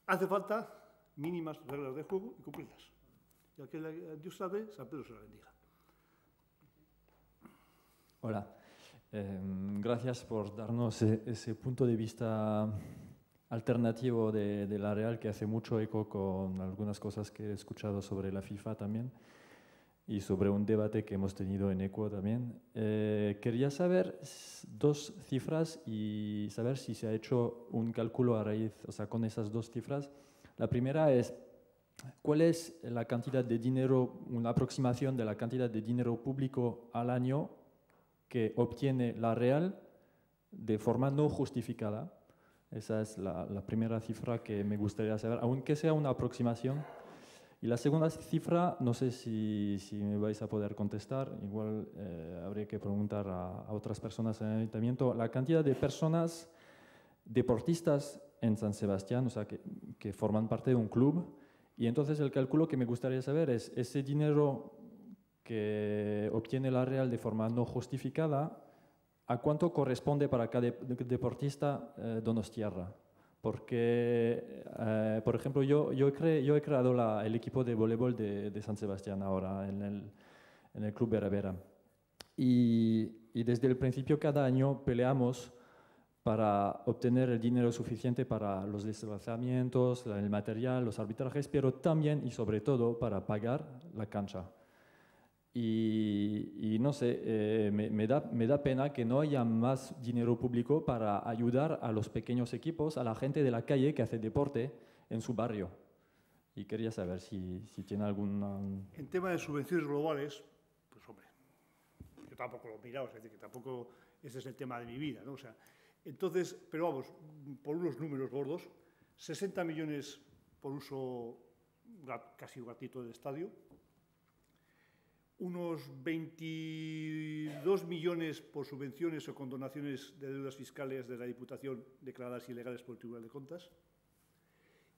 hace falta mínimas reglas de juego y cumplirlas. Y al que Dios sabe, San Pedro se la bendiga. Hola. Gracias por darnos ese punto de vista alternativo de la Real, que hace mucho eco con algunas cosas que he escuchado sobre la FIFA también y sobre un debate que hemos tenido en ECO también. Quería saber 2 cifras y saber si se ha hecho un cálculo a raíz, o sea, con esas 2 cifras. La primera es, ¿cuál es la cantidad de dinero, una aproximación de la cantidad de dinero público al año que obtiene la Real de forma no justificada? Esa es la primera cifra que me gustaría saber, aunque sea una aproximación. Y la segunda cifra, no sé si me vais a poder contestar, igual habría que preguntar a otras personas en el ayuntamiento, la cantidad de personas deportistas en San Sebastián, o sea, que forman parte de un club. Y entonces el cálculo que me gustaría saber es ese dinero que obtiene la Real de forma no justificada, ¿a cuánto corresponde para cada deportista donostiarra? Porque, por ejemplo, yo he creado el equipo de voleibol de San Sebastián ahora en el Club Vera Vera. Y desde el principio cada año peleamos para obtener el dinero suficiente para los desplazamientos, el material, los arbitrajes, pero también y sobre todo para pagar la cancha. Y no sé, me da pena que no haya más dinero público para ayudar a los pequeños equipos, a la gente de la calle que hace deporte en su barrio. Y quería saber si tiene alguna... En tema de subvenciones globales, pues hombre, yo tampoco lo he mirado, es decir, que tampoco ese es el tema de mi vida, ¿no? O sea, entonces, pero vamos, por unos números gordos, 60 millones por uso casi gratuito del estadio, unos 22 millones por subvenciones o condonaciones de deudas fiscales de la Diputación declaradas ilegales por el Tribunal de Cuentas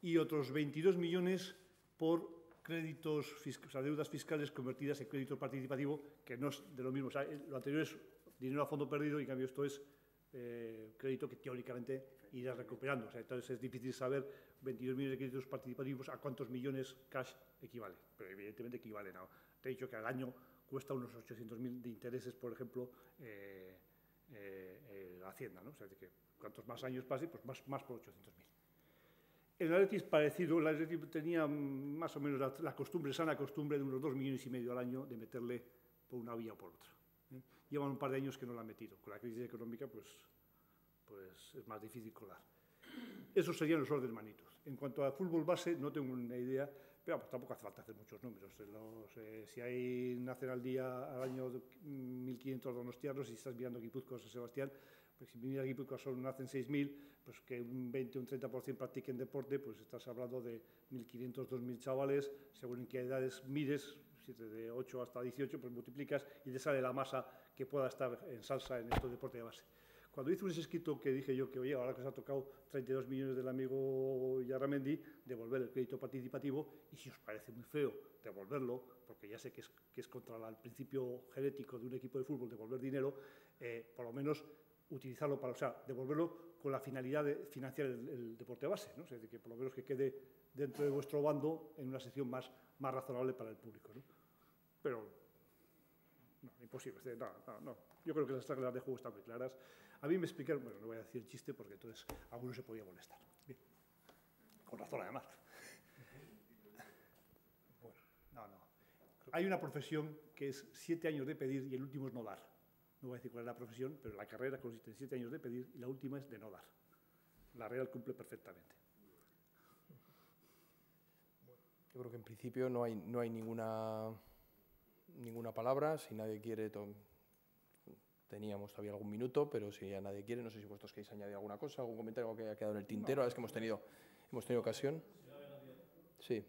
y otros 22 millones por créditos, o sea, deudas fiscales convertidas en crédito participativo, que no es de lo mismo. O sea, lo anterior es dinero a fondo perdido y en cambio esto es crédito que teóricamente irá recuperando. O sea, entonces es difícil saber 22 millones de créditos participativos a cuántos millones cash equivale, pero evidentemente equivalen a... Te he dicho que al año cuesta unos 800.000 de intereses, por ejemplo, Hacienda, ¿no? O sea, que cuantos más años pase, pues más por 800.000. El Athletic es parecido, el Athletic tenía más o menos la costumbre, sana costumbre de unos 2,5 millones al año de meterle por una vía o por otra. Llevan un par de años que no la han metido. Con la crisis económica, pues es más difícil colar. Esos serían los órdenes magnitud. En cuanto a fútbol base, no tengo una idea, pero pues, tampoco hace falta hacer muchos números. Si nacen al año 1.500 donostiarros y estás mirando Guipúzcoa o San Sebastián, pues si mira Guipúzcoa solo nacen 6.000, pues que un 20 o un 30% practiquen deporte, pues estás hablando de 1.500, 2.000 chavales, según en qué edades mires, de 8 hasta 18, pues multiplicas y te sale la masa que pueda estar en salsa en estos deportes de base. Cuando hice un escrito que dije yo que, oye, ahora que os ha tocado 32 millones del amigo Yarramendi, devolver el crédito participativo, y si os parece muy feo devolverlo, porque ya sé que es contra el principio genético de un equipo de fútbol devolver dinero, por lo menos utilizarlo para, o sea, devolverlo con la finalidad de financiar el deporte base, ¿no? O sea, que por lo menos que quede dentro de vuestro bando en una sección más razonable para el público, ¿no? Pero, no, imposible. No. Yo creo que las reglas de juego están muy claras. A mí me explicaron, bueno, no voy a decir el chiste porque entonces alguno se podía molestar. Bien. Con razón, además. Bueno, no. Hay una profesión que es 7 años de pedir y el último es no dar. No voy a decir cuál es la profesión, pero la carrera consiste en 7 años de pedir y la última es de no dar. La Real cumple perfectamente. Yo creo que en principio no hay ninguna palabra. Si nadie quiere, teníamos todavía algún minuto, pero si ya nadie quiere, no sé si vosotros queréis añadir alguna cosa, algún comentario que haya quedado en el tintero. Ahora es que hemos tenido ocasión. Sí.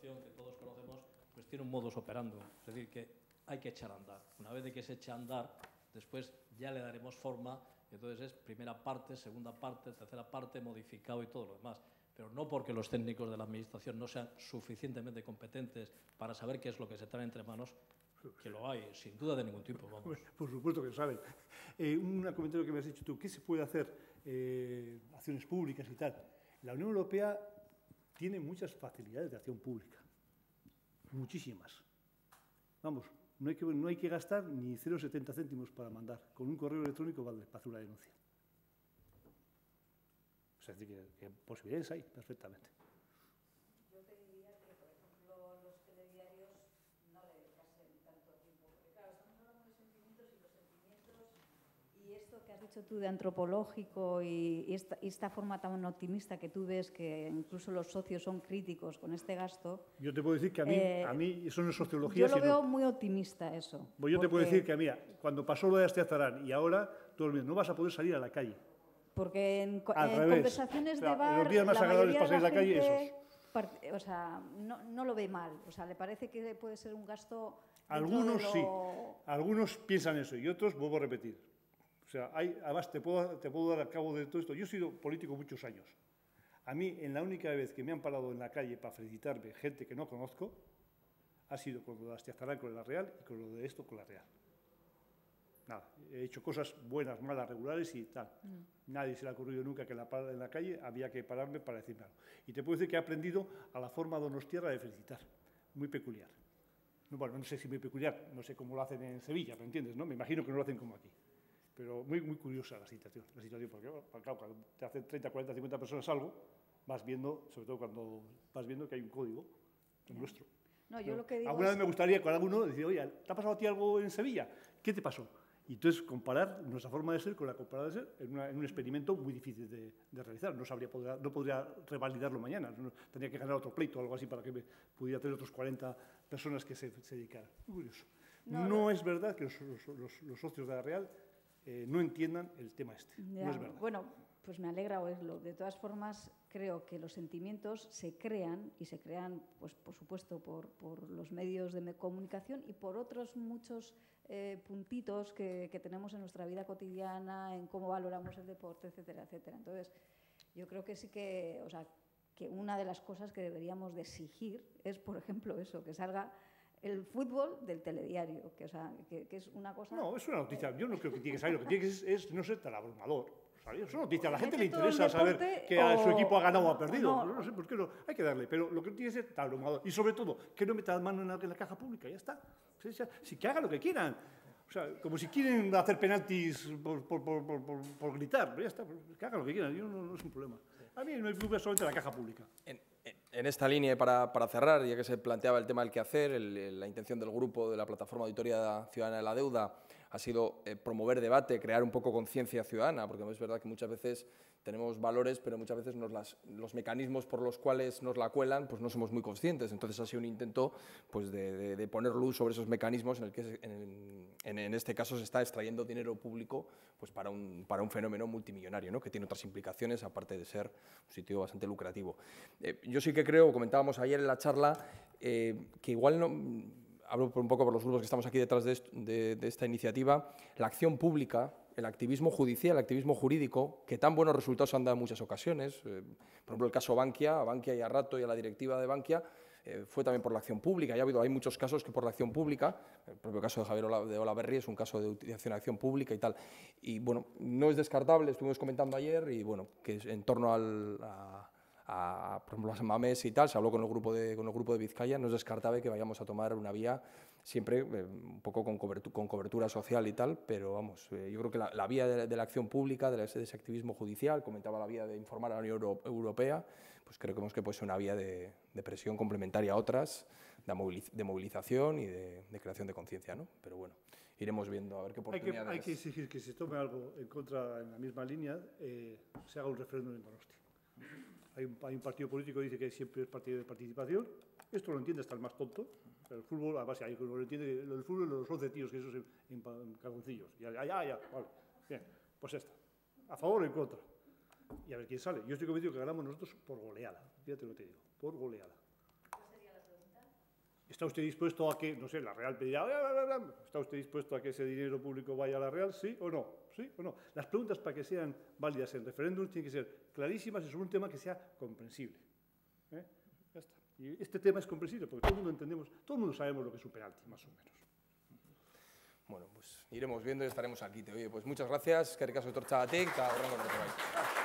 Que todos conocemos, pues tiene un modus operandi, es decir, que hay que echar a andar. Una vez de que se echa a andar, después ya le daremos forma, entonces es primera parte, segunda parte, tercera parte, modificado y todo lo demás. Pero no porque los técnicos de la administración no sean suficientemente competentes para saber qué es lo que se trae entre manos, que lo hay, sin duda de ningún tipo. Vamos. Por supuesto que lo saben. Un comentario que me has dicho tú, ¿qué se puede hacer? Acciones públicas y tal. La Unión Europea tiene muchas facilidades de acción pública, muchísimas. Vamos, no hay que gastar ni 0,70 céntimos para mandar. Con un correo electrónico vale para hacer una denuncia. O sea, es decir, que posibilidades hay perfectamente. Yo te diría que, por ejemplo, los telediarios no le dedicasen tanto tiempo. Porque, claro, estamos hablando de sentimientos y los sentimientos y esto que has dicho tú de antropológico y esta forma tan optimista que tú ves que incluso los socios son críticos con este gasto. Yo te puedo decir que a mí eso no es sociología. Yo lo veo muy optimista eso. Pues yo te puedo decir que a mí, cuando pasó lo de Astiazarán y ahora, todo el mundo, no vas a poder salir a la calle. Porque en conversaciones de bar, los días más agradables para salir a la calle, esos. O sea, no lo ve mal. O sea, le parece que puede ser un gasto. Algunos sí. Algunos piensan eso y otros, vuelvo a repetir. O sea, además te puedo dar a cabo de todo esto. Yo he sido político muchos años. A mí, en la única vez que me han parado en la calle para felicitarme gente que no conozco, ha sido con lo de Astiazarán con la Real y con lo de esto con la Real. Nada, he hecho cosas buenas, malas, regulares y tal. Nadie se le ha ocurrido nunca que en la calle había que pararme para decirme algo. Y te puedo decir que he aprendido a la forma donostiarra de felicitar, muy peculiar. Bueno, no sé si muy peculiar, no sé cómo lo hacen en Sevilla, ¿me entiendes? ¿No? Me imagino que no lo hacen como aquí. Pero muy curiosa la situación porque claro, cuando te hacen 30, 40, 50 personas algo, vas viendo, sobre todo cuando vas viendo que hay un código, el nuestro. No, yo lo que digo alguna vez me gustaría con alguno decir, oye, ¿te ha pasado a ti algo en Sevilla? ¿Qué te pasó? Y entonces comparar nuestra forma de ser con la comparada de ser en un experimento muy difícil de realizar. No podría revalidarlo mañana. Tendría que ganar otro pleito o algo así para que me pudiera tener otros 40 personas que se dedicaran. Muy curioso. No es verdad que los socios de la Real no entiendan el tema este. Ya, no es verdad. Bueno, pues me alegra oírlo. De todas formas, creo que los sentimientos se crean y se crean, pues por supuesto, por los medios de comunicación y por otros muchos puntitos que tenemos en nuestra vida cotidiana, en cómo valoramos el deporte, etcétera, etcétera. Entonces, yo creo que sí que, o sea, que una de las cosas que deberíamos de exigir es, por ejemplo, eso, que salga el fútbol del telediario, que es una cosa... No, es una noticia. Yo no creo que tiene que saber, lo que tiene que es no ser tan abrumador. ¿Sabes? Es una noticia. A la gente le interesa saber que su equipo ha ganado o ha perdido. No sé por qué no. Hay que darle, pero lo que tiene que ser tan abrumador. Y sobre todo, que no meta la mano en la caja pública, ya está. Sí, que hagan lo que quieran. O sea, como si quieren hacer penaltis por gritar, pero ya está, que hagan lo que quieran, no es un problema. A mí no hay problema solamente la caja pública. En esta línea, para cerrar, ya que se planteaba el tema del quehacer, la intención del grupo de la Plataforma Auditoría Ciudadana de la Deuda ha sido promover debate, crear un poco conciencia ciudadana, porque es verdad que muchas veces tenemos valores, pero muchas veces los mecanismos por los cuales nos la cuelan pues no somos muy conscientes. Entonces ha sido un intento pues, de poner luz sobre esos mecanismos en el que en este caso se está extrayendo dinero público pues, para un fenómeno multimillonario, ¿no? Que tiene otras implicaciones, aparte de ser un sitio bastante lucrativo. Yo sí que creo, comentábamos ayer en la charla, que igual no... Hablo un poco por los grupos que estamos aquí detrás de esta iniciativa, la acción pública, el activismo judicial, el activismo jurídico, que tan buenos resultados han dado en muchas ocasiones. Por ejemplo, el caso Bankia, a Bankia y a Rato y a la directiva de Bankia, fue también por la acción pública. Hay muchos casos que por la acción pública, el propio caso de Javier de Olaverri es un caso de utilización de acción pública y tal. Y bueno, no es descartable, estuvimos comentando ayer, y bueno, que en torno por ejemplo, a San Mamés y tal, se habló con el grupo de Vizcaya, no es descartable que vayamos a tomar una vía siempre un poco con cobertura social y tal, pero vamos, yo creo que la vía de la acción pública, de ese activismo judicial, comentaba la vía de informar a la Unión Europea, pues creemos que puede ser una vía de presión complementaria a otras, de movilización y de creación de conciencia, ¿no? Pero bueno, iremos viendo a ver qué oportunidades... Hay que exigir que se tome algo en la misma línea, se haga un referéndum en Donosti. Hay un partido político que dice que siempre es partido de participación. Esto lo entiende hasta el más tonto. Pero el fútbol, además, hay que lo entiende. Lo del fútbol, los 11 tíos, que eso es en calzoncillos. Ya, vale. Bien, pues ya está. A favor o en contra. Y a ver quién sale. Yo estoy convencido que ganamos nosotros por goleada. Fíjate lo que te digo, por goleada. ¿Cuál sería la pregunta? ¿Está usted dispuesto a que, no sé, la Real pedirá, ¿está usted dispuesto a que ese dinero público vaya a la Real? ¿Sí o no? ¿Sí o no? Las preguntas para que sean válidas en referéndum tienen que ser clarísimas y sobre un tema que sea comprensible. Ya está. Y este tema es comprensible porque todo el mundo entendemos, todo el mundo sabemos lo que es un penalti, más o menos. Bueno, pues iremos viendo y estaremos aquí. Oye, pues muchas gracias. Eskerrik asko etortzeagatik, eta horrengo arte bai.